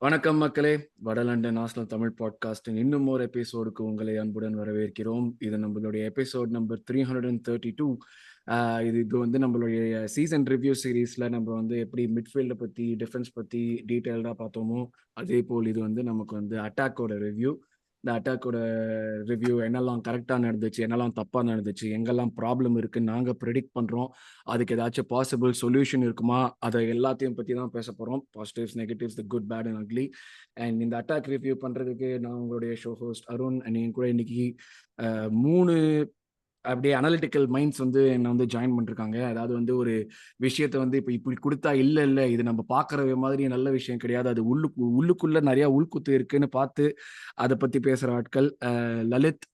வணக்கம் மக்களே. வட லண்டன் ஆர்சனல் தமிழ் பாட்காஸ்டின் இன்னும் ஒரு எபிசோடுக்கு உங்களை அன்புடன் வரவேற்கிறோம். இது நம்மளுடைய எபிசோட் நம்பர் 332. இது வந்து நம்மளுடைய சீசன் ரிவ்யூ சீரீஸ்ல நம்ம வந்து எப்படி மிட்ஃபீல்டை பத்தி, டிஃபென்ஸ் பத்தி டீட்டெயில்டா பார்த்தோமோ, அதே போல் இது வந்து நமக்கு வந்து அட்டாக்கோட ரிவ்யூ. இந்த அட்டாக்கோட ரிவ்யூ என்னெல்லாம் கரெக்டாக நடந்துச்சு, என்னெல்லாம் தப்பாக நடந்துச்சு, எங்கெல்லாம் ப்ராப்ளம் இருக்குன்னு நாங்கள் ப்ரெடிக்ட் பண்ணுறோம். அதுக்கு ஏதாச்சும் பாசிபிள் சொல்யூஷன் இருக்குமா, அதை எல்லாத்தையும் பற்றி தான் பேச போகிறோம். Positives, negatives, the good, bad and ugly. And இந்த அட்டாக் ரிவ்யூ பண்ணுறதுக்கு நான் உங்களுடைய ஷோ ஹோஸ்ட் அருண். அண்ட் என் கூட இன்னைக்கு 3 அப்படியே அனலிட்டிக்கல் மைண்ட்ஸ் வந்து என்னை வந்து ஜாயின் பண்ணிருக்காங்க. அதாவது வந்து ஒரு விஷயத்த வந்து இப்போ இப்படி கொடுத்தா இல்லை இது நம்ம பார்க்குற மாதிரி நல்ல விஷயம் கிடையாது, அது உள்ளுக்குள்ள நிறைய உள்குத்து இருக்குன்னு பார்த்து அதை பற்றி பேசுகிற ஆட்கள் லலித்,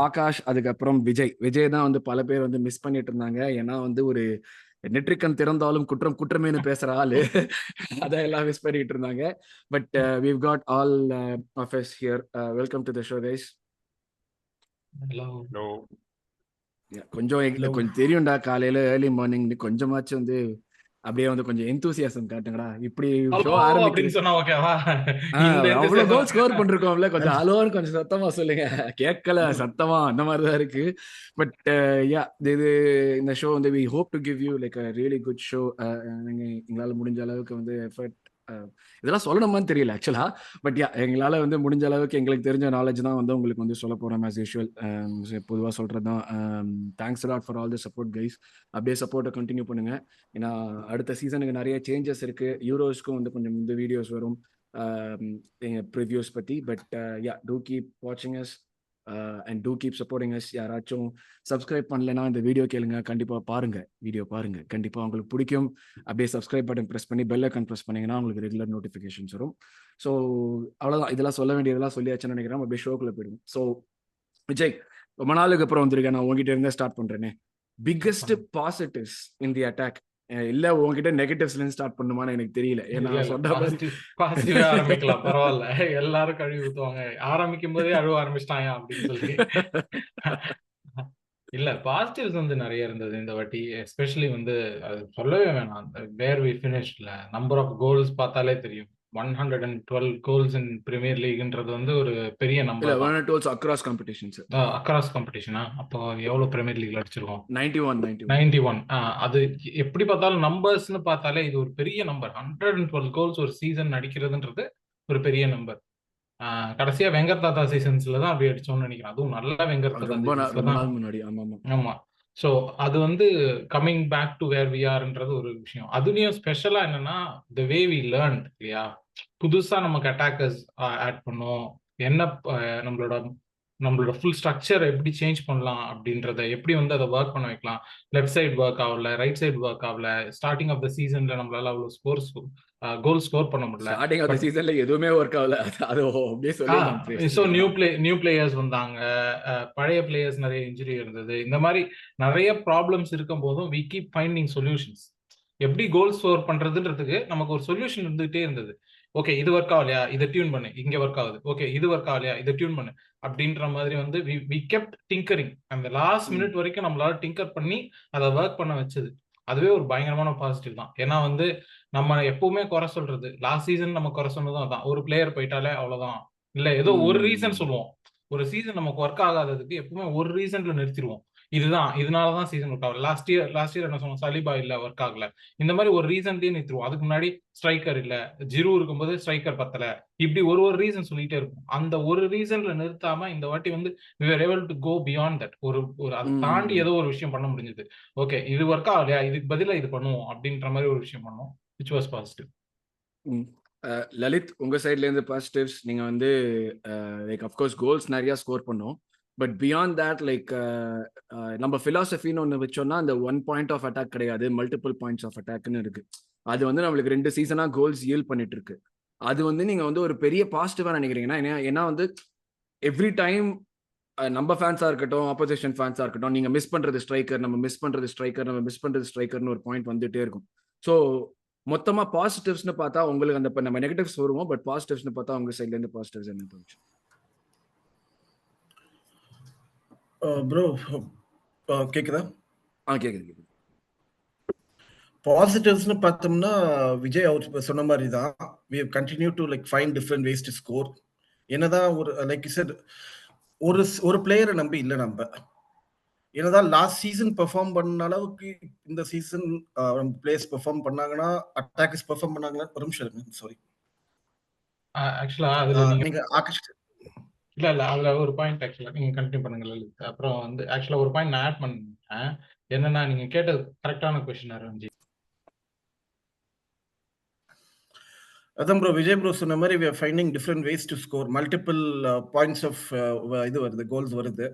ஆகாஷ், அதுக்கப்புறம் விஜய் தான் வந்து பல பேர் வந்து மிஸ் பண்ணிட்டு இருந்தாங்க. ஏன்னா வந்து ஒரு நெற்றிக்கண் திறந்தாலும் குற்றம் குற்றமேனு பேசுற ஆளு அதெல்லாம் மிஸ் பண்ணிட்டு இருந்தாங்க. But we've got all of us here. Welcome to the show, guys. Hello. கொஞ்சம் தெரியும்டா, காலையில ஏர்லி மார்னிங் கொஞ்சமாச்சும் வந்து அப்படியே வந்து கொஞ்சம் எந்தூசியாசம் காட்டுங்கடா. இப்படி ஷோ ஆரம்பிக்கிறது சொன்னா ஓகேவா? அவ்வளவு கோல் ஸ்கோர் பண்ணிருக்கோம்ல, கொஞ்சம் ஹலோன்னு கொஞ்சம் சத்தமா சொல்லுங்க. கேட்கல சத்தமா அந்த மாதிரிதான் இருக்கு. பட் யா, இது இந்த ஷோ வந்து we hope to give you like a really good show. எங்களால முடிஞ்ச அளவுக்கு வந்து எஃபர்ட், இதெல்லாம் சொல்லணுமான்னு தெரியல ஆக்சுவலா. பட் யா, எங்களால வந்து முடிஞ்ச அளவுக்கு எங்களுக்கு தெரிஞ்ச நாலேஜ் தான் வந்து உங்களுக்கு வந்து சொல்ல போறோம். ஆஸ் யூஷுவல் பொதுவாக சொல்றது தான். Thanks lot for all the support guys. அப்படியே சப்போர்ட்டை கண்டினியூ பண்ணுங்க. ஏன்னா அடுத்த சீசனுக்கு நிறைய சேஞ்சஸ் இருக்கு. யூரோஸ்க்கும் வந்து கொஞ்சம் இந்த வீடியோஸ் வரும் ப்ரிவியூஸ் பற்றி. பட் யா, டூ கீப் வாட்சிங் us and do keep supporting us. யாராச்சும் சப்ஸ்கிரைப் பண்ணலைன்னா இந்த வீடியோ கேளுங்க, கண்டிப்பாக பாருங்க, வீடியோ பாருங்க, கண்டிப்பாக உங்களுக்கு பிடிக்கும். அப்படியே சப்ஸ்கிரைப் பட்டன் ப்ரெஸ் பண்ணி பெல் ஐக்கான் ப்ரெஸ் பண்ணீங்கன்னா உங்களுக்கு ரெகுலர் நோட்டிஃபிகேஷன்ஸ் வரும். ஸோ அவ்வளோதான், இதெல்லாம் சொல்ல வேண்டியதெல்லாம் சொல்லியாச்சுன்னு நினைக்கிறேன். அப்படியே ஷோக்குள்ள போயிடும். ஸோ விஜய், ரொம்ப நாளுக்கு அப்புறம் வந்திருக்கேன். நான் உங்ககிட்ட இருந்தே ஸ்டார்ட் பண்றேனே. Biggest positives in the attack, இல்ல உங்ககிட்ட நெகட்டிவ்ஸ்ல இருந்து ஸ்டார்ட் பண்ணுமான்னு எனக்கு தெரியல. ஏன்னா சொன்ன மாதிரி பாசிட்டிவா ஆரம்பிக்கலாம், பரவாயில்ல. எல்லாரும் கழுவி ஊத்துவாங்க, ஆரம்பிக்கும் போதே அழுவ ஆரம்பிச்சிட்டாங்க அப்படின்னு சொல்லி. இல்ல, பாசிட்டிவ்ஸ் வந்து நிறைய இருந்தது இந்த வாட்டி. எஸ்பெஷலி வந்து அது சொல்லவே வேணாம். வேர் வி ஃபினிஷ்ட்ல நம்பர் ஆஃப் கோல்ஸ் பார்த்தாலே தெரியும். 112 கோல்ஸ் இன் பிரீமியர் லீக்ன்றது வந்து ஒரு பெரிய இல்ல, நம்பர் தான். 112 அக்ராஸ் காம்படிஷன்ஸ். அக்ராஸ் காம்படிஷனா? அப்போ எவ்வளவு பிரீமியர் லீக்ல அடிச்சிருக்கோம்? 91. 91. அது எப்படி பார்த்தாலும் நம்பர்ஸ்னு பார்த்தாலே இது ஒரு பெரிய நம்பர். 112 கோல்ஸ் ஒரு சீசன் அடிக்கிறதுன்றது ஒரு பெரிய நம்பர். கடைசியா வெங்கர் தாத்தா சீசன்ஸ்ல தான் அப்படி அடிச்சோம்னு நினைக்கிறேன். அதுவும் நல்ல வெங்கர் தாத்தா ரொம்ப சீசன்ஸ்ல தான். நாள் முன்னாடி. ஆமா. ஆமா. ஸோ அது வந்து coming back to where we ஆர்ன்றது ஒரு விஷயம். அதுலயும் ஸ்பெஷலா என்னன்னா, த வே வி லேர்ன் இல்லையா? புதுசா நமக்கு அட்டாக்கர்ஸ் ஆட் பண்ணோம். என்ன நம்மளோட நம்மளோட ஃபுல் ஸ்ட்ரக்சர் எப்படி சேஞ்ச் பண்ணலாம் அப்படின்றத எப்படி வந்து அதை ஒர்க் பண்ண வைக்கலாம். லெஃப்ட் சைடு ஒர்க் ஆகல, ரைட் சைடு ஒர்க் ஆகல. ஸ்டார்டிங் ஆஃப் த சீசன்ல நம்மளால அவ்வளவு கோல் ஸ்கோர் பண்ண முடியல. ஸ்டார்டிங் ஆஃப் தி சீசன்ல எதுவுமே ஒர்க் ஆகல. அது அப்படியே சொல்லிடலாம். ஸோ நியூ பிளேயர்ஸ் வந்தாங்க, பழைய பிளேயர்ஸ் நிறைய இன்ஜுரி இருந்தது. இந்த மாதிரி நிறைய ப்ராப்ளம்ஸ் இருக்கும் போதும் வி கீப் ஃபைண்டிங் சொல்யூஷன்ஸ். எப்படி கோல் ஸ்கோர் பண்றதுன்றதுக்கு நமக்கு ஒரு சொல்யூஷன் இருந்துகிட்டே இருந்தது. ஓகே, இது ஒர்க் ஆகலையா, இதை டியூன் பண்ணு, இங்க ஒர்க் ஆகுது. ஓகே, இது ஒர்க் ஆகலையா, இதை டியூன் பண்ணு அப்படின்ற மாதிரி வந்து வி கெப்ட் டிங்கரிங். அந்த லாஸ்ட் மினிட் வரைக்கும் நம்மளால டிங்கர் பண்ணி அதை ஒர்க் பண்ண வச்சது. அதுவே ஒரு பயங்கரமான பாசிட்டிவ் தான். ஏன்னா வந்து நம்ம எப்பவுமே குறை சொல்றது, லாஸ்ட் சீசன் நம்ம குறை சொன்னதும் அதான், ஒரு பிளேயர் போயிட்டாலே அவ்வளவுதான். இல்ல ஏதோ ஒரு ரீசன் சொல்லுவோம். ஒரு சீசன் நமக்கு ஒர்க் ஆகாததுக்கு எப்பவுமே ஒரு ரீசன்ல நிறுத்திடுவோம். இதனாலதான் சீசன் ஒர்க் ஆகல. லாஸ்ட் இயர் என்ன சொன்னோம், சலிபா இல்ல, ஒர்க் ஆகல. இந்த மாதிரி ஒரு ரீசன்லயே நிறுத்திடுவோம். அதுக்கு முன்னாடி ஸ்ட்ரைக்கர் இல்ல, ஜிரு இருக்கும்போது ஸ்ட்ரைக்கர் பத்தல, இப்படி ஒரு ரீசன் சொல்லிட்டே இருக்கும். அந்த ஒரு ரீசன்ல நிறுத்தாம இந்த வாட்டி வந்து we were able to go beyond that. ஒரு அதை தாண்டி ஏதோ ஒரு விஷயம் பண்ண முடிஞ்சது. ஓகே, இது ஒர்க் ஆகலையா, இதுக்கு பதிலா இது பண்ணுவோம் அப்படின்ற மாதிரி ஒரு விஷயம் பண்ணோம், which was positive. லலித், உங்க சைட்ல இருந்து பாசிட்டிவ்ஸ். நீங்க வந்து லைக் அஃப்கோர்ஸ் கோல்ஸ் நிறைய ஸ்கோர் பண்ணோம். பட் பியாண்ட் தேட், லைக் நம்ம பிலாசபின்னு ஒன்று வச்சோம்னா, அந்த 1 பாயிண்ட் ஆஃப் அட்டாக் கிடையாது, மல்டிபிள் பாயிண்ட்ஸ் ஆஃப் அட்டாக்னு இருக்கு. அது வந்து நம்மளுக்கு 2 சீசனா கோல்ஸ் ஈல் பண்ணிட்டு இருக்கு. அது வந்து நீங்க வந்து ஒரு பெரிய பாசிட்டிவா நினைக்கிறீங்கன்னா, ஏன்னா வந்து எவ்ரி டைம் நம்ம ஃபேன்ஸா இருக்கட்டும், ஆப்போசிஷன் ஃபேன்ஸா இருக்கட்டும், நீங்க மிஸ் பண்றது ஸ்ட்ரைக்கர், நம்ம மிஸ் பண்றது ஸ்ட்ரைக்கர்னு ஒரு பாயிண்ட் வந்துட்டே இருக்கும். ஸோ மொத்தமா பாசிட்டிவ்ஸ்னு பார்த்தா உங்களுக்கு அந்த நம்ம நெகட்டிவ்ஸ் வருவோம். பட் பாசிட்டிவ்ஸ்னு பார்த்தா உங்க சைட்ல இருந்து பாசிட்டிவ்ஸ் என்ன தோணுச்சு? ப்ரோ கேக்குதா? கேக்குது. பாசிட்டிவ்ஸ்னு பார்த்தோம்னா விஜய் அவர் சொன்ன மாதிரி தான் we have continued to like find different ways to score. என்னதான் ஒரு லைக் said ஒரு பிளேயரை நம்பி இல்லை நம்ம. என்னதான் லாஸ்ட் சீசன் பெர்ஃபார்ம் பண்ண அளவுக்கு இந்த சீசன் பிளேயர்ஸ் பெர்ஃபார்ம் பண்ணாங்கன்னா அட்டாக்கர்ஸ் பெர்ஃபார்ம் பண்ணாங்கன்னா ஒரு நிமிஷம் இருங்க சாரி. ஆக்சுவலா அதுல நீங்க ஆகாஷ் இல்ல அதுல ஒரு பாயிண்ட் ஆக்சுவலா நீங்க கண்டினியூ பண்ணுங்க லலித். அப்புறம் வந்து ஆக்சுவலா ஒரு பாயிண்ட் நான் ஆட் பண்ணேன். என்னன்னா நீங்க கேட்டது கரெக்டான கொஸ்டின் ரஞ்சி. அதான் ப்ரோ விஜய் ப்ரோ சொன்ன மாதிரி we are finding different ways to score multiple points of இது வருது கோல்ஸ் வருது.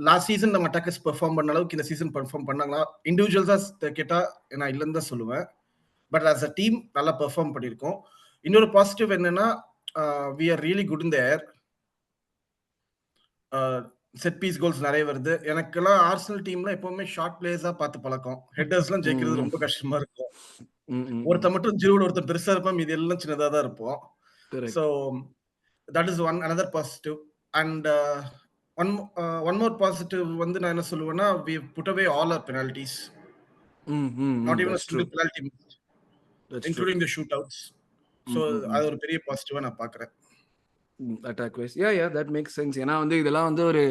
லாஸ்ட் சீசன் நம்ம அட்டாக்கர்ஸ் பெர்ஃபார்ம் பண்ண அளவுக்கு இந்த சீசன் பெர்ஃபார்ம் பண்ணாங்களா இண்டிவிஜுவல்ஸா கேட்டா நான் இல்லைன்னு தான் சொல்லுவேன். பட் ஆஸ் அ டீம் நல்லா பெர்ஃபார்ம் பண்ணியிருக்கோம். இன்னொரு பாசிட்டிவ் என்னன்னா we are really good in the air. Set piece goals நிறைய வருது. எனக்கெல்லாம் ஆர்சனல் டீம்ல எப்பவுமே ஷார்ட் பிளேயர்ஸா பார்த்து பழக்கம். ஹெட்டர்ஸ்லாம் ஜெயிக்கிறது ரொம்ப கஷ்டமா இருக்கும். ஒருத்தர் மட்டும் ஜீரோல ஒருத்தர் பெருசா இருப்போம், இது எல்லாம் சின்னதா தான் இருப்போம். So that is another positive. And one more positive வந்து நான் என்ன சொல்லுவேன்னா we put away all our penalties. Not even a single penalty including the shootouts. So அது ஒரு பெரிய பாசிட்டிவா நான் பார்க்கறேன். Attack wise that makes sense. ஏன்னா வந்து இதெல்லாம் வந்து ஒரு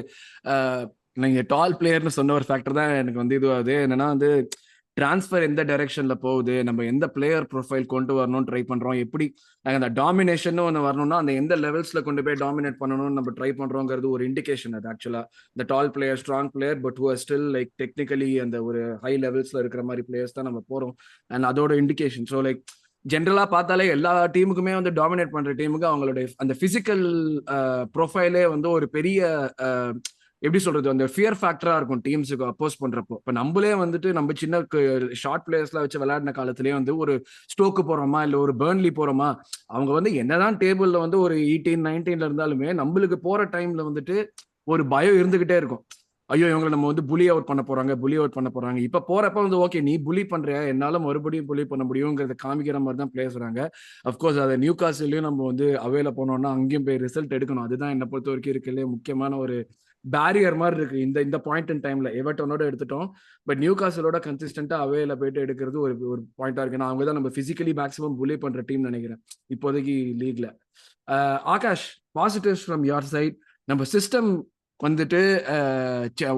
நீங்க டால் பிளேயர்னு சொன்ன ஒரு ஃபேக்டர் தான் எனக்கு வந்து இதுவாகுது. என்னன்னா வந்து டிரான்ஸ்ஃபர் எந்த டைரக்ஷன்ல போகுது, நம்ம எந்த பிளேயர் ப்ரொஃபைல் கொண்டு வரணும்னு ட்ரை பண்றோம், எப்படி அந்த டாமினேஷன் ஒன்று வரணும்னா அந்த எந்த லெவல்ஸ்ல கொண்டு போய் டாமினேட் பண்ணணும்னு நம்ம ட்ரை பண்றோங்கிறது ஒரு இண்டிகேஷன். அது ஆக்சுவலா இந்த tall player strong player but who are still like technically அந்த ஒரு ஹை லெவல்ஸ்ல இருக்கிற மாதிரி பிளேயர்ஸ் தான் நம்ம போறோம். அண்ட் அதோட இண்டிகேஷன். ஸோ லைக் ஜென்ரலா பார்த்தாலே எல்லா டீமுக்குமே வந்து டாமினேட் பண்ற டீமுக்கு அவங்களுடைய அந்த பிசிக்கல் ப்ரொஃபைலே வந்து ஒரு பெரிய எப்படி சொல்றது அந்த ஃபியர் ஃபேக்டரா இருக்கும் டீம்ஸுக்கு அப்போஸ் பண்றப்போ. இப்ப நம்மளே வந்துட்டு நம்ம சின்ன ஷார்ட் பிளேயர்ஸ்ல வச்சு விளையாடின காலத்திலேயே வந்து ஒரு ஸ்டோக்கு போறோமா இல்ல ஒரு பெர்ன்லி போறோமா, அவங்க வந்து என்னதான் டேபிள்ல வந்து ஒரு 18-19 இருந்தாலுமே நம்மளுக்கு போற டைம்ல வந்துட்டு ஒரு பயம் இருந்துகிட்டே இருக்கும். ஐயோ இவங்களை நம்ம வந்து புலி அவுட் பண்ண போறாங்க. இப்ப போறப்ப வந்து ஓகே நீ புலி பண்ற, என்னால மறுபடியும் புலி பண்ண முடியுங்கிறத காமிக்கிற மாதிரி தான் பேசுறாங்க. அப்கோர்ஸ் அதை நியூ காஸ்ட்லயும் நம்ம வந்து அவையில போனோம்னா அங்கேயும் போய் ரிசல்ட் எடுக்கணும். அதுதான் என்னை பொறுத்த வரைக்கும் இருக்கிறதுலே முக்கியமான ஒரு பேரியர் மாதிரி இருக்கு இந்த பாயிண்ட் இன் டைம்ல. எவர்டனோட எடுத்துட்டோம், பட் நியூ காஸ்டலோட கன்சிஸ்டன்டா அவையில போயிட்டு எடுக்கிறது ஒரு பாயிண்டா இருக்கு. அவங்க தான் நம்ம பிசிக்கலி மேக்ஸிமம் புலி பண்ற டீம் நினைக்கிறேன் இப்போதைக்கு லீக்ல. Akash, positives from your side. நம்ம சிஸ்டம் வந்துட்டு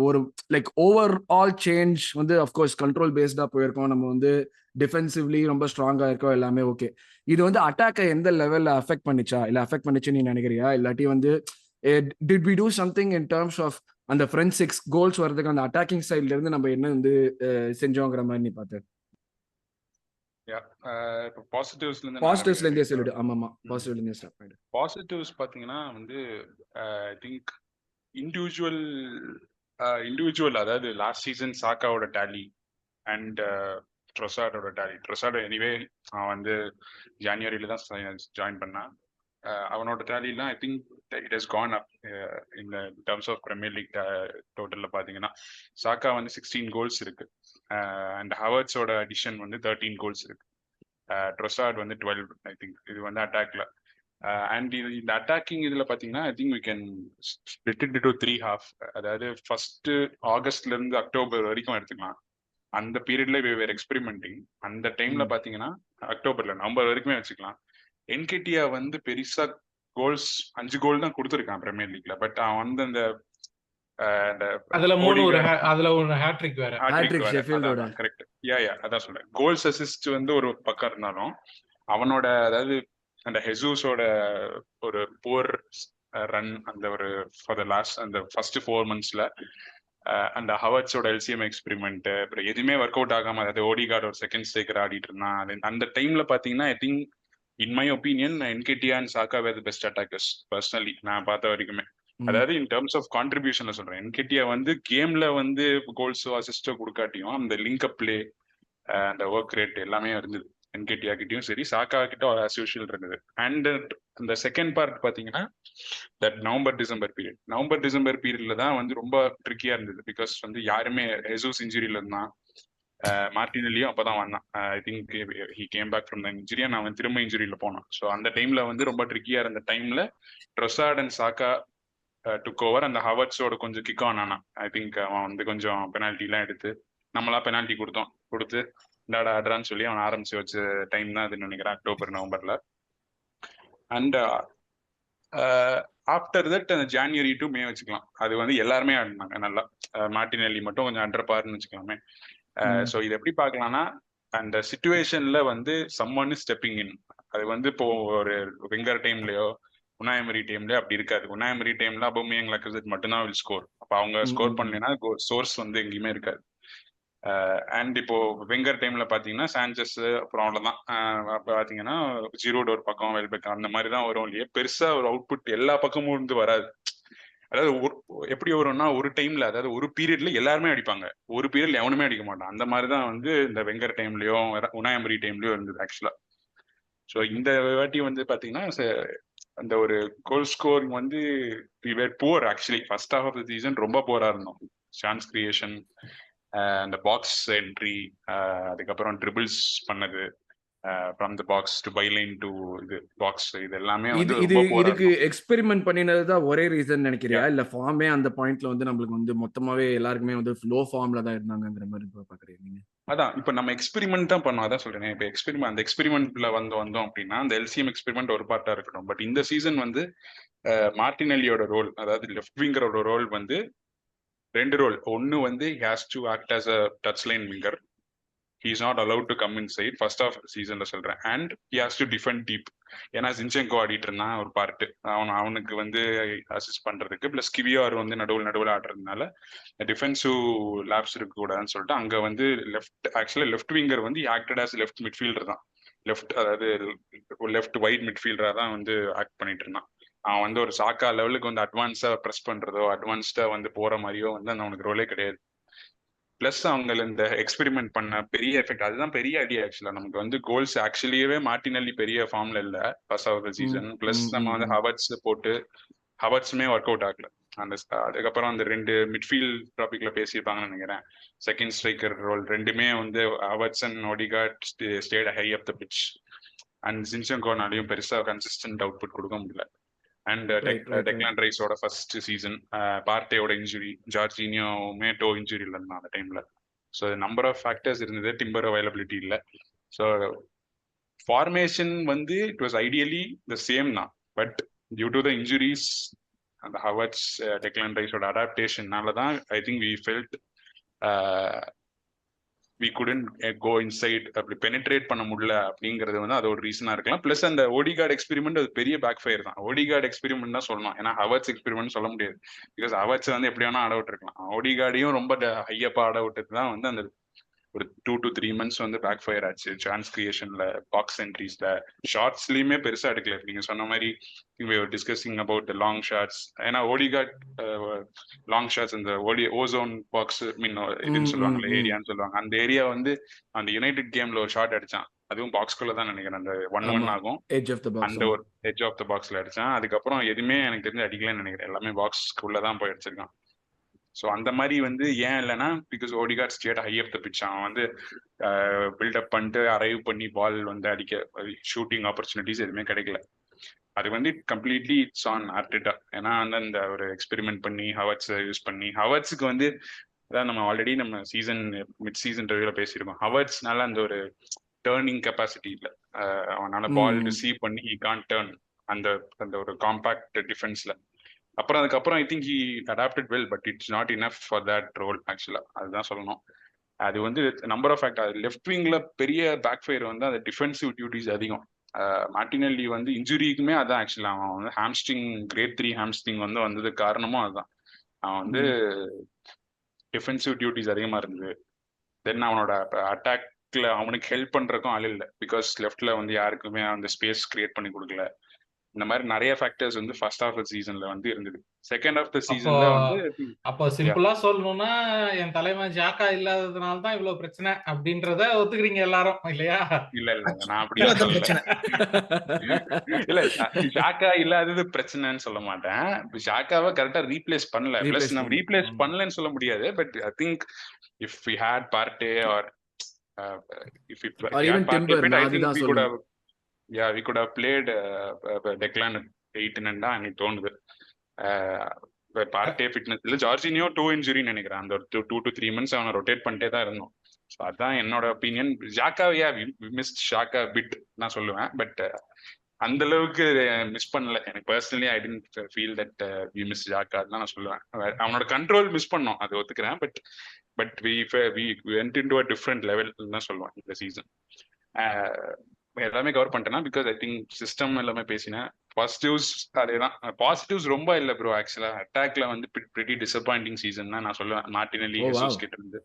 ஒரு லைக் ஓவர் ஆல் சேஞ்ச் வந்து அஃப்கோர்ஸ் கண்ட்ரோல் பேஸ்டா போயிருக்கோம். நம்ம வந்து டிஃபென்சிவ்லி ரொம்ப ஸ்ட்ராங்கா இருக்கோம், எல்லாமே ஓகே. இது வந்து அட்டாக்கை எந்த லெவல்ல அஃபெக்ட் பண்ணிச்சா இல்ல அஃபெக்ட் பண்ணிச்சுன்னு நீ நினைக்கிறியா? இல்லாட்டி வந்து did we do something in terms of அந்த ஃப்ரண்ட் 6 கோல்ஸ் வரதுக்கு அந்த அட்டாக்கிங் சைட்ல இருந்து நம்ம என்ன வந்து செஞ்சோங்கிற மாதிரி நீ பார்த்த? பாசிட்டிவ்ஸ்ல இருந்தே சொல்லிடு. ஆமாமா, பாசிட்டிவ்ல இருந்தே ஸ்டார்ட் பண்ணிடு. பாசிட்டிவ்ஸ் பாத்தீங்கன்னா வந்து ஐ திங்க் இண்டிவிஜுவல் அதாவது லாஸ்ட் சீசன் சாக்காவோட டேலி அண்ட் ட்ரொசார்டோட டேலி. ட்ரொசார்ட் எனிவே அவன் வந்து ஜான்வரியில தான் ஜாயின் பண்ணான். அவனோட டேலிலாம் I think it has gone up in terms of Premier League டோட்டல்ல பாத்தீங்கன்னா. சாக்கா வந்து 16 கோல்ஸ் இருக்கு அண்ட் ஹவர்ட்ஸோட அடிஷன் வந்து 13 கோல்ஸ் இருக்கு. ட்ரொசார்ட் வந்து 12 ஐ திங்க். இது வந்து அட்டாக்ல அண்ட் இந்த அட்டாக்கிங் இதுல பாத்தீங்கன்னா I think we can split it into 3 half. அதாவது ஃபர்ஸ்ட் ஆகஸ்ட்ல இருந்து அக்டோபர் வரைக்கும் எடுத்துக்கலாம். அந்த பீரியட்ல we were experimenting. அந்த டைம்ல பாத்தீங்கன்னா அக்டோபர்ல நவம்பர் வரைக்குமே வச்சுக்கலாம். என்கேடியா வந்து பெருசா கோல்ஸ் 5 கோல் தான் கொடுத்துருக்கான் பிரீமியர் லீக்ல. பட் அவன் வந்து அந்த அதுல ஒரு ஹேட்ரிக் வேற. கரெக்ட். அதான் சொல்றேன். கோல்ஸ் அசிஸ்ட் வந்து ஒரு பக்கம் இருந்தாலும் அவனோட அதாவது அந்த ஹெசூஸோட ஒரு போர் ரன் அந்த ஒரு ஃபார் த லாஸ்ட் அந்த ஃபர்ஸ்ட் 4 monthsல அந்த ஹவர்ட்ஸோட எல்சிஎம் எக்ஸ்பெரிமெண்ட் அப்புறம் எதுவுமே ஒர்க் அவுட் ஆகாம, அதாவது ஓடிகார்டு ஒரு செகண்ட் ஸ்டேக்கர் ஆடிட்டு இருந்தான். அந்த டைம்ல பாத்தீங்கன்னா I think in my opinion Nketiah and Saka were the best attackers personally நான் பார்த்த வரைக்குமே. அதாவது இன் டர்ம்ஸ் ஆஃப் கான்ட்ரிபியூஷன்ல சொல்றேன். என்கேடியா வந்து கேம்ல வந்து கோல்ஸோ அசிஸ்டோ கொடுக்காட்டியும் அந்த லிங்க் அப் பிளே அந்த ஒர்க் ரேட் எல்லாமே இருந்தது. என்கேடியா கிட்டயும் சரி சாக்கா கிட்ட ஆஸ் யூஷுவல் இருந்தது. அண்ட் அந்த செகண்ட் பார்ட் பாத்தீங்கன்னா தட் நவம்பர் டிசம்பர் பீரியட்ல தான் வந்து ரொம்ப ட்ரிக்கியா இருந்தது. பிகாஸ் வந்து யாருமே ஹெசூஸ் இன்ஜுரியில இருந்தான், மார்டினெல்லியும் அப்பதான் வந்தான். I think he came back from the injury. அவன் திரும்ப இன்ஜுரியில போனான். ஸோ அந்த டைம்ல வந்து ரொம்ப ட்ரிக்கியா இருந்த டைம்ல ட்ரொசார்ட் அண்ட் சாக்கா டுக் ஓவர். அந்த ஹவர்ட்ஸோட கொஞ்சம் கிக் ஆன் ஆனா ஐ திங்க் அவன் வந்து கொஞ்சம் பெனால்டி எல்லாம் எடுத்து நம்மளா பெனால்ட்டி கொடுத்து இந்தாடா ஆடுறான்னு சொல்லி அவன் ஆரம்பிச்சு வச்ச டைம் தான் அதுன்னு நினைக்கிறேன், அக்டோபர் நவம்பர்ல. அண்ட் ஆஃப்டர் தட் அந்த ஜான்வரி டு மே வச்சுக்கலாம், அது வந்து எல்லாருமே ஆடினாங்க நல்லா. மார்டினெல்லி மட்டும் கொஞ்சம் அண்டர் பார்னு வச்சுக்கலாமே. ஸோ இது எப்படி பார்க்கலாம்னா, அந்த சிச்சுவேஷன்ல வந்து சம்மன் இஸ் ஸ்டெப்பிங் இன். அது வந்து இப்போ ஒரு வெங்கர் டைம்லயோ உனாய் எமரி டைம்லயோ அப்படி இருக்காது. உனாய் எமரி டைம்ல அபோமியாங் லக்கசெட் மட்டும்தான் வில் ஸ்கோர். அப்போ அவங்க ஸ்கோர் பண்ணலைன்னா சோர்ஸ் வந்து எங்கேயுமே இருக்காது. அண்ட் இப்போ வெங்கர் டைம்ல பாத்தீங்கன்னா சான்சஸ் அப்புறம் அவ்வளவுதான். அப்ப பாத்தீங்கன்னா ஜீரோட ஒரு பக்கம் வெல்பெக் அந்த மாதிரி தான் வரும் இல்லையா, பெருசா ஒரு அவுட்புட் எல்லா பக்கமும் இருந்து வராது. அதாவது எப்படி வரும்னா, ஒரு டைம்ல அதாவது ஒரு பீரியட்ல எல்லாருமே அடிப்பாங்க, ஒரு பீரியட்ல எவனுமே அடிக்க மாட்டான். அந்த மாதிரிதான் வந்து இந்த வெங்கர் டைம்லயும் உனாய் எமரி டைம்லயும் இருந்தது ஆக்சுவலா. ஸோ இந்த வாட்டி வந்து பாத்தீங்கன்னா அந்த ஒரு கோல் ஸ்கோரிங் வந்து poor actually. First half of the season ரொம்ப புவரா இருந்தோம். சான்ஸ் கிரியேஷன், அந்த பாக்ஸ் என்ட்ரி, அதுக்கப்புறம் ட்ரிபிள்ஸ் பண்ணது from the box to byline to இது பாக்ஸ், இது எல்லாமே வந்து இதுக்கு எக்ஸ்பெரிமெண்ட் பண்ணினது தான் ஒரே ரீசன் நினைக்கிறியா, இல்ல ஃபார்மே அந்த பாயிண்ட்ல வந்து நம்மளுக்கு வந்து மொத்தமாவே எல்லாருக்குமே வந்து லோ ஃபார்ம்ல தான் இருந்தாங்கங்கிற மாதிரி பாக்குறீங்க நீங்க? அதான் இப்ப நம்ம எக்ஸ்பெரிமெண்ட் தான் பண்ணோம், அதான் சொல்றேன். இப்ப அந்த எக்ஸ்பெரிமெண்ட்ல வந்தோம் அப்படின்னா அந்த எல்சிஎம் எக்ஸ்பெரிமெண்ட் ஒரு பார்ட்டா இருக்கட்டும். பட் இந்த சீசன் வந்து மார்டினெல்லியோட ரோல், அதாவது லெஃப்ட் விங்கரோட ரோல் வந்து 2 ரோல். ஒன்னு வந்து he has to act as a touchline winger. He is not allowed to come inside first half seasonல சொல்றேன். And he has to defend deep. ஏன்னா ஜின்செங்கோ ஆடிட்டு இருந்தான் ஒரு பார்ட், அவனுக்கு வந்து அசிஸ்ட் பண்றதுக்கு. பிளஸ் கிவியார் வந்து நடுவில் ஆடுறதுனால டிஃபென்சிவ் லேப்ஸ் இருக்க கூடாதுன்னு சொல்லிட்டு அங்க வந்து லெஃப்ட் விங்கர் வந்து ஆக்டட் ஆஸ் லெஃப்ட் மிட்ஃபீல்டர் தான். அதாவது லெஃப்ட் வைட் மிட்ஃபீல்டரா தான் வந்து ஆக்ட் பண்ணிட்டு இருந்தான். அவன் வந்து ஒரு சாக்கா லெவலுக்கு வந்து அட்வான்ஸா ப்ரெஸ் பண்றதோ அட்வான்ஸ்டா வந்து போற மாதிரியோ வந்து அந்த அவனுக்கு ரோலே கிடையாது. பிளஸ் அவங்க இந்த எக்ஸ்பெரிமெண்ட் பண்ண பெரிய எஃபெக்ட், அதுதான் பெரிய ஐடியா ஆக்சுவலா. நமக்கு வந்து கோல்ஸ் ஆக்சுவலியே மார்டினெல்லி பெரிய ஃபார்ம்ல இல்ல first of the season. Plus நம்ம வந்து ஹவர்ட்ஸ் போட்டு ஹவர்ட்ஸுமே ஒர்க் அவுட் ஆகல. அதுக்கப்புறம் அந்த 2 மிட்ஃபீல்ட் டாபிக்ல பேசியிருப்பாங்கன்னு நினைக்கிறேன். செகண்ட் ஸ்ட்ரைக்கர் ரோல் ரெண்டுமே வந்து Havertz and Odegaard stayed high up the pitch. And ஜின்செங்கோனாலையும் பெருசா கன்சிஸ்டன்ட் அவுட்புட் கொடுக்க முடியல. அண்ட் டெக்லான் ரைஸோட ஃபர்ஸ்ட் சீசன், பார்ட்டேயோட இன்ஜுரி, ஜார்ஜினியோவுமே டோ இன்ஜுரியில் இருந்தான் அந்த டைம்ல. ஸோ நம்பர் ஆஃப் ஃபேக்டர்ஸ் இருந்தது, டிம்பர் அவைலபிலிட்டி இல்லை. ஸோ ஃபார்மேஷன் வந்து it was ideally the same தான். But due to the injuries அந்த ஹவர்ட்ஸ் டெக்லான் ரைஸோட அடாப்டேஷன்னால தான் I think we felt we couldn't go inside, அப்படி பெனிட்ரேட் பண்ண முடியல அப்படிங்கிறது வந்து அது ஒரு ரீசனா இருக்கலாம். பிளஸ் அந்த ஓடிகார்ட் எக்ஸ்பெரிமெண்ட் அது பெரிய பேக் ஃபயர் தான். ஓடிகார்ட் எக்ஸ்பெரிமெண்ட் தான் சொல்லணும், ஏன்னா ஹவர்ட்ஸ் எக்ஸ்பெரிமெண்ட் சொல்ல முடியாது. பிகாஸ் ஹவர்ட்ஸ் வந்து எப்படி வேணா ஆட விட்டுருக்கலாம். ஓடிகார்டையும் ரொம்ப ஹையப்பா ஆட விட்டுட்டு தான் வந்து அந்த ஒரு 2 to 3 months வந்து பேக் ஃபயர் ஆச்சு. சான்ஸ் கிரியேஷன்ல, பாக்ஸ் என்ட்ரிஸ்ல, ஷார்ட்ஸ்லயுமே பெருசா எடுக்கல. நீங்க சொன்ன மாதிரி டிஸ்கசிங் அபவுட் லாங் ஷாட்ஸ். ஏன்னா ஓடிகார்ட் லாங் ஷாட்ஸ் அந்த ஓசோன் பாக்ஸ் மீன் இதுன்னு சொல்லுவாங்கல்ல, ஏரியான்னு சொல்லுவாங்க. அந்த ஏரியா வந்து அந்த யுனைடெட் கேம்ல ஒரு ஷாட் அடிச்சான், அதுவும் பாக்ஸ்குள்ள தான் நினைக்கிறேன். அந்த 1-1 ஆகும், அந்த ஒரு எட்ஜ் ஆஃப் த பாக்ஸ்ல அடிச்சான். அதுக்கப்புறம் எதுவுமே எனக்கு தெரிஞ்சு அடிக்கலன்னு நினைக்கிறேன், எல்லாமே பாக்ஸ்குள்ளதான் போய் அடிச்சிருக்கான். ஸோ அந்த மாதிரி வந்து ஏன் இல்லைன்னா because ஓடிகார்ட் stayed high up the pitch. அவன் வந்து பில்டப் பண்ணிட்டு அரைவ் பண்ணி பால் வந்து அடிக்க ஷூட்டிங் ஆப்பர்ச்சுனிட்டிஸ் எதுவுமே கிடைக்கல. அது வந்து கம்ப்ளீட்லி இட்ஸ் ஆன் ஆர்டெட்டா. ஏன்னா வந்து அந்த ஒரு எக்ஸ்பெரிமெண்ட் பண்ணி ஹவர்ட்ஸ் யூஸ் பண்ணி, ஹவர்ட்ஸுக்கு வந்து அதான் நம்ம ஆல்ரெடி நம்ம மிட் சீசன் ரிவ்யூல பேசியிருக்கோம், ஹவர்ட்ஸ்னால அந்த ஒரு டேர்னிங் கெப்பாசிட்டி இல்லை. அவனால பால் ரிசீவ் பண்ணி ஹி கான் டேர்ன் அந்த ஒரு காம்பாக்ட் டிஃபென்ஸ்ல. அதுக்கப்புறம் I think he adapted well, but it's not enough for that role ஆக்சுவலா. அதுதான் சொல்லணும். அது வந்து நம்பர் ஆஃப் ஃபேக்டர். லெஃப்ட் விங்ல பெரிய பேக் ஃபயர் வந்து அந்த டிஃபென்சிவ் டியூட்டிஸ் அதிகம். மார்டினெல்லி வந்து இன்ஜுரிக்குமே அதான் ஆக்சுவலா. அவன் வந்து ஹாம்ஸ்ட்ரிங் கிரேட் 3 ஹாம்ஸ்ட்ரிங் வந்து வந்ததுக்கு காரணமும் அதுதான். அவன் வந்து டிஃபென்சிவ் டியூட்டிஸ் அதிகமா இருந்தது. தென் அவனோட அட்டாக்ல அவனுக்கு ஹெல்ப் பண்றதுக்கும் ஆள் இல்லை. பிகாஸ் லெஃப்ட்ல வந்து யாருக்குமே அந்த ஸ்பேஸ் கிரியேட் பண்ணி கொடுக்கல. இந்த மாதிரி நிறைய ஃபேக்டர்ஸ் வந்து ஃபர்ஸ்ட் ஆஃப் த சீசன்ல வந்து இருந்தது. செகண்ட் ஆஃப் த சீசன்ல வந்து அப்போ சிம்பிளா சொல்லணும்னா என் தலைமை ஜாக்கா இல்லாததுனால தான் இவ்வளவு பிரச்சனை அப்படின்றத ஒத்துக்கிறீங்க எல்லாரும் இல்லையா? இல்ல நான் அப்படிலாம் சொல்லல. இல்ல ஜாக்கா இல்லாதது பிரச்சனைன்னு சொல்ல மாட்டேன். ஜாக்காவை கரெக்டா ரீப்ளேஸ் பண்ணல. பிளஸ் நம்ம ரீப்ளேஸ் பண்ணலன்னு சொல்ல முடியாது. But I think if we had Partey or if we had Partey, I think we could have we could have played Declan 8 and எனக்கு தோணுது. பார்ட்டே ஃபிட்னஸ் இல்ல. ஜார்ஜினியோ 2 இன்ஜுரின்னு நினைக்கிறேன். அந்த ஒரு 2 to 3 months அவனை ரொட்டேட் பண்ணிட்டே தான் இருந்தோம். ஸோ அதான் என்னோட ஒப்பீனியன். மிஸ்ட் ஷாக்கா பிட் நான் சொல்லுவேன். பட் அந்த அளவுக்கு மிஸ் பண்ணல. எனக்கு personally I didn't feel that we miss Xhaka தான் நான் சொல்லுவேன். அவனோட கண்ட்ரோல் மிஸ் பண்ணோம், அது ஒத்துக்கிறேன். But we went into a different level தான் சொல்லுவேன் இந்த சீசன். எல்லாமே கவர் பண்ணிட்டேன்னா பிகாஸ் ஐ திங்க் சிஸ்டம் எல்லாமே பேசினேன். பாசிட்டிவ்ஸ் அதேதான். பாசிட்டிவ்ஸ் ரொம்ப இல்லை ப்ரோ. ஆக்சுவலா அட்டாக்ல வந்து பிரிட்டி டிசப்பாயிண்டிங் சீசன் தான் நான் சொல்லுவேன். மார்டினெல்லி ஹெசூஸ் கிட்ட இருந்து.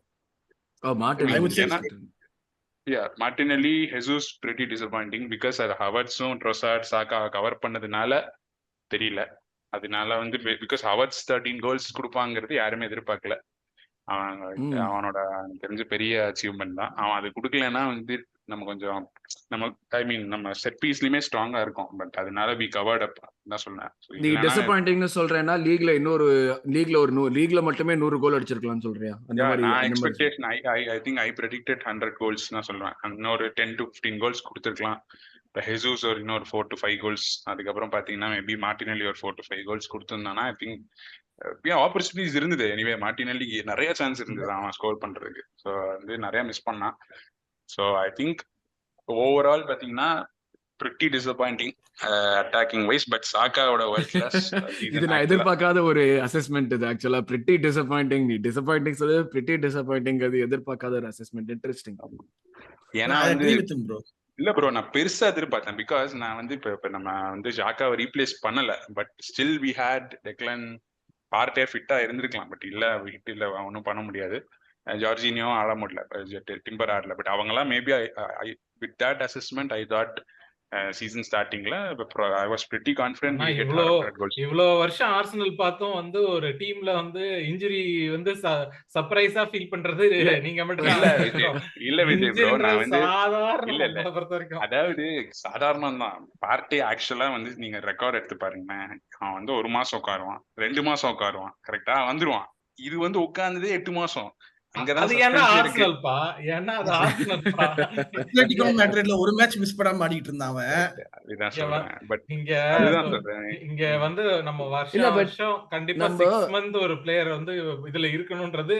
Martinelli Jesus pretty disappointing because அது ஹவர்ட்ஸும் ட்ரோசார்ட் சாக்கா கவர் பண்ணதுனால தெரியல. அதனால வந்து பிகாஸ் ஹவர்ட்ஸ் 13 goals கொடுப்பாங்கிறது யாருமே எதிர்பார்க்கல. அவனோட எனக்கு தெரிஞ்ச பெரிய அச்சீவ்மெண்ட் தான். அவன் அது கொடுக்கலன்னா வந்து நம்ம கொஞ்சம் நம்ம செட் பீஸ்லயுமே ஸ்ட்ராங்கா இருக்கும். பட் அதனால வி கவர்ட் அப் தான் சொன்னேன். நீ டிசப்பாயிண்டிங்னு சொல்றேன்னா லீக்ல மட்டுமே 100 கோல் அடிச்சிருக்கலாம்னு சொல்றியா? அந்த மாதிரி நான் expectation I think I predicted 100 goals நான் சொல்லுவேன். இன்னொரு 10 to 15 goals கொடுத்துருக்கலாம். ஹெசூஸ் ஒரு இன்னொரு 4 to 5 goals. அதுக்கப்புறம் பாத்தீங்கன்னா மேபி மார்டினெல்லி ஒரு 4 to 5 goals கொடுத்துருந்தானா ஐ திங்க் ஆப்பர்ச்சுனிட்டிஸ் இருந்தது. எனிவே மார்டினெல்லி நிறைய சான்ஸ் இருந்தது அவன் ஸ்கோர் பண்றதுக்கு. ஸோ வந்து நிறைய மிஸ் பண்ணான். ஸோ ஐ திங்க் ஓவரால் பாத்தீங்கன்னா pretty disappointing attacking wise, but சாக்காவோட world class இது நான் எதிர்பார்க்காத ஒரு அசஸ்மெண்ட். இது ஆக்சுவலா pretty disappointing. நீ டிசப்பாயிண்டிங் சொல்றது pretty disappointing, அது எதிர்பார்க்காத ஒரு அசஸ்மெண்ட். இன்ட்ரெஸ்டிங். ஏன்னா வந்து இல்ல ப்ரோ, நான் பெருசா எதிர்பார்த்தேன். பிகாஸ் நான் வந்து இப்ப நம்ம வந்து ஜாக்காவை ரீப்ளேஸ் பண்ணல. But still we had Declan Partey ஃபிட்டா இருந்திருக்கலாம். பட் இல்ல ஹிட் இல்ல, ஒன்றும் பண்ண முடியாது. ஜார்ஜினியோ ஆட முடியல, டிம்பர் ஆடல. பட் அவங்கெல்லாம் maybe with that assessment I thought season ஸ்டார்டிங்ல ஐ வாஸ் பிரிட்டி கான்ஃபிடென்ட். இவ்வளவு வருஷம் ஆர்சனல் பார்த்தோம் வந்து ஒரு டீம்ல வந்து இன்ஜுரி வந்து சர்ப்ரைஸா ஃபீல் பண்றது நீங்க மட்டும் இல்ல விஜய் ப்ரோ. நான் வந்து இல்ல அதாவது சாதாரணம் தான். பார்ட்டி ஆக்சுவலா வந்து நீங்க ரெக்கார்ட் எடுத்து பாருங்க. அவன் வந்து 1 மாசம் உட்காருவான், 2 மாசம் உட்காருவான், கரெக்டா வந்துருவான். இது வந்து உட்கார்ந்ததே 8 மாசம். ஒரு மேட்ச் மிஸ் பண்ணாம ஆடிட்டு இருந்தான். இங்க வந்து நம்ம வருஷம் கண்டிப்பா 6 month ஒரு பிளேயர் வந்து இதுல இருக்கணும்ன்றது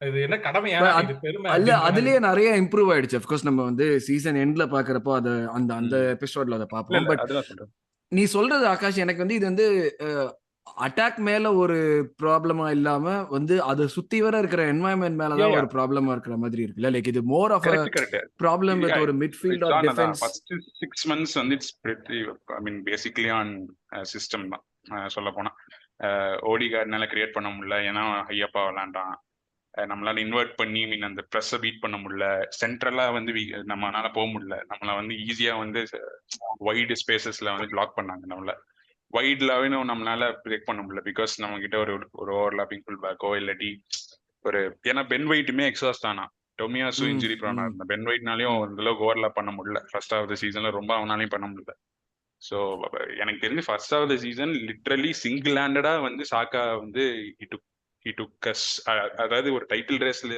இது என்ன கடமையா? இது பெருமை. அல்ல, அதுலயே நிறைய இம்ப்ரூவ் ஆயிடுச்சு. ஆஃப் கோர்ஸ் நம்ம வந்து சீசன் எண்ட்ல பாக்குறப்போ அது அந்த எபிசோட்ல அதை பார்ப்போம். பட் நீ சொல்றது ஆகாஷ், எனக்கு வந்து இது வந்து அட்டாக் மேல ஒரு ப்ராப்ளமா இல்லாம வந்து அது சுத்தி வர இருக்கிற என்வாயன்மெண்ட் மேலதான் ஒரு ப்ராப்ளமா இருக்கிற மாதிரி இருக்குல்ல. லைக் இது மோர் ஆஃப் ப்ராப்ளம் வித் ஒரு midfield or defence. First 6 months வந்து it's pretty I mean basically on system தான் சொல்ல போனா. ஓடிகார்ட்னால கிரியேட் பண்ண முடியல, ஏன்னா ஹையப்பா விளாண்டான். நம்மளால இன்வெர்ட் பண்ணி மீன் அந்த ப்ரெஸ்ஸை பீட் பண்ண முடியல. சென்ட்ரலா வந்து நம்மளால போக முடியல. நம்மள வந்து ஈஸியா வந்து வைடு ஸ்பேசஸ்ல வந்து பிளாக் பண்ணாங்க. நம்மள வைட்லாவே நம்மளால பிரேக் பண்ண முடியல. பிகாஸ் நம்ம கிட்ட ஒரு ஓவர்லாப்பிங் ஃபுல் பேக்கோ இல்லாட்டி ஒரு, ஏன்னா பென் வைட்டுமே எக்ஸாஸ்ட் ஆனா. டொமியாசு இன்ஜுரி ப்ரோனா இருந்தா. பென் வைட்னாலையும் அந்த அளவுக்கு ஓவர்லாப் பண்ண முடியல. ஃபர்ஸ்ட் ஆஃப் த சீசன்ல ரொம்ப அவனாலையும் பண்ண முடியல. ஸோ எனக்கு தெரிஞ்சு first of the season literally single ஹேண்டடா வந்து சாக்கா வந்து அதாவது ஒரு டைட்டில் ரேஸ்ல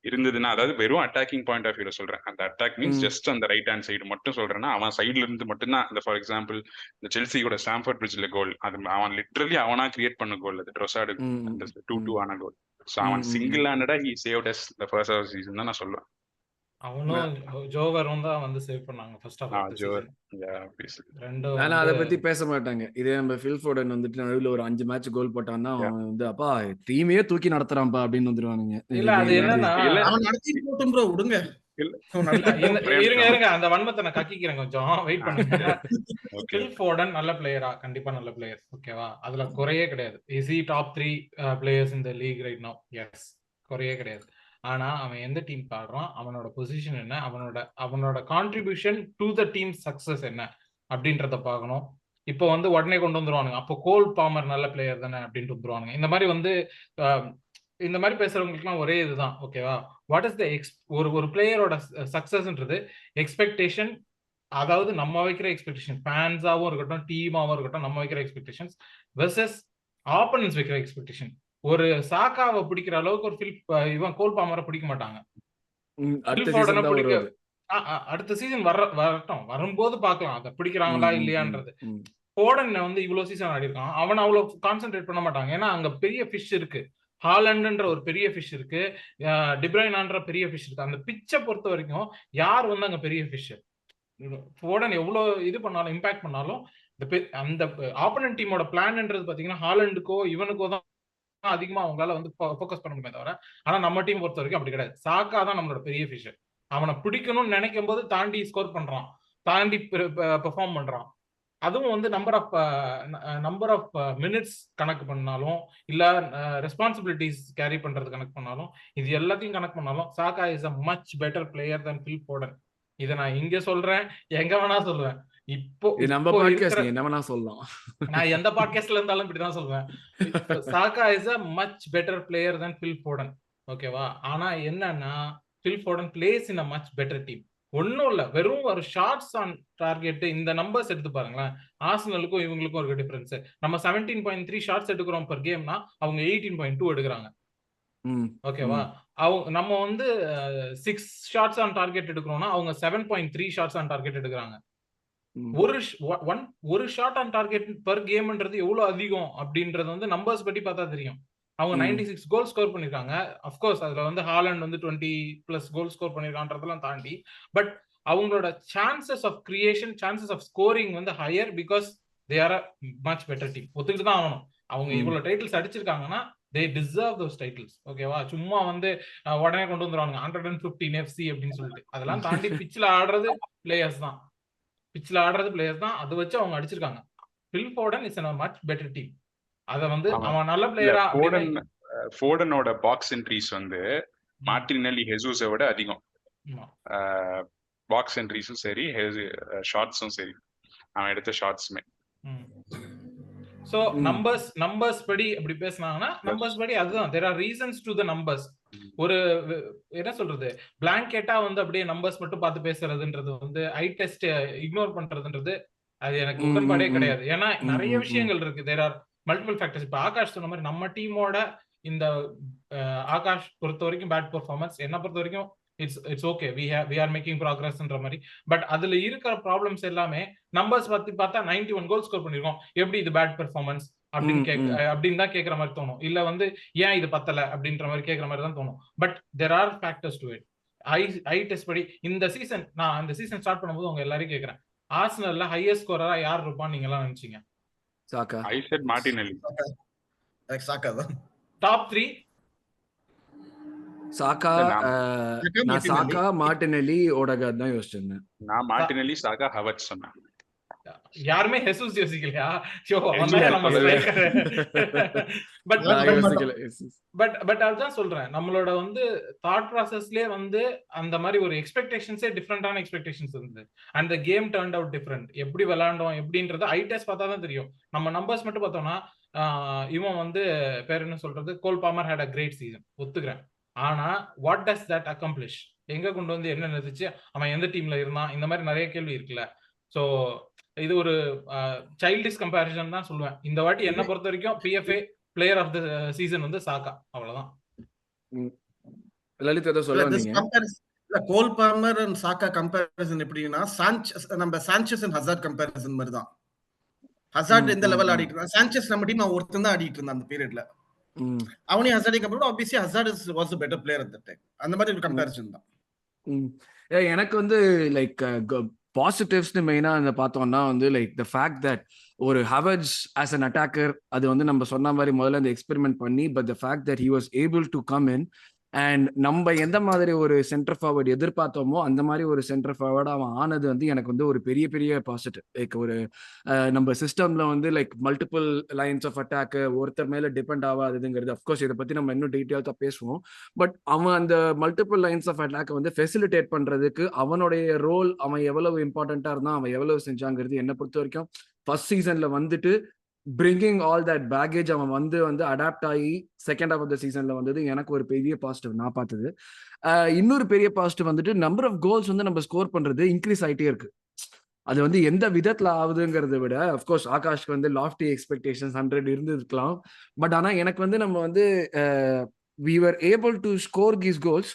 இருந்ததுன்னா, அதாவது வெறும் அட்டாக்கிங் பாயிண்ட் ஆஃப் வியூல சொல்றேன். அந்த அட்டாக் மீன்ஸ் ஜஸ்ட் அந்த ரைட் ஹேண்ட் சைடு மட்டும் சொல்றேன்னா, அவன் சைட்ல இருந்து மட்டும்தான். அந்த ஃபார் எக்ஸாம்பிள் இந்த செல்சியோட ஸ்டாம்ஃபோர்ட் பிரிட்ஜ்ல கோல், அது அவன் லிட்ரலி அவனா கிரியேட் பண்ண கோல். அது ட்ரோசார்டு அந்த 2-2 ஆன கோல். ஸோ அவன் சிங்கிள் ஹேண்டடா he saved us the first of season தான் நான் சொல்லுவேன். அவனும் ஜோவரும் தான் வந்து சேவ் பண்ணாங்க ஃபர்ஸ்ட் ஆஃப் தி சீசன். ஆனா அத பத்தி பேச மாட்டாங்க. இதே நம்ம ஃபில் ஃபோர்டன் வந்துட்டு நடுவுல ஒரு 5 மேட்ச் கோல் போட்டான்னா அவன் வந்து அப்பா டீமையே தூக்கி நடத்துறான்பா அப்படின்னு வந்துருவானுங்க. இல்ல அது என்னன்னா அவன் நடத்தி போட்டும் ப்ரோ, விடுங்க. இருங்க அந்த வன்மத்தை நான் கக்கிக்கிறேன், கொஞ்சம் வெயிட் பண்ணுங்க. ஃபில் ஃபோர்டன் நல்ல பிளேயரா? கண்டிப்பா நல்ல பிளேயர், ஓகேவா? அதுல குறையே கிடையாது. Is he top 3 players in the league right now? Yes, குறையே கிடையாது. ஆனா அவன் எந்த டீம் ஆடுறான், அவனோட பொசிஷன் என்ன, அவனோட contribution to the team success என்ன அப்படின்றத பார்க்கணும். இப்போ வந்து உடனே கொண்டு வந்துருவானுங்க, அப்போ கோல் பாமர் நல்ல பிளேயர் தானே அப்படின்ட்டு வந்துருவானுங்க. இந்த மாதிரி வந்து இந்த மாதிரி பேசுறவங்களுக்குலாம் ஒரே இதுதான், ஓகேவா? வாட் இஸ் த ஒரு பிளேயரோட சக்சஸ்ன்றது எக்ஸ்பெக்டேஷன். அதாவது நம்ம வைக்கிற எக்ஸ்பெக்டேஷன், ஃபேன்ஸாவும் இருக்கட்டும் டீமாவும் இருக்கட்டும், நம்ம வைக்கிற எக்ஸ்பெக்டேஷன்ஸ் வெர்சஸ் ஆப்போனன்ட்ஸ் வைக்கிற எக்ஸ்பெக்டேஷன். ஒரு சாக்காவை பிடிக்கிற அளவுக்கு ஒரு இவன் கோல் பாமரை பிடிக்க மாட்டாங்க. அடுத்த சீசன் வரட்டும், வரும்போது பாக்கலாம் அதை பிடிக்கிறாங்களா இல்லையான்றது. ஃபோடன் வந்து இவ்வளவு சீசன் ஆடி இருக்கான், அவன் அவ்வளவு கான்சென்ட்ரேட் பண்ண மாட்டாங்க. ஏன்னா அங்க பெரிய ஃபிஷ் இருக்கு, ஹாலண்ட்ன்ற ஒரு பெரிய ஃபிஷ் இருக்கு, டிப்ரைனான்ற பெரிய ஃபிஷ் இருக்கு. அந்த பிச்சை பொறுத்த வரைக்கும் யார் வந்து அங்க பெரிய ஃபிஷ்? ஃபோடன் எவ்வளவு இது பண்ணாலும் இம்பாக்ட் பண்ணாலும் அந்த ஆப்போனன்ட் டீமோட பிளான்ன்றது பாத்தீங்கன்னா ஹாலண்டுக்கோ இவனுக்கோ தான் அதிகமா அவங்களால வந்து ஃபோக்கஸ் பண்ண முடியுமே தவிர, ஆனா நம்ம டீம் பொறுத்த வரைக்கும் அப்படி கிடையாது. சாக்கா தான் நம்மளோட பெரிய ஃபிஷ். அவனை பிடிக்கணும்னு நினைக்கும் போது தாண்டி ஸ்கோர் பண்றான், தாண்டி பெர்ஃபார்ம் பண்றான். அதுவும் வந்து நம்பர் ஆஃப் மினிட்ஸ் கணக்கு பண்ணாலும் இல்ல ரெஸ்பான்சிபிலிட்டிஸ் கேரி பண்றது கணக்கு பண்ணாலும் இது எல்லாத்தையும் கணக்கு பண்ணாலும் சாக்கா is a much better player than fill Foden. இதை நான் இங்க சொல்றேன், எங்க வேணா சொல்லுவேன். இப்போ நம்ம பாட்காஸ்ட் என்ன வேணா சொல்லலாம், நான் எந்த பாட்காஸ்ட்ல இருந்தாலும் இப்படிதான் சொல்லுவேன். சாக்கா is a much better player than fill Foden. ஓகேவா? ஆனா என்னன்னா ஃபில் ஃபோடன் பிளேஸ் இன் அ மச் பெட்டர் டீம். ஒன்னும் இல்ல, வெறும் ஒரு ஷார்ட்ஸ் ஆன் டார்கெட் இந்த நம்பர்ஸ் எடுத்து பாருங்களேன். ஆர்சனலுக்கும் இவங்களுக்கும் ஒரு டிஃபரன்ஸ். நம்ம 17.3 ஷார்ட்ஸ் எடுக்கிறோம் per கேம்னா அவங்க 18.2 எடுக்கிறாங்க. ஓகேவா? அவங்க நம்ம வந்து 6 ஷார்ட்ஸ் ஆன் டார்கெட் எடுக்கிறோம்னா அவங்க 7.3 ஷார்ட்ஸ் ஆன் டார்கெட் எடுக்கிறாங்க. ஒரு ஷாட் ஆன் டார்கெட் per கேம்ன்றது எவ்வளவு அதிகம் அப்படின்றது வந்து நம்பர்ஸ் படி பார்த்தா தெரியும். அவங்க 96 கோல் ஸ்கோர் பண்ணிருக்காங்க. அஃப்கோர்ஸ் அதுல வந்து ஹாலண்ட் வந்து 20+ கோல் ஸ்கோர் பண்ணிருக்கான்றதெல்லாம் தாண்டி, பட் அவங்களோட chances of creation, chances of scoring வந்து higher because they are a much better team. ஒத்துக்கிட்டு தான் ஆகணும். அவங்க இவ்வளவு டைட்டில்ஸ் அடிச்சிருக்காங்கன்னா they deserve those titles. ஓகேவா? சும்மா வந்து உடனே கொண்டு வந்துருவாங்க 115 FC அப்படின்னு சொல்லிட்டு. அதெல்லாம் தாண்டி பிச்சில் ஆடுறது பிளேயர்ஸ் தான், பிச்சில் ஆடுறது பிளேயர்ஸ் தான். அதை வச்சு அவங்க அடிச்சிருக்காங்க. Fill Foden is a much better team. அத வந்து அவன் நல்ல பிளேயரா ஃபோடனோட பாக்ஸ் என்ட்ரிஸ் வந்து மார்டினெல்லி ஹெசூஸை விட அதிகம். பாக்ஸ் என்ட்ரிஸும் சரி, ஷாட்ஸும் சரி, அவன் எடுத்த ஷாட்ஸுமே. சோ நம்பர்ஸ் படி அப்படி பேசினாங்கன்னா நம்பர்ஸ் படி அதுதான், there are reasons to the numbers. ஒரு என்ன சொல்றது, பிளாங்கெட்டா வந்து அப்படியே நம்பர்ஸ் மட்டும் பார்த்து பேசுறதுன்றது வந்து ஐ டெஸ்ட் இக்னோர் பண்றதுன்றது அது எனக்கு உடன்பாடே கிடையாது. ஏன்னா நிறைய விஷயங்கள் இருக்கு, there are multiple factors. இப்ப ஆகாஷ் சொன்ன மாதிரி நம்ம டீமோட இந்த ஆகாஷ் பொறுத்த வரைக்கும் பேட் பெர்ஃபார்மன்ஸ், என்ன பொறுத்த வரைக்கும் it's okay, we are making progressன்ற மாதிரி. பட் அதுல இருக்கிற ப்ராப்ளம்ஸ் எல்லாமே நம்பர்ஸ் பத்தி பார்த்தா 91 கோல் ஸ்கோர் பண்ணிருக்கோம், எப்படி இது பேட் பெர்ஃபார்மன்ஸ் அப்படின்னு தான் கேட்கற மாதிரி தோணும். இல்ல வந்து ஏன் இது பத்தல அப்படின்ற மாதிரி கேட்கற மாதிரி தான் தோணும். But there are factors to it. I test படி இந்த சீசன், நான் இந்த சீசன் ஸ்டார்ட் பண்ணும்போது உங்க எல்லாரையும் கேட்கறேன், ஆர்சனல்ல ஹையஸ்ட் ஸ்கோரரா யார் இருப்பான்னு நீங்க எல்லாம் நினைச்சீங்க? சாக்கா. I said Martinelli. சாக்கா தான். டாப் 3 சாக்கா. நான் சாக்கா, மார்டினெல்லி, ஓடகார்ட் தான் யோசிச்சிருந்தேன். நான் மார்டினெல்லி, சாக்கா, ஹவர்ட்ஸ் சொன்னேன். யாருமே ஹெசூஸ் யோசிக்கலையா? பட் அதுதான் சொல்றேன், நம்மளோட வந்து தாட் ப்ராசஸ்லயே வந்து அந்த மாதிரி ஒரு எக்ஸ்பெக்டேஷன்ஸே டிஃப்ரெண்டான எக்ஸ்பெக்டேஷன்ஸ் இருந்தது. And the game turned out different. எப்படி விளையாண்டோம் எப்படின்றது ஐ டெஸ்ட் பார்த்தா தான் தெரியும். நம்ம நம்பர்ஸ் மட்டும் பார்த்தோம்னா இவன் வந்து பேர் என்ன சொல்றது, Cole Palmer had a great season, ஒத்துக்கிறேன். ஆனா வாட் டஸ் தட் அக்கம்ப்ளிஷ், எங்க கொண்டு வந்து என்ன நினைச்சு, அவன் எந்த டீம்ல இருந்தான், இந்த மாதிரி நிறைய கேள்வி இருக்குல்ல. சோ இது ஒரு சைல்டிஷ் கம்பேரிசன் தான் சொல்லுவேன். இந்த வாட்டி என்ன பொறுத்த வரைக்கும் PFA player of the season வந்து சாக்கா, அவ்வளவுதான். லலித் ஏதோ சொல்லுவீங்க? Cole Palmer and Saka comparison எப்படின்னா நம்ம சாnchez அண்ட் ஹசார்ட் கம்பேரிசன் மாதிரி தான். ஹசார்ட் இந்த லெவல் ஆடிட்டு இருந்தான், சாnchez நம்ம டீம் ஒருத்தன் தான் ஆடிட்டு இருந்தான் அந்த பீரியட்ல. அவனையும் ஹசார்டையும் கம்பேர் பண்ணா obviously hazard was a better player at that time. அந்த மாதிரி ஒரு கம்பேரிசன் தான். எனக்கு வந்து லைக் பாசிட்டிவ்ஸ்னு மெயினா அந்த பார்த்தோம்னா வந்து லைக் த ஃபேக்ட் தட் ஒரு ஹவர்ட்ஸ் ஆஸ் அன் அட்டாக்கர், அது வந்து நம்ம சொன்ன மாதிரி முதல்ல அந்த எக்ஸ்பெரிமெண்ட் பண்ணி, but the fact that he was able to come in and நம்ம எந்த மாதிரி ஒரு சென்டர் ஃபார்வர்டு எதிர்பார்த்தோமோ அந்த மாதிரி ஒரு சென்டர் ஃபார்வர்டு அவன் ஆனது வந்து எனக்கு வந்து ஒரு பெரிய பெரிய பாசிட்டிவ். லைக் ஒரு நம்ம சிஸ்டம்ல வந்து like multiple lines of attack ஒருத்தர் மேல டிபெண்ட் ஆகாதுங்கிறது, அஃப்கோர்ஸ் இதை பத்தி நம்ம இன்னும் டீட்டெயில்ஸா பேசுவோம். பட் அவன் அந்த மல்டிபிள் லைன்ஸ் ஆஃப் அட்டாக்கை வந்து ஃபெசிலிட்டேட் பண்றதுக்கு அவனுடைய ரோல், அவன் எவ்வளவு இம்பார்ட்டண்டா இருந்தான், அவன் எவ்வளவு செஞ்சாங்கிறது என்னை பொறுத்த வரைக்கும் ஃபர்ஸ்ட் சீசன்ல வந்துட்டு bringing all that baggage அவன் வந்து அடாப்ட் ஆகி செகண்ட் ஹாஃப் ஆஃப் த சீசன்ல வந்தது எனக்கு ஒரு பெரிய பாசிட்டிவ் நான் பார்த்தது. இன்னொரு பெரிய பாசிட்டிவ் வந்துட்டு நம்பர் ஆஃப் கோல்ஸ் வந்து நம்ம ஸ்கோர் பண்றது இன்க்ரீஸ் ஆகிட்டே இருக்கு. அது வந்து எந்த விதத்துல ஆகுதுங்கிறத விட அஃப்கோர்ஸ் ஆகாஷ்க்கு வந்து லாஃப்டி எக்ஸ்பெக்டேஷன்ஸ் 100 இருந்திருக்கலாம். பட் ஆனா எனக்கு வந்து நம்ம வந்து we were able to score these goals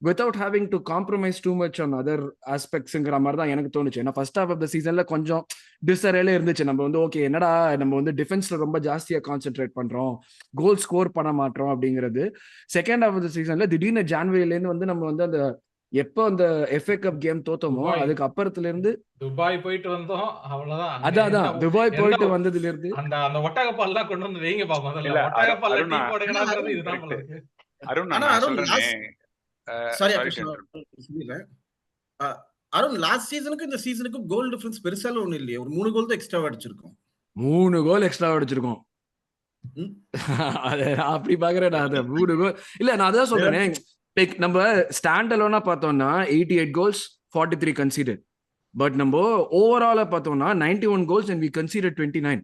without having to compromise too much on other aspectsங்கிற மாதிரி தான் எனக்கு தோணுச்சு. ஏன்னா ஃபர்ஸ்ட் ஹாஃப் ஆஃப் த சீசன்ல கொஞ்சம் டிஸ்அரேல இருந்துச்சு. நம்ம வந்து ஓகே என்னடா நம்ம வந்து டிஃபென்ஸ்ல ரொம்ப ஜாஸ்தியா கான்சென்ட்ரேட் பண்றோம், கோல் ஸ்கோர் பண்ண மாட்டோம் அப்படிங்கிறது. செகண்ட் ஹாஃப் ஆஃப் த சீசன்ல திடீர்னு ஜான்வரில இருந்து வந்து நம்ம வந்து அந்த எப்போ அந்த FA கப் கேம் தோத்தோமோ அதுக்கு அப்புறத்துல இருந்து துபாய் போயிட்டு வந்தோம், அவ்வளவுதான். அதான் துபாய் போயிட்டு வந்ததுல இருந்து அந்த அந்த ஒட்டகப்பால் எல்லாம் கொண்டு வந்து வைங்க பாப்போம். அதெல்லாம் ஒட்டகப்பால்ல டீ போடுங்கறது இதுதான் போல இருக்கு. அருண் நான் சொல்றேனே, சாரி அருண், லாஸ்ட் சீசனுக்கு இந்த சீசனுக்கு கோல் டிஃபரன்ஸ் பெருசால ஒண்ணு இல்லையே. ஒரு 3 கோல் தான் எக்ஸ்ட்ரா அடிச்சிருக்கோம். 3 கோல் எக்ஸ்ட்ரா அடிச்சிருக்கோம். அப்படி பாக்குறேன் நான். அதை 3 கோல் இல்ல, நான் அதான் சொல்றேன். நம்ம ஸ்டாண்ட் அலோனா பார்த்தோம்னா 88 கோல்ஸ் 43 கன்சீடட். பட் நம்ம ஓவராலா பார்த்தோம்னா 91 goals and we conceded 29.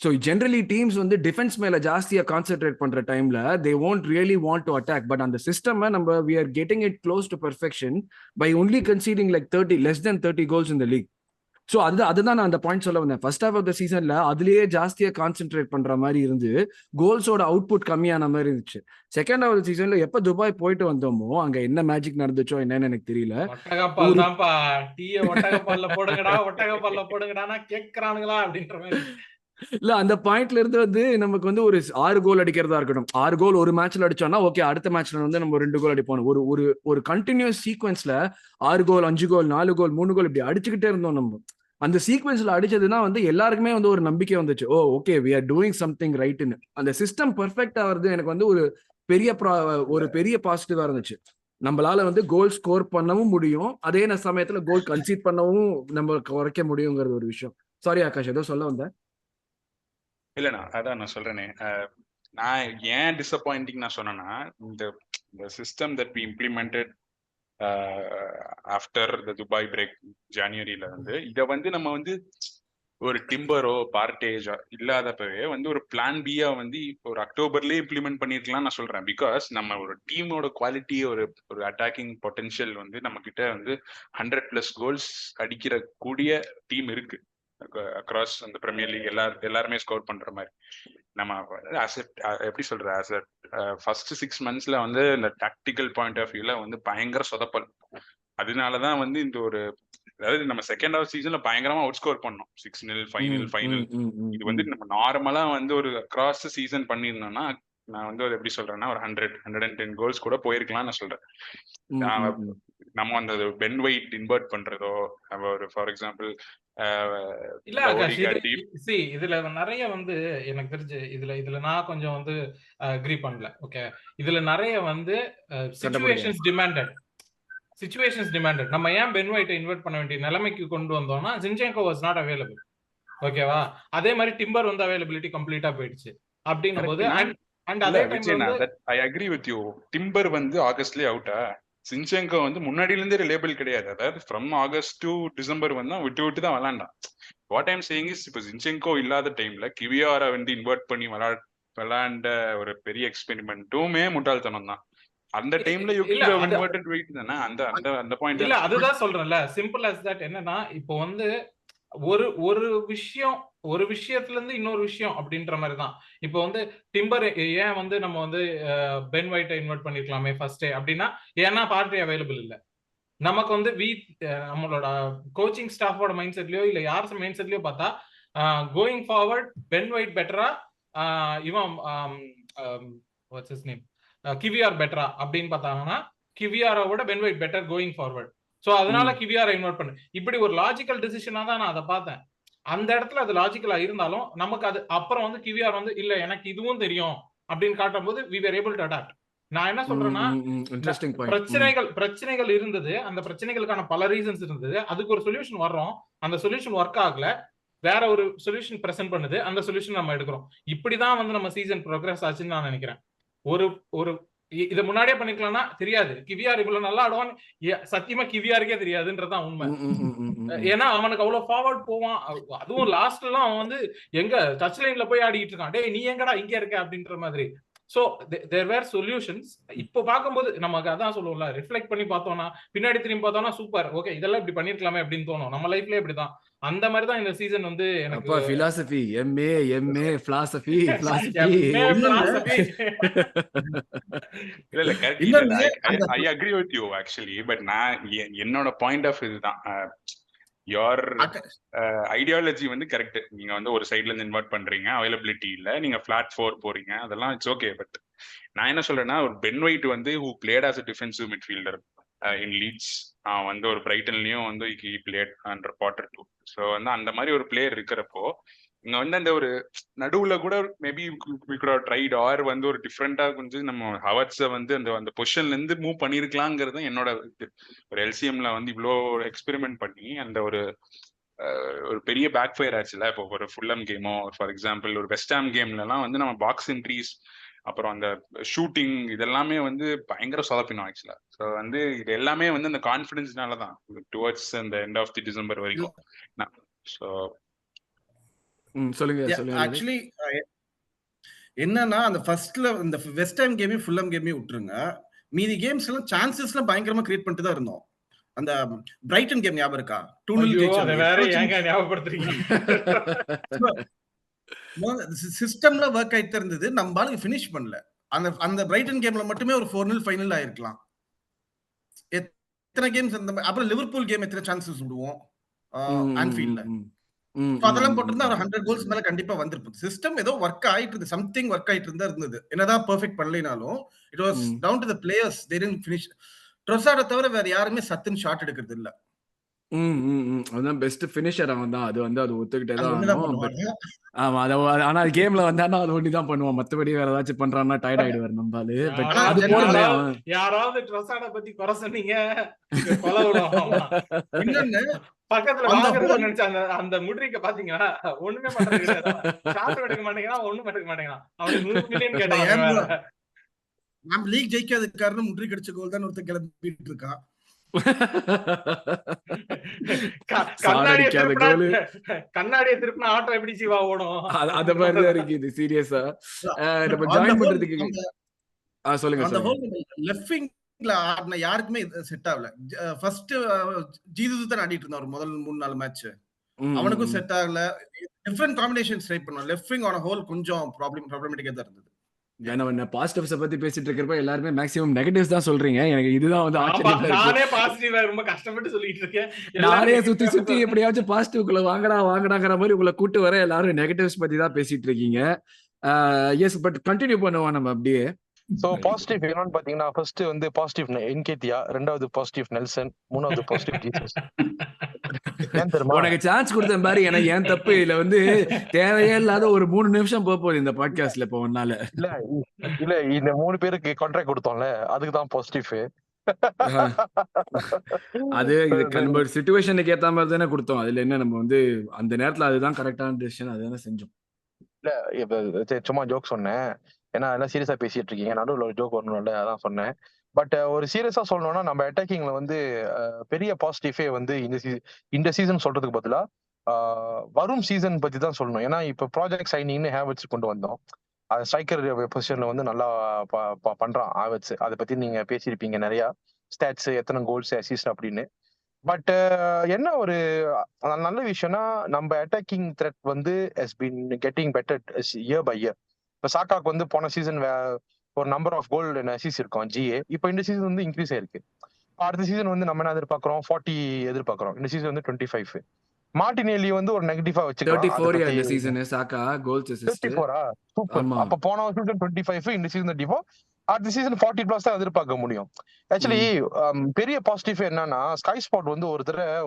So generally teams வந்து டிஃபென்ஸ் மேல ஜாஸ்தியா கான்சென்ட்ரேட் பண்ற டைம்ல they won't really want to attack. பட் அந்த சிஸ்டம் நம்ம we are getting it close to perfection by only conceding like less than 30 goals in the league. So அதுதான் நான் அந்த பாயிண்ட் சொல்ல வந்தேன். ஃபர்ஸ்ட் ஹாஃப் ஆஃப் த சீசன்ல அதுலயே ஜாஸ்தியா கான்சென்ட்ரேட் பண்ற மாதிரி இருந்து கோல்ஸோட அவுட்புட் கம்மியான மாதிரி இருந்துச்சு. செகண்ட் ஹாஃப் ஆஃப் த சீசன்ல எப்ப துபாய் போயிட்டு வந்தோமோ அங்க என்ன மேஜிக் நடந்துச்சோ என்னன்னு எனக்கு தெரியல. இல்ல அந்த பாயிண்ட்ல இருந்து வந்து நமக்கு வந்து ஒரு 6 கோல் அடிக்கிறதா இருக்கட்டும், 6 கோல் ஒரு மேட்ச்ல அடிச்சோம்னா ஓகே, அடுத்த மேட்ச்ல வந்து நம்ம 2 கோல் அடிப்போம். ஒரு கண்டினியூஸ் சீக்வன்ஸ்ல 6 கோல் 5 கோல் 4 கோல் 3 கோல் இப்படி அடிச்சுக்கிட்டே இருந்தோம். நம்ம அந்த சீக்வன்ஸ்ல அடிச்சதுன்னா வந்து எல்லாருக்குமே வந்து ஒரு நம்பிக்கை வந்துச்சு, oh okay we are doing something right-னு. அந்த சிஸ்டம் பெர்ஃபெக்ட்டா வருது எனக்கு வந்து ஒரு பெரிய பாசிட்டிவா இருந்துச்சு. நம்மளால வந்து கோல் ஸ்கோர் பண்ணவும் முடியும், அதே சமயத்துல கோல் கன்சீட் பண்ணவும் நம்ம குறைக்க முடியுங்கிறது ஒரு விஷயம். சாரி ஆகாஷ், ஏதோ சொல்ல வந்தேன். இல்லண்ணா, அதான் நான் சொல்றேனே, நான் ஏன் டிசப்பாயிண்டிங் நான் சொன்னேன்னா, இந்த system that we implemented after the Dubai break ஜனவரியில வந்து இதை வந்து நம்ம வந்து ஒரு டிம்பரோ பார்ட்டேஜோ இல்லாதப்பவே வந்து ஒரு பிளான் பியா வந்து ஒரு அக்டோபர்லயே இம்ப்ளிமெண்ட் பண்ணிருக்கலாம் நான் சொல்றேன். பிகாஸ் நம்ம ஒரு டீமோட குவாலிட்டி, ஒரு அட்டாக்கிங் பொட்டன்ஷியல் வந்து நம்ம கிட்ட வந்து 100+ கோல்ஸ் அடிக்கிற கூடிய டீம் இருக்கு அக்ராஸ் அந்த பிரீமியர் லீக். எல்லாருமே ஸ்கோர் பண்ற மாதிரி நம்ம எப்படி சொல்ற ஃபர்ஸ்ட் 6 monthsல வந்து இந்த டாக்டிக்கல் பாயிண்ட் ஆஃப் வியூல வந்து பயங்கர சொதப்பல். அதனாலதான் வந்து இந்த ஒரு, அதாவது நம்ம செகண்ட் ஹாஃப் சீசன்ல பயங்கரமா அவுட் ஸ்கோர் பண்ணோம், 6-0 5-0 இது வந்து நம்ம நார்மலா வந்து ஒரு அக்ராஸ் சீசன் பண்ணியிருந்தோம்னா நான் வந்து ஒரு எப்படி சொல்றேன்னா ஒரு 110 கோல்ஸ் கூட போயிருக்கலாம் நான் சொல்றேன். நம்ம அந்த பென் ஒயிட் இன்வெர்ட் பண்றதோ, ஒரு ஃபார் எக்ஸாம்பிள் இல்ல இதுல நிறைய வந்து எனக்கு தெரிஞ்சு இதுல நான் கொஞ்சம் வந்து அக்ரி பண்ணல. ஓகே, இதுல நிறைய வந்து சிச்சுவேஷன்ஸ் டிமாண்டட். நம்ம ஏன் பென் ஒயிட்டை இன்வெர்ட் பண்ண வேண்டிய நிலைமைக்கு கொண்டு வந்தோம்னா ஜின்சென்கோ வாஸ் நாட் அவைலபிள். ஓகேவா, அதே மாதிரி டிம்பர் வந்து அவைலபிலிட்டி கம்ப்ளீட்டா போயிடுச்சு அப்படின்னும் போது I agree with you. Timber வந்து ஆகஸ்ட்லயே அவுட்டா, சின்சென்கோ வந்து முன்னாடில இருந்தே ரிலேபிள் கிடையாது. அதாவது ஃப்ரம் ஆகஸ்ட் டு டிசம்பர் வந்து விட்டு தான் விளாண்டான். வாட் ஐம் சேயிங் இஸ், இப்போ சின்சென்கோ இல்லாத டைம்ல கிவியாரை வந்து இன்வெர்ட் பண்ணி விளாண்ட ஒரு பெரிய எக்ஸ்பெரிமெண்ட்டுமே முட்டாள்தனம் தான். அந்த டைம்ல you could have inverted weight தானே. அந்த பாயிண்ட் இல்ல, அதுதான் சொல்றேன்ல, சிம்பிள் as that. என்னன்னா இப்போ வந்து ஒரு விஷயத்துல இருந்து இன்னொரு விஷயம் அப்படின்ற மாதிரி தான். இப்போ வந்து டிம்பர் ஏன் வந்து நம்ம வந்து பென் ஒயிட்டை இன்வெர்ட் பண்ணிருக்கலாமே ஃபர்ஸ்ட் அப்படின்னா, ஏன்னா பார்ட்டி அவைலபிள் இல்ல. நமக்கு வந்து நம்மளோட கோச்சிங் ஸ்டாஃபோட மைண்ட் செட்லயோ இல்ல யார் மைண்ட் செட்லயோ பார்த்தா கோயிங் ஃபார்வர்ட் பென் ஒயிட் பெட்டரா, இவன் வாட்ஸ் ஹிஸ் நேம் கிவிஆர் பெட்டரா அப்படின்னு பார்த்தாங்கன்னா கிவிஆரோட Ben White better going forward. So அதனால கிவிஆரை இன்வெர்ட் பண்ணு, இப்படி ஒரு லாஜிக்கல் டிசிஷனா தான் நான் அதை பார்த்தேன். அந்த இடத்துல அது லாஜிக்கலா இருந்தாலும் நமக்கு அது அப்புறம் வந்து கிவிஆர் வந்து இல்ல எனக்கு இதுவும் தெரியும் அப்படின்னு காட்டும் போது we were able to adapt. நான் என்ன சொல்றேன்னா, பிரச்சனைகள் இருந்தது, அந்த பிரச்சனைகளுக்கான பல ரீசன்ஸ் இருந்தது, அதுக்கு ஒரு சொல்யூஷன் வர்றோம், அந்த சொல்யூஷன் ஒர்க் ஆகல, வேற ஒரு சொல்யூஷன் பிரசன்ட் பண்ணுது, அந்த சொல்யூஷன் நம்ம எடுக்கிறோம். இப்படிதான் வந்து நம்ம சீசன் ப்ரோக்ரஸ் ஆச்சுன்னு நான் நினைக்கிறேன். ஒரு இதை முன்னாடியே பண்ணிக்கலாம்னா தெரியாது, கிவிஆர் இவ்வளவு நல்லா ஆடுவான்னு சத்தியமா கிவிஆருக்கே தெரியாதுன்றதுதான் உண்மை. ஏன்னா அவனுக்கு அவ்வளவு ஃபார்வர்ட் போவான், அதுவும் லாஸ்ட்ல எல்லாம் அவன் வந்து எங்க டச் லைன்ல போய் ஆடிட்டு இருக்கான், டேய் நீ எங்கடா இங்க இருக்க அப்படின்ற மாதிரி. ஸோ தேர் வேர் சொல்யூஷன்ஸ். இப்போ பார்க்கும்போது நமக்கு அதான் சொல்லுவோம்ல, ரிஃப்ளெக்ட் பண்ணி பார்த்தோம்னா, பின்னாடி திரும்பி பார்த்தோம்னா சூப்பர், ஓகே இதெல்லாம் இப்படி பண்ணிருக்கலாமே அப்படின்னு தோணும். நம்ம லைஃப்லயே இப்படிதான். அந்த மாதிரி தான் இந்த சீசன் வந்து எனக்கு அப்பா பிலாசபி எம்ஏ பிலாசபி இல்ல correct. I agree with you actually. But நான் என்னோட பாயிண்ட் ஆஃப் இதுதான், யோர் ஐடியாலஜி வந்து கரெக்ட். நீங்க வந்து ஒரு சைட்ல இருந்து இன்வெர்ட் பண்றீங்க, அவைலபிலிட்டி இல்ல, நீங்க ஃபிளாட் 4 போறீங்க, அதெல்லாம் இட்ஸ் ஓகே. பட் நான் என்ன சொல்றேன்னா, ஒரு பென் ஒயிட் வந்து who played as a defensive midfielder in Leeds, வந்து ஒரு பிரைட்டன்லயும் வந்து he played under Potter too. So வந்து அந்த மாதிரி ஒரு பிளேயர் இருக்கிறப்போ இங்க வந்து அந்த ஒரு நடுவுல கூட மேபி ட்ரைட் ஆர் வந்து ஒரு டிஃப்ரெண்டா கொஞ்சம் நம்ம ஹவர்ட்ஸை வந்து அந்த அந்த பொசிஷன்ல இருந்து மூவ் பண்ணிருக்கலாங்கிறது என்னோட இது. ஒரு எல்சிஎம்ல வந்து இவ்வளோ எக்ஸ்பெரிமெண்ட் பண்ணி அந்த ஒரு பெரிய பேக் ஃபயர் ஆச்சுல. இப்போ ஒரு ஃபுல்லம் கேமோ ஃபார் எக்ஸாம்பிள், ஒரு வெஸ்டாம் கேம்லலாம் வந்து நம்ம பாக்ஸ் என்ட்ரீஸ் அப்புறம் அந்த ஷூட்டிங் இதெல்லாமே வந்து பயங்கர சொதப்பினோம் ஆக்சுவலா. ஸோ வந்து இது எல்லாமே வந்து அந்த கான்ஃபிடன்ஸ்னால தான் டுவர்ட்ஸ் அந்த எண்ட் ஆஃப் தி டிசம்பர் வரைக்கும். ஸோ சொல்லுங்க. ஆக்சுவலி என்னன்னா, அந்த ஃபர்ஸ்ட்ல இந்த வெஸ்ட் ஹாம் கேமையும் ஃபுல்ஹாம் கேமையும் விட்டுருங்க, மீதி கேம்ஸ் எல்லாம் சான்சஸ் எல்லாம் பயங்கரமா கிரியேட் பண்ணிட்டு தான் இருந்தோம். அந்த பிரைட்டன் கேம் ஞாபகம் இருக்கா? 2-0 வேற ஏங்க ஞாபகப்படுத்துறீங்க? சிஸ்டம்ல ஒர்க் ஆயிட்டு இருந்தது, நம்ம ஆளுங்க ஃபினிஷ் பண்ணல. அந்த பிரைட்டன் கேம்ல மட்டுமே ஒரு 4-0 ஃபைனல் ஆயிருக்கலாம். எத்தனை கேம்ஸ் அந்த அப்புறம் லிவர்பூல் கேம் எத்தனை சான்சஸ் விடுவோம் ஆன்ஃபீல்ட்ல. அதெல்லாம் போட்டிருந்தா ஒரு 100 கோல்ஸ் மேல கண்டிப்பா வந்திருக்கும். சிஸ்டம் ஏதோ ஒர்க் ஆயிட்டு இருந்தது, சம்திங் ஒர்க் ஆயிட்டு இருந்தா இருந்தது. என்னதான் பெர்ஃபெக்ட் பண்ணலைனாலும் it was down to the players. They didn't finish. ட்ரோசார்ட தவிர வேற யாருமே சத்துன்னு ஷாட் எடுக்கிறது இல்ல. அதான் பெஸ்ட் ஃபினிஷர் அவன் தான். அது வந்து அது ஒத்துக்கிட்டே தான். ஆமா, ஆனா கேம்ல வந்தானா அது ஒண்டி தான் பண்ணுவான். மத்தபடி வேற ஏதாச்சும் பண்றான்னா டயர்ட் ஆயிடுவாரு நம்மால. பட் அது போறல யாராவது ட்ரோசார்ட பத்தி குறை சொன்னீங்க, கொலை விடுவான். இன்னொன்னு பக்கத்துல வாங்குறது நினைச்ச அந்த முட்ரிக்க பாத்தீங்களா? ஒண்ணுமே பண்றது இல்ல. ஷாட் எடுக்க மாட்டேங்கிறான், ஒண்ணும் எடுக்க மாட்டேங்கிறான். அவனுக்கு 100 மில்லியன் கேட்டாங்க. நம்ம லீக் ஜெயிக்காததுக்கு காரணம் முட்ரிக் அடிச்ச கோல் தான் ஒருத்தர் கிளம்பிட்டு இருக்கான். கண்ணாடியை திருப்பினா ஆட்டோ எப்படி சீவா ஓடும்? அத மாதிரிதான் இருக்கு இது. சீரியஸா நம்ம ஜாயின் பண்றதுக்கு சொல்லுங்க. அந்த ஹோல் லெஃப்ட் விங்ல ஆடின யாருக்குமே செட் ஆகல. ஃபர்ஸ்ட் ஜீசஸ் தான் ஆடிட்டு இருந்தார் முதல் 3-4 மேட்ச். அவனுக்கும் செட் ஆகல. டிஃபரண்ட் காம்பினேஷன்ஸ் ட்ரை பண்ணோம். லெஃப்ட் விங் ஆன ஹோல் கொஞ்சம் ப்ராப்ளமேட்டிக்கா தான் இருந்தது. ஏன்னா பாசிட்டிவ்ஸ் பத்தி பேசிட்டு இருக்கிறப்ப எல்லாருமே மேக்ஸிமம் நெகட்டிவ்ஸ் தான் சொல்றீங்க. எனக்கு இதுதான் வந்து நானே பாசிட்டிவா ரொம்ப கஷ்டப்பட்டு சொல்லிட்டு இருக்கேன். நானே சுத்தி எப்படியாச்சும் பாசிட்டிவ்க்குள்ள வாங்கடாங்கிற மாதிரி உங்களை கூட்டு வர எல்லாரும் நெகட்டிவ்ஸ் பத்தி தான் பேசிட்டு இருக்கீங்க. எஸ், பட் கண்டினியூ பண்ணுவோம் நம்ம அப்படியே. சோ பாசிட்டிவ் என்னன்னு பாத்தீங்கன்னா, ஃபர்ஸ்ட் வந்து பாசிட்டிவ் என்கேடியா, ரெண்டாவது பாசிட்டிவ் நெல்சன், மூணாவது பாசிட்டிவ் ஜீசஸ். உனக்கு சான்ஸ் கொடுத்தேன் பாரு. எனக்கு ஏன் தப்பு இல்ல. வந்து தேவையே இல்லாத ஒரு 3 நிமிஷம் போகுது இந்த பாட்காஸ்ட்ல. இப்போ ஒன்னால இல்ல இந்த 3 பேருக்கு கான்ட்ராக்ட் கொடுத்தோம்ல, அதுக்கு தான் பாசிட்டிவ். அது நம்ம சிச்சுவேஷனுக்கு ஏத்த மாதிரி தானே கொடுத்தோம். அதுல என்ன நம்ம வந்து அந்த நேரத்துல அதுதான் கரெக்டான டிசிஷன், அதுதானே செஞ்சோம். இல்ல சும்மா ஜோக் சொன்னேன். ஏன்னா எல்லாம் சீரியஸா பேசிட்டு இருக்கீங்க, நடுவில் ஒரு ஜோக் வரணும்ல, அதான் சொன்னேன். பட் ஒரு சீரியஸா சொல்லணும்னா, நம்ம அட்டாக்கிங்ல வந்து பெரிய பாசிட்டிவே வந்து இந்த சீசன் சொல்றதுக்கு பதிலா வரும் சீசன் பத்தி தான் சொல்லணும். ஏன்னா இப்ப ப்ராஜெக்ட் சைனிங்னு ஹேவர்ட்ஸ் கொண்டு வந்தோம். அது ஸ்ட்ரைக்கர் பொசிஷன்ல வந்து நல்லா பண்றான் ஹேவர்ட்ஸ். அதை பத்தி நீங்க பேசியிருப்பீங்க நிறைய, ஸ்டாட்ஸ், எத்தனை கோல்ஸ், அசிஸ்ட் அப்படின்னு. பட் என்ன ஒரு நல்ல விஷயம்னா, நம்ம அட்டாக்கிங் த்ரெட் வந்து has been getting better year by year. இப்போ சாக்காக்கு வந்து போன சீசன் ஒரு நம்பர் ஆஃப் கோல் அசிஸ்ட் இருக்கும் ஜிஏ. இப்போ இந்த சீசன் வந்து இன்க்ரீஸ் ஆயிருக்கு. அடுத்த சீசன் வந்து நம்ம என்ன எதிர்பார்க்கிறோம்? 40 எதிர்பார்க்கிறோம். இந்த சீசன் வந்து 25. மார்டினெல்லி வந்து ஒரு நெகட்டிவா வச்சுக்கலாம். 34 இந்த சீசன் சாக்கா கோல்ஸ் அசிஸ்ட் 34. சூப்பர். அப்ப போன சீசன் 25, இந்த சீசன் 34. அடுத்த சீசன் 40+ தான் எதிர்பார்க்க முடியும். ஆக்சுவலி பெரிய பாசிட்டிவ் என்னன்னா, ஸ்கை ஸ்பாட் வந்து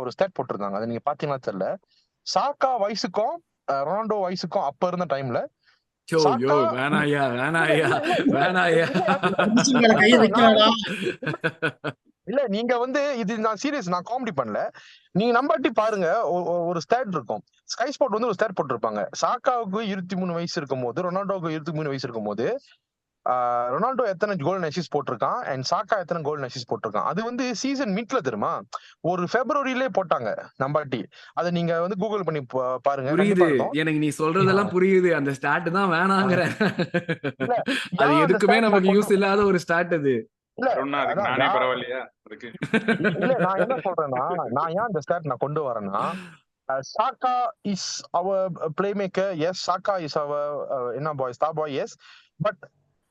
ஒரு ஸ்டாட் போட்டிருந்தாங்க. அது நீங்க பாத்தீங்கன்னா தெரியல. சாக்கா வயசுக்கும் ரொனால்டோ வயசுக்கும் அப்ப இருந்த டைம்ல இல்ல, நீங்க வந்து இது நான் சீரியஸ், நான் காமெடி பண்ணல. நீங்க நம்பாட்டி பாருங்க, ஒரு ஸ்டாட் இருக்கும். ஸ்கை ஸ்பாட் வந்து ஒரு ஸ்டாட் போட்டிருப்பாங்க. சாக்காவுக்கு 23 வயசு இருக்கும் போது, ரொனால்டோவுக்கு 23 வயசு இருக்கும் போது ரொனால்டோ எத்தனை கோல் அசிஸ்ட் போட்டிருக்கான் அண்ட் சாக்கா எத்தனை கோல் அசிஸ்ட் போட்டிருக்கான். அது வந்து சீசன் மிட்ல தெரியுமா, ஒரு பிப்ரவரியிலே போட்டாங்க நம்பாட்டி. அதை நீங்க வந்து கூகுள் பண்ணி பாருங்க. புரியுது எனக்கு நீ சொல்றதெல்லாம் புரியுது. அந்த ஸ்டாட் தான் வேணாங்கிற. அது எதுக்குமே நமக்கு யூஸ் இல்லாத ஒரு ஸ்டாட் அது. நானே பரவாயில்லையா அதுக்கு. இல்ல நான் என்ன சொல்றேன்னா, நான் ஏன் அந்த ஸ்டாட் நான் கொண்டு வரேன்னா, Saka is our playmaker. Yes, Saka is our என்ன பாய் ஸ்டார் பாய். எஸ், பட்